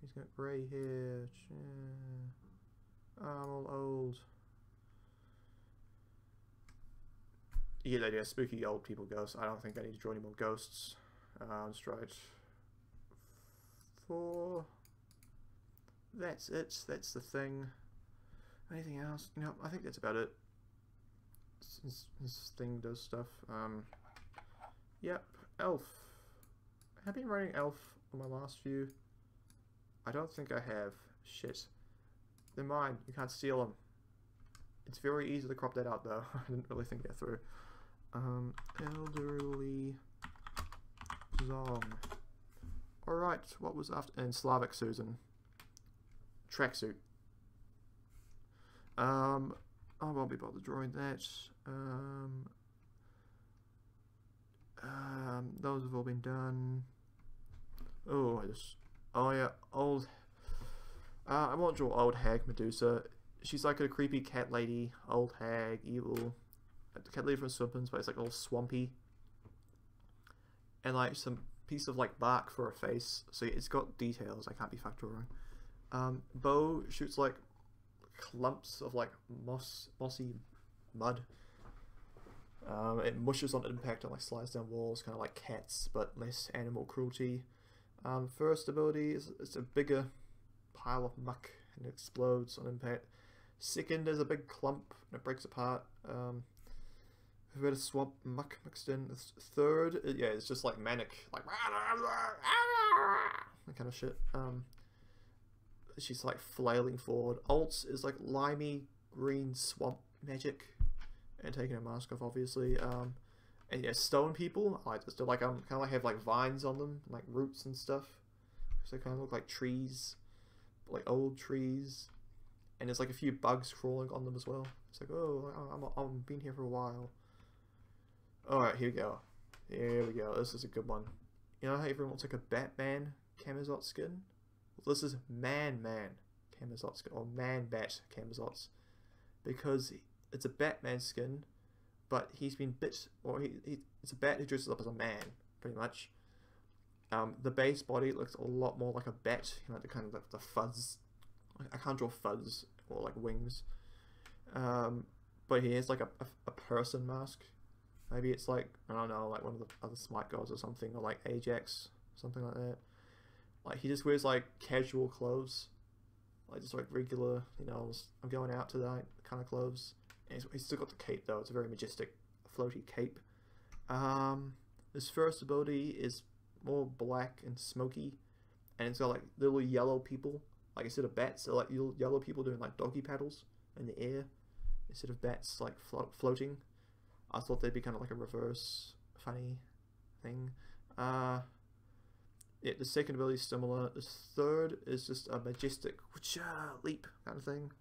He's got grey hair. I'm all old. You get the idea, spooky old people ghosts. I don't think I need to draw any more ghosts. Let's try it. 4. That's it. That's the thing. Anything else? No, I think that's about it. This thing does stuff. Yep, Elph. Have I been writing Elph on my last few? I don't think I have. Shit. They're mine. You can't steal them. It's very easy to crop that out though. I didn't really think that through. Elderly Zong. Alright, what was after? And Slavic Susan. Tracksuit. I won't be bothered drawing that. Those have all been done. Oh, oh yeah, old. I won't draw old hag Medusa. She's like a creepy cat lady, old hag, evil. The cat lady from Swimpins, but it's like all swampy. And like some piece of like bark for a face. So it's got details. I can't be fucked drawing. Bow shoots like clumps of like mossy mud. It mushes on impact and like slides down walls, kind of like cats, but less animal cruelty. First ability is a bigger pile of muck and it explodes on impact. Second is a big clump and it breaks apart. A bit of swamp muck mixed in. Third, yeah, it's just like manic, like that kind of shit. She's like flailing forward. Alt is like limey green swamp magic, and taking her mask off, obviously. And yeah, stone people. I just like kind of like have like vines on them, like roots and stuff. So they kind of look like trees, like old trees. And there's like a few bugs crawling on them as well. It's like, oh, I'm been here for a while. All right, here we go. Here we go. This is a good one. You know how everyone wants like a Batman Camazot skin? Well, this is Man Camazot skin, or Man Bat Camazots, because it's a Batman skin, but he's been bit, or it's a bat who dresses up as a man, pretty much. The base body looks a lot more like a bat, you know, the kind of the fuzz. I can't draw fuzz or like wings, but he has like a person mask. Maybe it's like, I don't know, like one of the other Smite gods or something, or like Ajax, something like that. Like he just wears like casual clothes, like just like regular, you know, I'm going out tonight kind of clothes. And he's still got the cape though. It's a very majestic, floaty cape. His first ability is more black and smoky, and it's got like little yellow people, like instead of bats, they're like little yellow people doing like doggy paddles in the air instead of bats like floating. I thought they'd be kind of like a reverse funny thing. Yeah, the second ability is similar. The third is just a majestic leap kind of thing.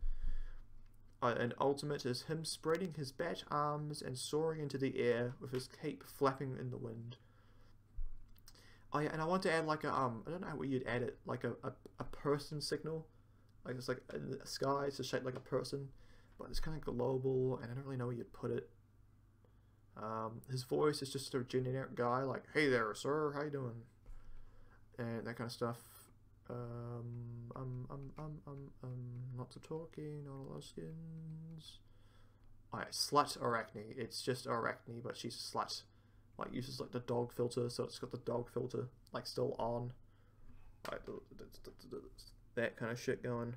And ultimate is him spreading his bat arms and soaring into the air with his cape flapping in the wind. Oh yeah, and I want to add like a I don't know how you'd add it, like a person signal. Like it's like in the sky, it's shaped like a person, but it's kind of global, and I don't really know where you'd put it. His voice is just a generic guy, like, "Hey there, sir, how you doing?" And that kind of stuff. Lots of talking, not a lot of skins. Alright, Slut Arachne. It's just Arachne, but she's a slut. Like, uses like the dog filter, so it's got the dog filter, like, still on. Like, that kind of shit going.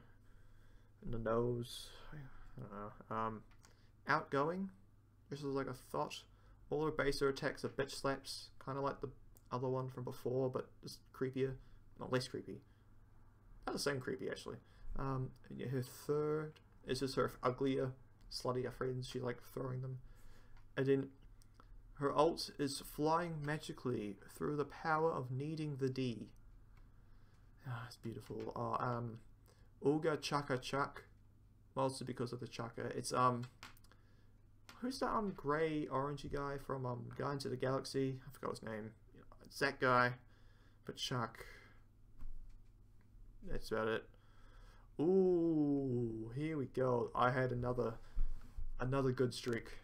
In the nose. I don't know. Outgoing. This is like a thought. All her baser attacks are bitch slaps, kind of like the other one from before, but just creepier. Not less creepy. Not the same creepy, actually. And yeah, her third is just her uglier, sluttier friends. She like throwing them. And then her ult is flying magically through the power of needing the D. Ah, it's beautiful. Uga Chaka Chak. Mostly because of the Chaka. It's who's that grey orangey guy from Guardians of the Galaxy? I forgot his name. It's that guy. But Chuck. That's about it. Ooh, here we go. I had another good streak.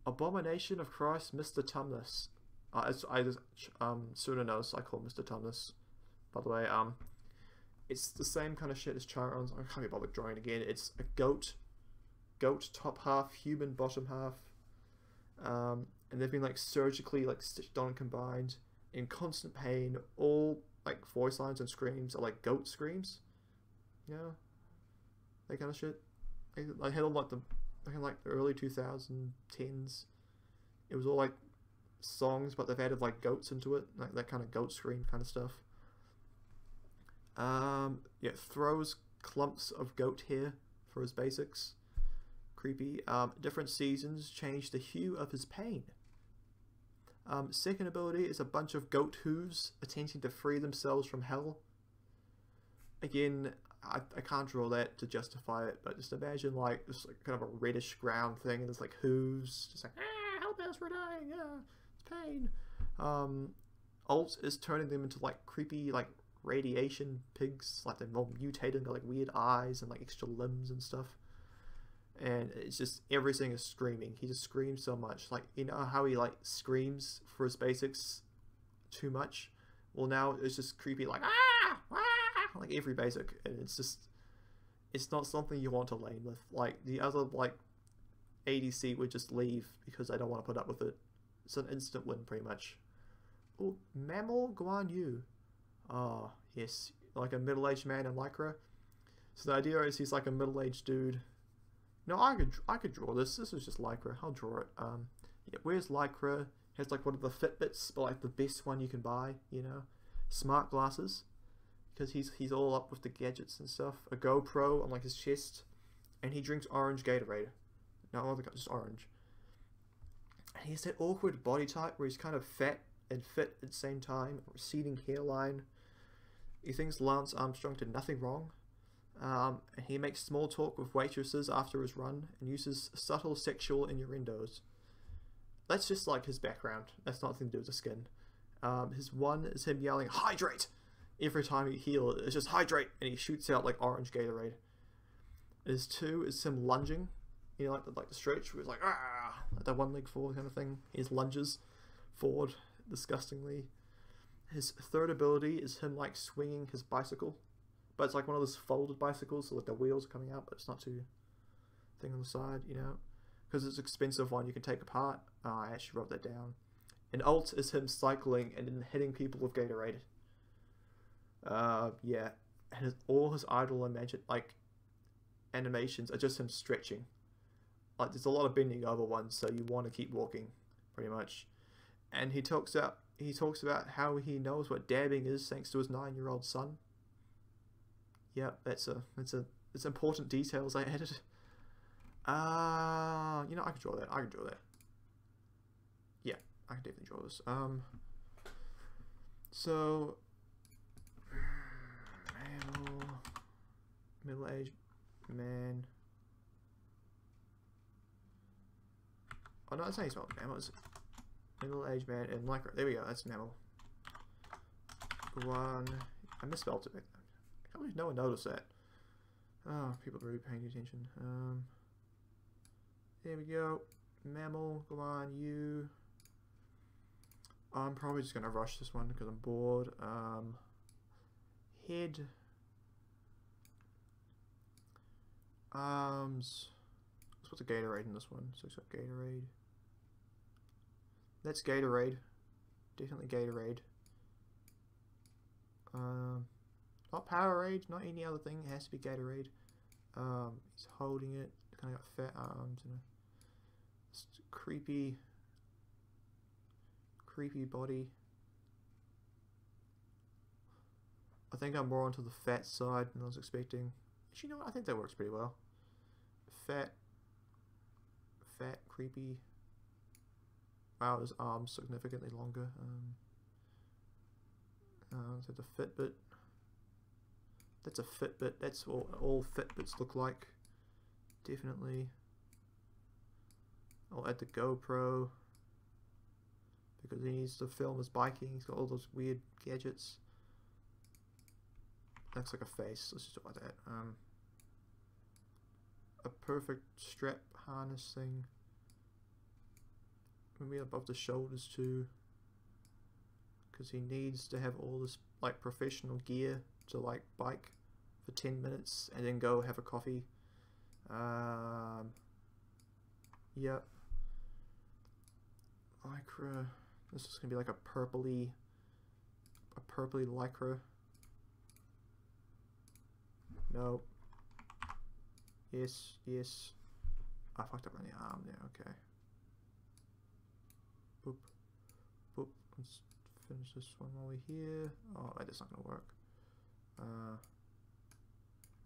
Abomination of Christ, Mr. Tumnus. I just Pseudonos, I call Mr. Tumnus. By the way, it's the same kind of shit as Chiron's. I can't be bothered drawing it again. It's a goat top half, human bottom half. And they've been like surgically like stitched on and combined, in constant pain. All like voice lines and screams are like goat screams. Yeah, that kind of shit. I had all like the early 2010s. It was all like songs, but they've added like goats into it, like that kind of goat scream kind of stuff. Yeah, throws clumps of goat hair for his basics. Creepy. Different seasons change the hue of his pain. Second ability is a bunch of goat hooves attempting to free themselves from hell. Again, I can't draw that to justify it, but just imagine like just like kind of a reddish ground thing, and there's like hooves, just like, help us, we're dying, it's pain. Ult is turning them into like creepy like radiation pigs, like they're all mutated, got like weird eyes and like extra limbs and stuff. And it's just everything is screaming. He just screams so much. Like, you know how he like screams for his basics too much? Well, now it's just creepy, like like every basic, and it's not something you want to lane with. Like the other like ADC would just leave because they don't want to put up with it. It's an instant win pretty much. Oh, Mammal Guan Yu. Oh yes, like a middle-aged man in lycra. So the idea is he's like a middle-aged dude. No, I could draw this. This is just lycra. I'll draw it. Yeah, where's lycra? Has like one of the Fitbits, but like the best one you can buy. You know, smart glasses, because he's all up with the gadgets and stuff. A GoPro on like his chest, and he drinks orange Gatorade. No other, just orange. And he has that awkward body type where he's kind of fat and fit at the same time, receding hairline. He thinks Lance Armstrong did nothing wrong. He makes small talk with waitresses after his run and uses subtle sexual innuendos. That's just like his background. That's nothing to do with the skin. His one is him yelling, "Hydrate!" every time he heals. It's just hydrate, and he shoots out like orange Gatorade. His two is him lunging, you know, like the stretch where it's like, like that one leg forward kind of thing. He lunges forward disgustingly. His third ability is him like swinging his bicycle. But it's like one of those folded bicycles, so like the wheels are coming out, but it's not too thing on the side, you know, because it's an expensive one you can take apart. I actually wrote that down. And ult is him cycling and then hitting people with Gatorade. Yeah, and all his idle animations are just him stretching. Like there's a lot of bending over ones, so you want to keep walking, pretty much. And he talks about how he knows what dabbing is thanks to his 9-year-old son. Yep, it's important details I added. You know, I can draw that. I can draw that. Yeah, I can definitely draw this. So middle-aged man. Oh no, that's how you spell mammal. It's middle-aged man in lycra. There we go. That's mammal. One. I misspelled it. I can't believe no one noticed that. Oh, people are really paying attention. There we go. Mammal. Go on, you. I'm probably just gonna rush this one because I'm bored. Head. Arms. Let's put the Gatorade in this one. So it's got Gatorade. That's Gatorade. Definitely Gatorade. Not Powerade, not any other thing. It has to be Gatorade. He's holding it. Kind of got fat arms and a creepy body. I think I'm more onto the fat side than I was expecting. Actually, you know what? I think that works pretty well. Fat, creepy. Wow, his arms significantly longer. So the Fitbit. That's a Fitbit. That's what all Fitbits look like. Definitely. I'll add the GoPro because he needs to film his biking. He's got all those weird gadgets. Looks like a face. Let's just do it like that. A perfect strap harness thing. Maybe above the shoulders too, because he needs to have all this like professional gear to like bike for 10 minutes and then go have a coffee. Yep. Lycra. This is gonna be like a purpley lycra. No. Yes, yes. I fucked up on the arm there, okay. Boop. Boop. Let's finish this one while we're here. Oh, that's not gonna work.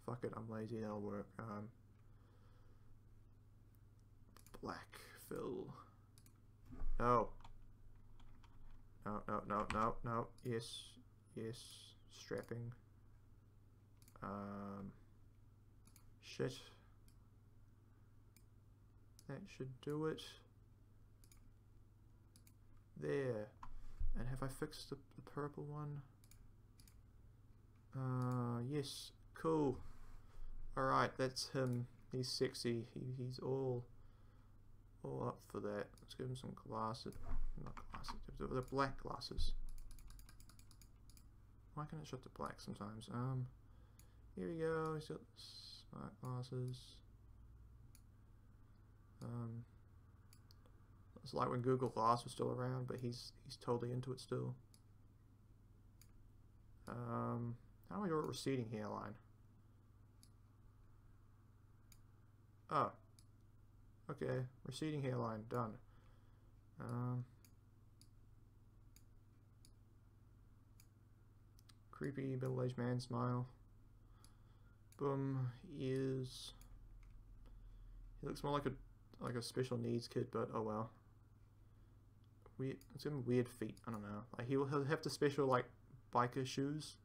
Fuck it, I'm lazy, that'll work. Black fill. No. No, no, no, no, no. Yes, yes. Strapping. Shit. That should do it. There. And have I fixed the purple one? Yes. Cool. Alright, that's him. He's sexy. He's all up for that. Let's give him some glasses. Not glasses. The black glasses. Why can't I shut the black sometimes? Here we go. He's got smart glasses. It's like when Google Glass was still around, but he's totally into it still. How do I do a receding hairline? Oh. Okay, receding hairline, done. Creepy middle-aged man smile. Boom, ears. He looks more like a special needs kid, but oh well. Weird. It's giving him weird feet. I don't know. Like he'll have the special like biker shoes,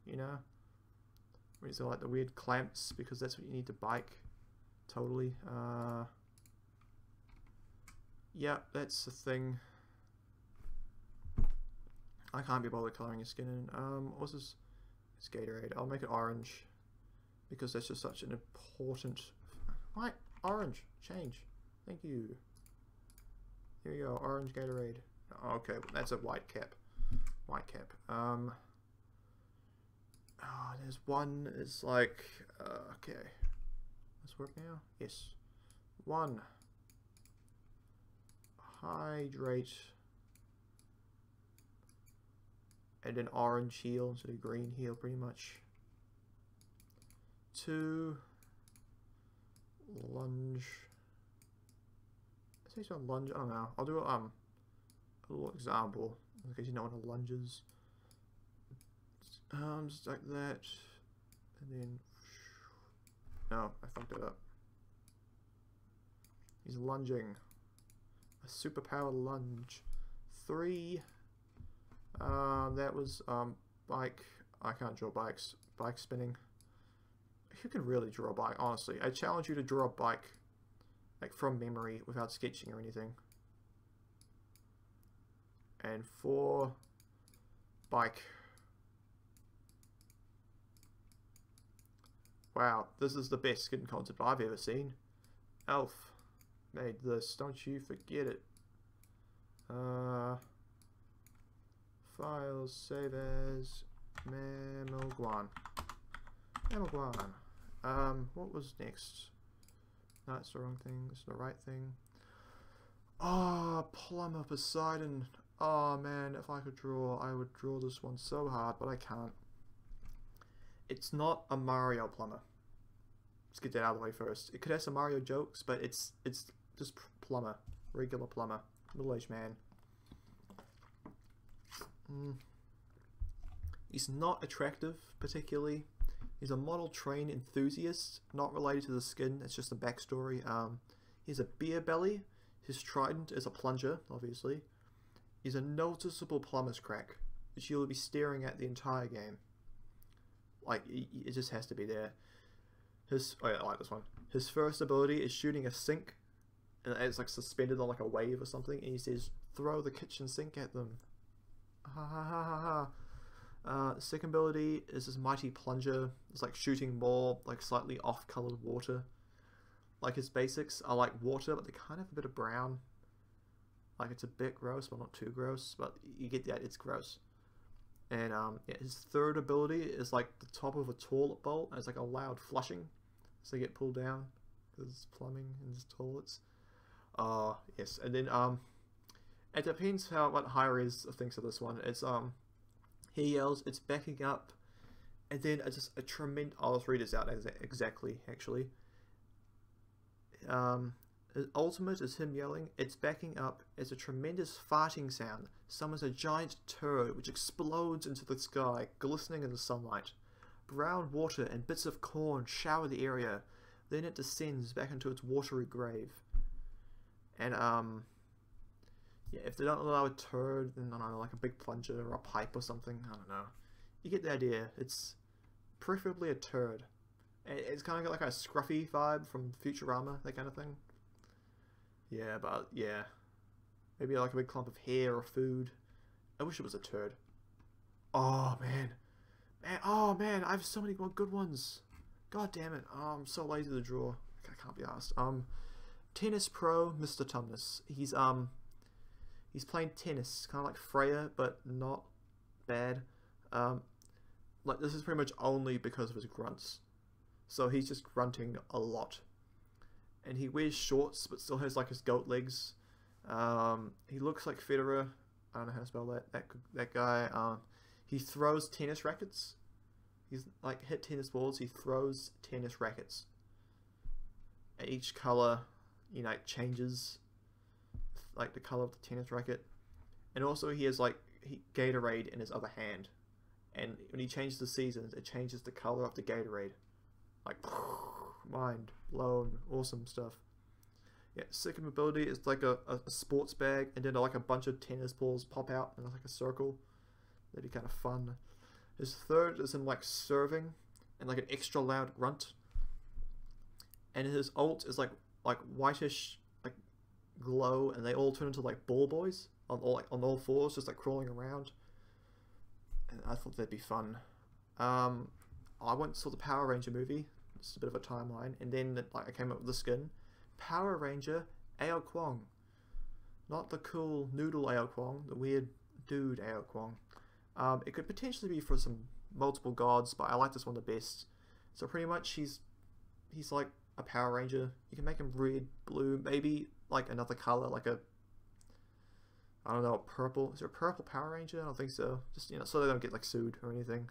you know, where he's got like the weird clamps because that's what you need to bike. Totally. Yeah, that's the thing. I can't be bothered coloring his skin in. What's this? It's Gatorade. I'll make it orange because that's just such an important. Right, orange. Change. Thank you. Here we go. Orange Gatorade. Okay, well, that's a white cap. White cap. Oh, there's one. It's like. Okay. Let's work now. Yes. One. Hydrate. And an orange heel instead of green heel, pretty much. to lunge. Say so lunge. I don't know. I'll do a little example in case you know what a lunge is. Just like that, and then no, I fucked it up. He's lunging. A superpower lunge. 3. That was bike. I can't draw bikes. Bike spinning. Who can really draw a bike? Honestly, I challenge you to draw a bike, like from memory, without sketching or anything. And 4. Bike. Wow, this is the best skin concept I've ever seen. Elph made this, don't you forget it. Files, save as, Mamelguan. What was next? No, it's the wrong thing, it's the right thing. Oh, Plumber Poseidon. Oh man, if I could draw, I would draw this one so hard, but I can't. It's not a Mario plumber. Let's get that out of the way first. It could have some Mario jokes, but it's just plumber. Regular plumber. Middle-aged man. He's not attractive, particularly. He's a model train enthusiast, not related to the skin, it's just a backstory. He has a beer belly. His trident is a plunger, obviously. He's a noticeable plumber's crack, which you'll be staring at the entire game. Like, it just has to be there. Oh yeah, I like this one. His first ability is shooting a sink, and it's like suspended on like a wave or something, and he says, throw the kitchen sink at them. Ha ha ha ha ha. The second ability is his mighty plunger. It's like shooting more like slightly off-colored water. Like his basics are like water, but they kind of have a bit of brown. Like it's a bit gross, but not too gross, but you get that, it's gross. And yeah, his third ability is like the top of a toilet bowl, and it's like a loud flushing, so they get pulled down because it's plumbing in his toilets. Yes, and then it depends what Hi-Rez thinks of this one. It's he yells, it's backing up, and then it's just a tremendous. I'll just read this out exactly. Actually, his ultimate is him yelling, it's backing up, it's a tremendous farting sound, summons a giant turd which explodes into the sky, glistening in the sunlight. Brown water and bits of corn shower the area, then it descends back into its watery grave. And yeah, if they don't allow a turd, then I don't know, like a big plunger or a pipe or something, I don't know. You get the idea, it's preferably a turd. It's kind of got like a scruffy vibe from Futurama, that kind of thing. Yeah, but yeah. Maybe like a big clump of hair or food. I wish it was a turd. Oh, man. Oh, man, I have so many more good ones. God damn it. Oh, I'm so lazy to draw. I can't be asked. Tennis pro, Mr. Tumnus. He's playing tennis, kind of like Freya, but not bad. Like, this is pretty much only because of his grunts. So he's just grunting a lot. And he wears shorts, but still has like his goat legs. He looks like Federer. I don't know how to spell that guy. He throws tennis rackets. He's like hit tennis balls. He throws tennis rackets. And each color, you know, changes like the color of the tennis racket. And also he has like Gatorade in his other hand. And when he changes the seasons, it changes the color of the Gatorade. Like, mind blown, awesome stuff. Yeah, second ability is like a sports bag, and then like a bunch of tennis balls pop out in like a circle. That'd be kind of fun. His third is him like serving, and like an extra loud grunt. And his ult is like whitish like glow, and they all turn into like ball boys on all fours, just like crawling around. And I thought that'd be fun. I went and saw the Power Ranger movie. It's a bit of a timeline, and then like I came up with the skin. Power Ranger Ao Kwong, not the cool noodle Ao Kwong, the weird dude Ao Kwong. It could potentially be for some multiple gods, but I like this one the best. So pretty much he's like a Power Ranger. You can make him red, blue, maybe like another color, like a, I don't know, purple. Is there a purple Power Ranger? I don't think so. Just, you know, so they don't get like sued or anything.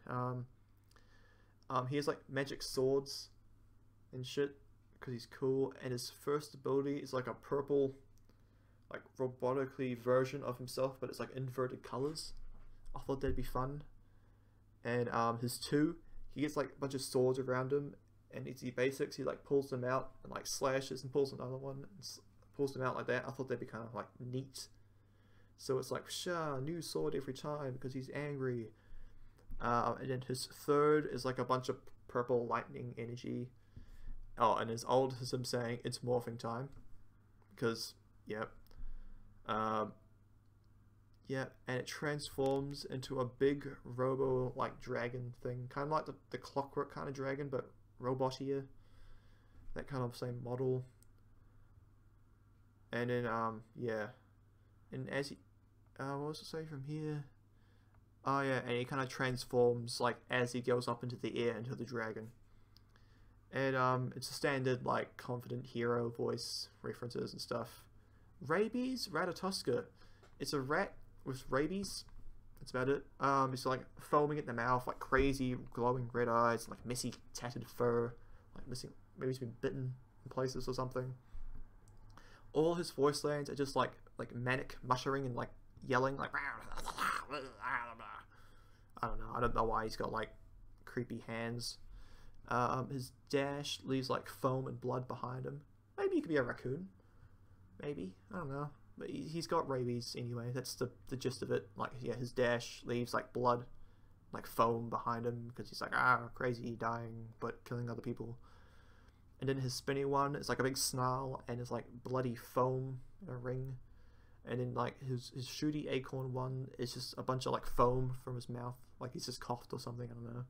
He has like magic swords, and shit because he's cool. And his first ability is like a purple, like robotically version of himself, but it's like inverted colors. I thought that'd be fun. And his 2, he gets like a bunch of swords around him, and he basics, he like pulls them out and like slashes and pulls another one and pulls them out like that. I thought that'd be kind of like neat. So it's like, new sword every time because he's angry. And then his 3rd is like a bunch of purple lightning energy. Oh, and his ult is him saying it's morphing time. Because, yep. Yeah, and it transforms into a big robo like dragon thing. Kind of like the clockwork kind of dragon, but robotier. That kind of same model. And then, yeah. And as he... what was it say from here? Oh yeah, and he kind of transforms like as he goes up into the air into the dragon. And it's a standard like confident hero voice references and stuff. Rabies Ratatoska. It's a rat with rabies. That's about it. It's like foaming at the mouth, like crazy glowing red eyes, like messy tattered fur, like missing. Maybe he's been bitten in places or something. All his voice lines are just like manic muttering and like yelling like. I don't know. I don't know why he's got like creepy hands. His dash leaves like foam and blood behind him. Maybe he could be a raccoon. Maybe, I don't know. But he's got rabies anyway. That's the gist of it. Like, yeah, his dash leaves like blood, like foam behind him because he's like crazy, dying but killing other people. And then his spinny one is like a big snarl and it's like bloody foam in a ring. And then like his shooty acorn one is just a bunch of like foam from his mouth, like he's just coughed or something. I don't know.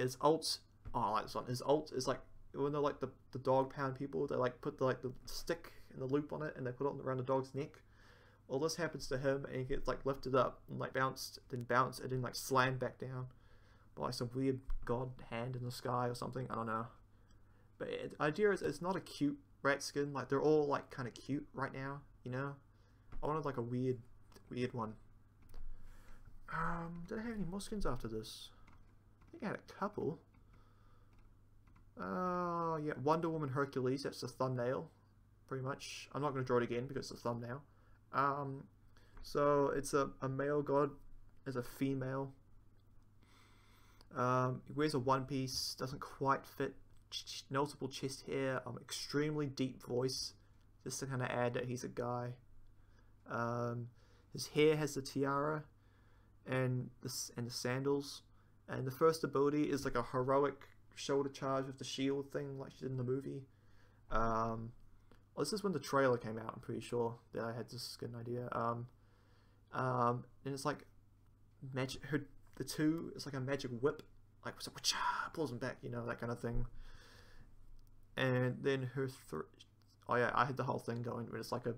His ult. Oh, I like this one. His ult is like when they're like the dog pound people. They like put the stick and the loop on it and they put it around the dog's neck. All this happens to him and he gets like lifted up and like bounced, and then like slammed back down by like some weird god hand in the sky or something. I don't know. But the idea is it's not a cute rat skin. Like they're all like kind of cute right now, you know. I wanted like a weird one. Did I have any more skins after this? I think I had a couple. Yeah, Wonder Woman Hercules, that's the thumbnail, pretty much. I'm not going to draw it again because it's a thumbnail. So it's a male god as a female. He wears a one piece, doesn't quite fit, noticeable chest hair, extremely deep voice, just to kind of add that he's a guy. His hair has the tiara and the sandals, and the first ability is like a heroic shoulder charge with the shield thing like she did in the movie. This is when the trailer came out, I'm pretty sure that I had this skin idea. And it's like magic. The 2 is like a magic whip, like pulls him back, you know, that kind of thing. And then her oh yeah, I had the whole thing going, but it's like a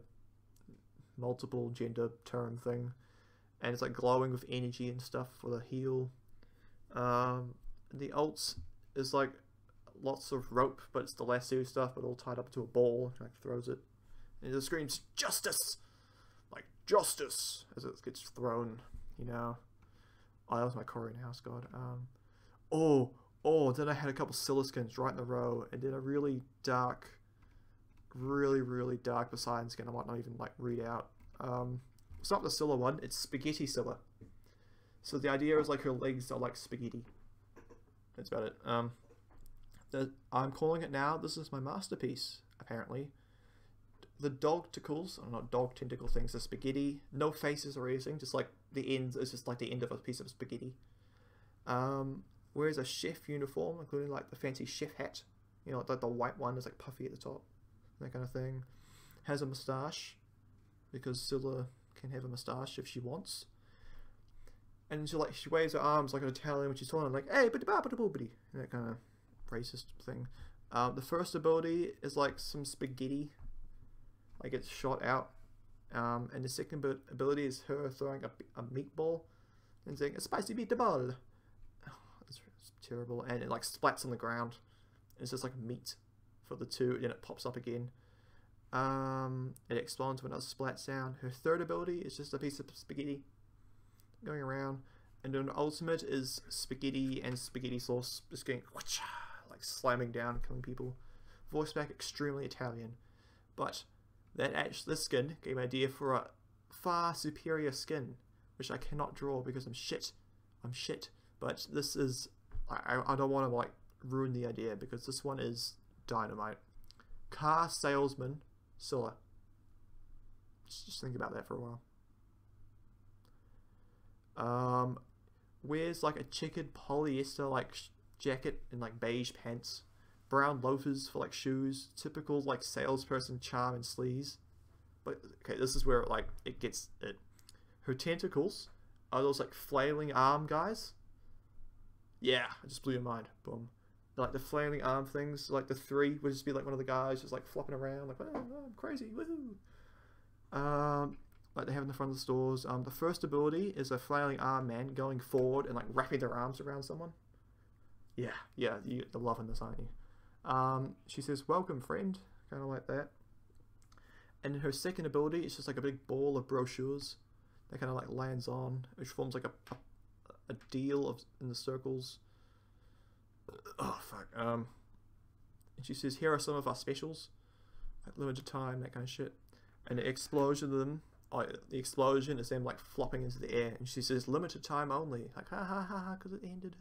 multiple gender term thing, and it's like glowing with energy and stuff for the heal. The ults is like lots of rope, but it's the lasso stuff, but all tied up to a ball, and like throws it, and it screams justice, like justice as it gets thrown, you know. Oh, that was my Korean house god. Then I had a couple Scylla skins right in a row, and then a really dark, really dark Poseidon skin I might not even like read out. It's not the Scylla one, it's Spaghetti Scylla. So the idea is like her legs are like spaghetti. That's about it. I'm calling it now. This is my masterpiece, apparently. The dog tickles, or not dog tentacle things, are spaghetti. No faces or anything, just like the ends, it's just like the end of a piece of spaghetti. Wears a chef uniform, including like the fancy chef hat. You know, like the white one is like puffy at the top. That kind of thing. Has a moustache, because Scylla can have a moustache if she wants. And she waves her arms like an Italian when she's talking, like, hey, bitty, that kind of racist thing. The first ability is like some spaghetti, like it's shot out. And the second ability is her throwing a meatball and saying, a spicy meatball. Oh, it's terrible. And it like splats on the ground. It's just like meat for the 2, and it pops up again. It explodes with another splat sound. Her third ability is just a piece of spaghetti going around, and then ultimate is spaghetti and spaghetti sauce just getting like slamming down, killing people. Voice back extremely Italian, but this skin gave me an idea for a far superior skin, which I cannot draw because I'm shit. But this is, I don't want to like ruin the idea because this one is dynamite. Car salesman Scylla. Just think about that for a while. Wears like a checkered polyester like jacket and like beige pants, brown loafers for like shoes, typical like salesperson charm and sleaze. But okay, this is where like it gets it. Her tentacles are those like flailing arm guys. Yeah, I just blew your mind. Boom. Like the flailing arm things, like the three would just be like one of the guys just like flopping around like, oh, I'm crazy, woohoo. Like they have in the front of the stores. The first ability is a flailing arm man going forward and like wrapping their arms around someone. Yeah, you're loving this, aren't you? She says, welcome friend, kind of like that. And her second ability is just like a big ball of brochures that kind of like lands on, which forms like a deal in the circles. Oh fuck. And she says, here are some of our specials, like limited time, that kind of shit. And the explosion of them, the explosion is them like flopping into the air, and she says limited time only, like ha ha ha ha, because it ended.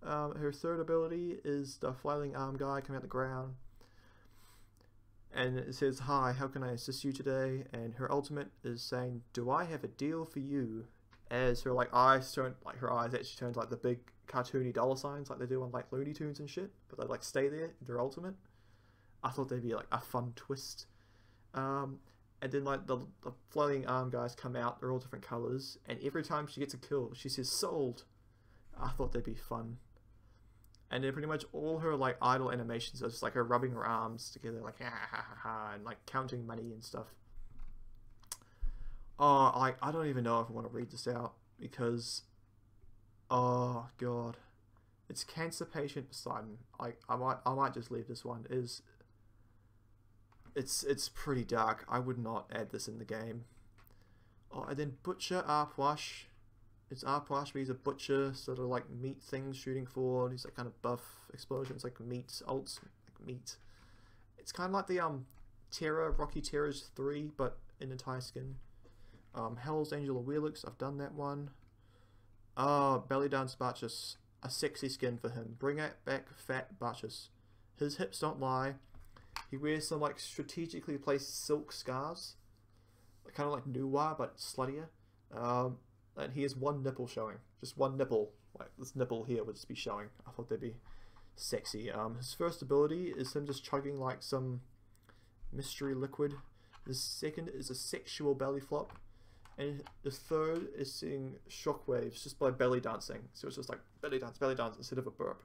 Her third ability is the flailing arm guy coming out the ground, and it says, hi, how can I assist you today? And her ultimate is saying, do I have a deal for you? As her like eyes turn, like her eyes actually turn like the big cartoony dollar signs like they do on like Looney Tunes and shit, but they like stay there, their ultimate. I thought they'd be like a fun twist. And then like the flailing arm guys come out, they're all different colours, and every time she gets a kill, she says sold. I thought they'd be fun. And then pretty much all her like idle animations are just like her rubbing her arms together like ha ha ha ha, and like counting money and stuff. Oh, I don't even know if I want to read this out because, oh god, it's Cancer Patient Poseidon. I might just leave this one. It's pretty dark. I would not add this in the game. Oh, and then Butcher Arpwash. It's Arpwash, but he's a butcher, sort of like meat things shooting forward. He's like kind of buff explosions, like meat ults, like meat. It's kind of like the Terra Rocky Terrors 3, but in entire skin. Hell's Angel of Wheelix. I've done that one. Belly Dance Barchus. A sexy skin for him. Bring it back, fat Barchus. His hips don't lie. He wears some like strategically placed silk scarves, kind of like Noir but sluttier. And he has one nipple showing, just one nipple. Like this nipple here would just be showing. I thought they'd be sexy. His first ability is him just chugging like some mystery liquid. His second is a sexual belly flop, and the third is seeing shockwaves just by belly dancing. So it's just like belly dance instead of a burp.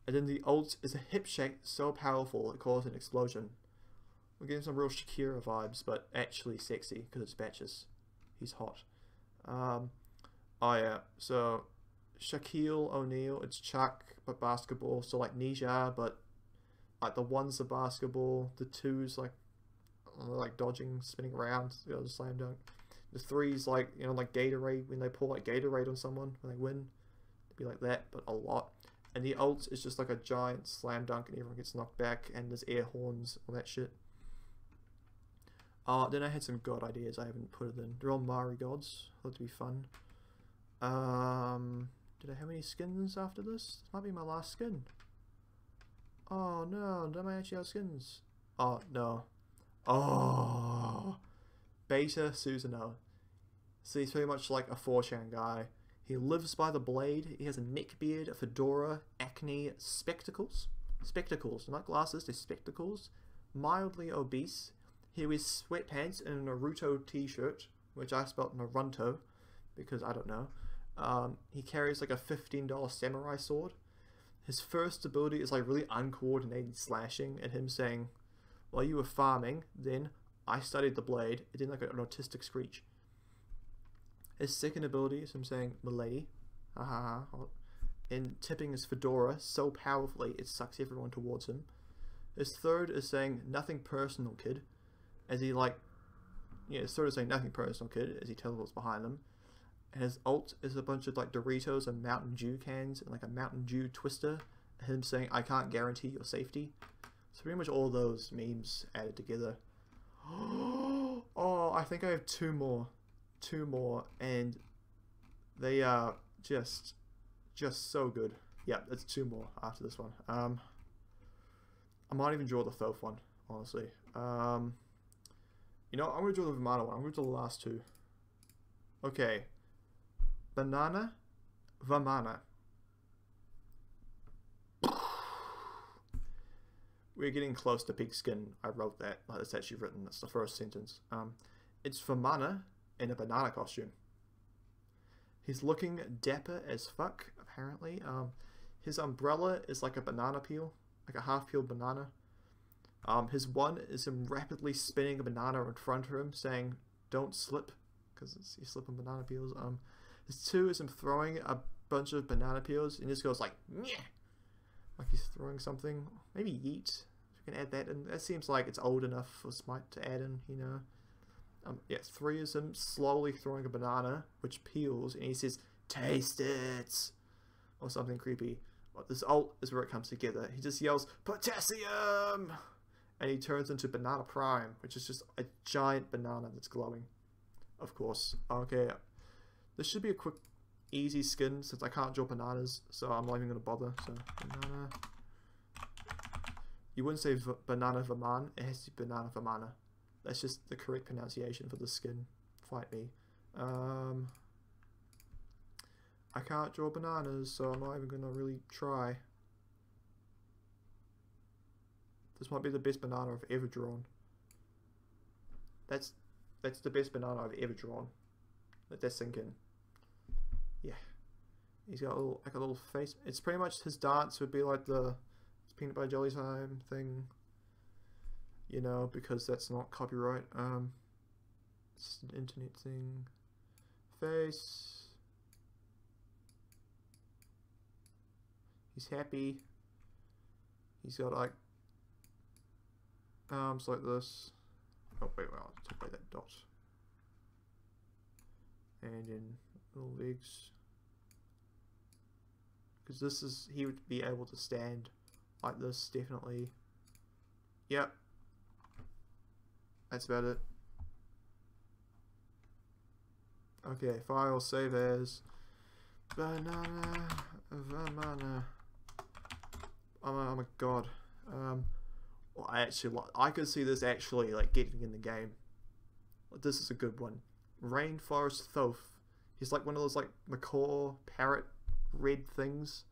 And then the ult is a hip shake so powerful it causes an explosion. We're getting some real Shakira vibes, but actually sexy because it's Batches. He's hot. Oh yeah, so Shaquille O'Neal, it's Chuck but basketball, so like Nija, but like the one's a basketball, the two's like dodging, spinning around, you know, the slam dunk. The three's like, you know, like Gatorade, when they pour like Gatorade on someone when they win, it'd be like that, but a lot. And the ult is just like a giant slam dunk and everyone gets knocked back and there's air horns, all that shit. Then I had some god ideas I haven't put it in. They're all Mari gods. Thought to be fun. Did I have any skins after this? This might be my last skin. Oh no, don't I actually have skins? Oh no. Oh, Beta Susanoo. So he's pretty much like a 4chan guy. He lives by the blade. He has a neck beard, a fedora, acne, spectacles. Spectacles, not glasses, they're spectacles. Mildly obese. He wears sweatpants and a Naruto t-shirt, which I spelled Naruto, because I don't know. He carries like a $15 samurai sword. His first ability is like really uncoordinated slashing, and him saying, while you were farming, then I studied the blade. It did like an autistic screech. His second ability is him saying, "Milady," and tipping his fedora so powerfully it sucks everyone towards him. His third is saying, "Nothing personal, kid," as he like, yeah, his third is saying, "Nothing personal, kid," as he teleports behind them. And his ult is a bunch of like Doritos and Mountain Dew cans and like a Mountain Dew twister him saying, "I can't guarantee your safety." So pretty much all those memes added together. Oh, I think I have two more, and they are just so good. Yeah, it's two more after this one. I might even draw the Thoth one, honestly. You know, I'm gonna draw the Vamana one. I'm gonna draw the last two. Okay, Banana, Vamana. We're getting close to peak skin. I wrote that. Like, that's actually written. That's the first sentence. It's Vamana in a banana costume. He's looking dapper as fuck, apparently. His umbrella is like a banana peel, like a half-peeled banana. His one is him rapidly spinning a banana in front of him, saying, "Don't slip," because he's slipping banana peels. His two is him throwing a bunch of banana peels, and he just goes like, "Nyeh," like he's throwing something. Maybe yeet. We can add that in. That seems like it's old enough for Smite to add in, you know. Yeah, three is him slowly throwing a banana, which peels, and he says, "Taste it," or something creepy. But this ult is where it comes together. He just yells, "Potassium!" And he turns into Banana Prime, which is just a giant banana that's glowing. Of course. Okay, this should be a quick, easy skin since I can't draw bananas, so I'm not even going to bother. So, banana. You wouldn't say Banana Vaman, it has to be Banana Vamana. That's just the correct pronunciation for the skin. Fight me. I can't draw bananas, so I'm not even going to really try. This might be the best banana I've ever drawn. That's the best banana I've ever drawn. Let that sink in. Yeah. He's got a little face. It's pretty much his dance would be like the peanut butter jelly time thing. You know, because that's not copyright. It's an internet thing. Face. He's happy. He's got like arms like this. Oh wait, I'll take away that dot. And in little legs. Because this is, he would be able to stand like this, definitely. Yep. That's about it. Okay, file, save as Banana Vamana. Oh my god. Well, I could see this actually like getting in the game. This is a good one. Rainforest Thoth. He's like one of those like macaw parrot red things.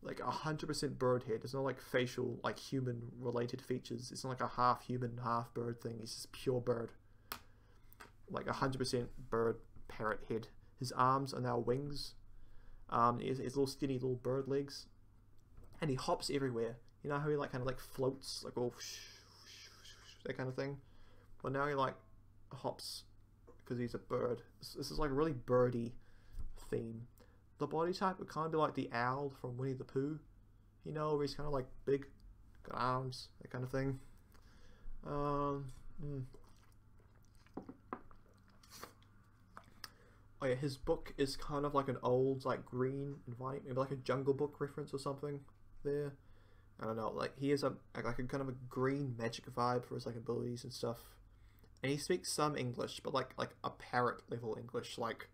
Like 100% bird head. It's not like facial, like human related features. It's not like a half human, half bird thing. It's just pure bird. Like 100% bird parrot head. His arms are now wings. His little skinny little bird legs. And he hops everywhere. You know how he like kind of like floats, like all that kind of thing. Well, now he like hops because he's a bird. This is like a really birdy theme. The body type would kind of be like the owl from Winnie the Pooh, you know, where he's kind of like big, got arms, that kind of thing. Oh yeah, his book is kind of like an old, like green environment, maybe like a Jungle Book reference or something there. I don't know, like he has like a kind of a green magic vibe for his like abilities and stuff. And he speaks some English, but like a parrot level English, like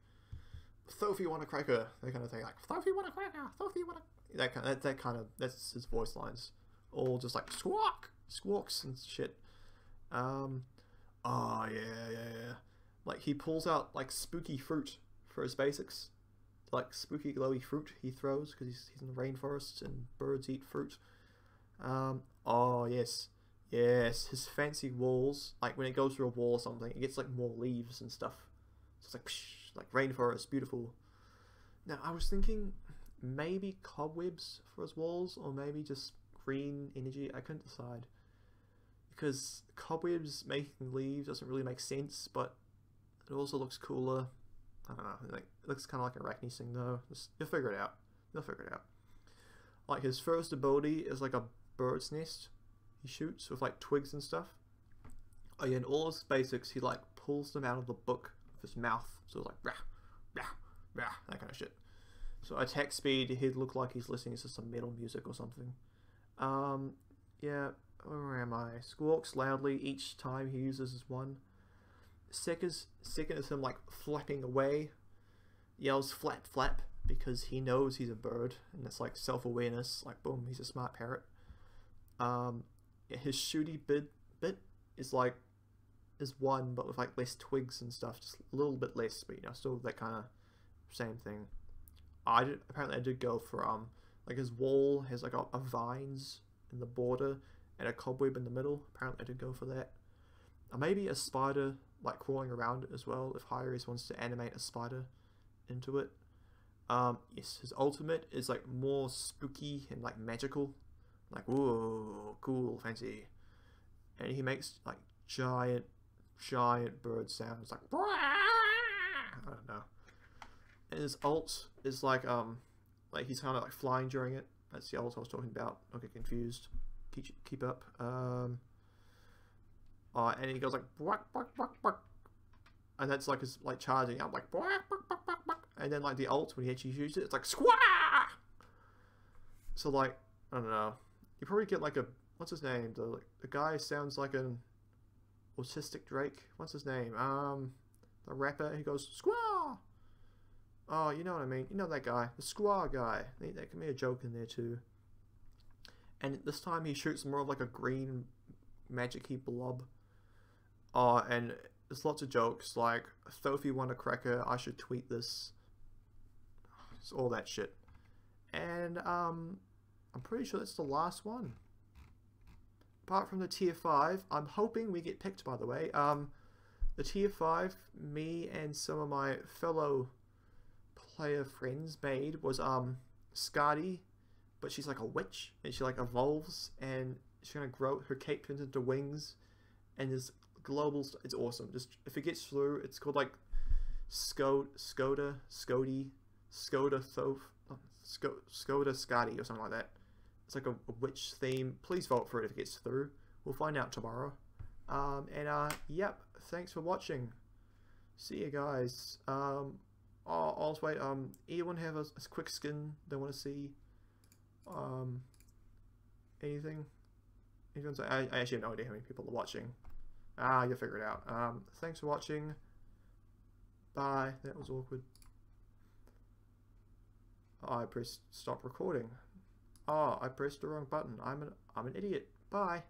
Thoth, you want a cracker, that kind of thing. Like Thoth, you want a cracker, Thoth, you want a that kind of that's his voice lines, all just like squawks and shit. Oh yeah. Like he pulls out like spooky fruit for his basics, like spooky glowy fruit he throws because he's in the rainforest and birds eat fruit. Oh yes, his fancy walls, like when it goes through a wall or something, it gets like more leaves and stuff. So it's like psh, like rainforest, beautiful. Now I was thinking maybe cobwebs for his walls, or maybe just green energy. I couldn't decide because cobwebs making leaves doesn't really make sense, but it also looks cooler. I don't know. Like, it looks kind of like Arachne's thing though. You'll figure it out. Like his first ability is like a bird's nest. He shoots with like twigs and stuff. Oh yeah, and all his basics, he like pulls them out of the book with his mouth. So it's like rah, rah, rah, that kind of shit. So attack speed, he'd look like he's listening to some metal music or something. Yeah, where am I? Squawks loudly each time he uses his one. Second is him like flapping away. Yells flap flap because he knows he's a bird, and it's like self-awareness. Like boom, he's a smart parrot. His shooty bit is like one, but with like less twigs and stuff, just a little bit less, but you know, still that kind of same thing. Apparently I did go for like his wall has like a vines in the border and a cobweb in the middle. Apparently I did go for that. Maybe a spider like crawling around it as well, if Hi-Rez wants to animate a spider into it. Yes, his ultimate is like more spooky and like magical, like whoa, cool, fancy, and he makes like giant bird sounds like I don't know. And his ult is like he's kind of like flying during it. That's the ult I was talking about. Don't get confused. Keep up. And he goes like bark, bark, bark, bark. And that's like his like charging out like bark, bark, bark, bark, bark. And then like the ult when he actually uses it, it's like squawk. So like I don't know. You probably get like a what's his name? The guy sounds like an autistic Drake. What's his name? The rapper. He goes squaw. Oh, you know what I mean. You know that guy, the squaw guy. That can be a joke in there too. And this time he shoots more of like a green magic-y blob. And there's lots of jokes like, Thofi won a cracker, I should tweet this. It's all that shit. And I'm pretty sure that's the last one. Apart from the tier 5, I'm hoping we get picked, by the way. The tier 5, me and some of my fellow player friends made was Skadi, but she's like a witch, and she like evolves, and she's gonna grow, her cape turns into wings, and there's global, it's awesome. Just if it gets through, it's called like Skoda Skadi or something like that. It's like a witch theme. Please vote for it if it gets through. We'll find out tomorrow. Yep, thanks for watching. See you guys. Also wait, anyone have a quick skin they want to see? Anything? I actually have no idea how many people are watching. You'll figure it out. Thanks for watching. Bye. That was awkward. I pressed stop recording. Oh, I pressed the wrong button. I'm an idiot. Bye.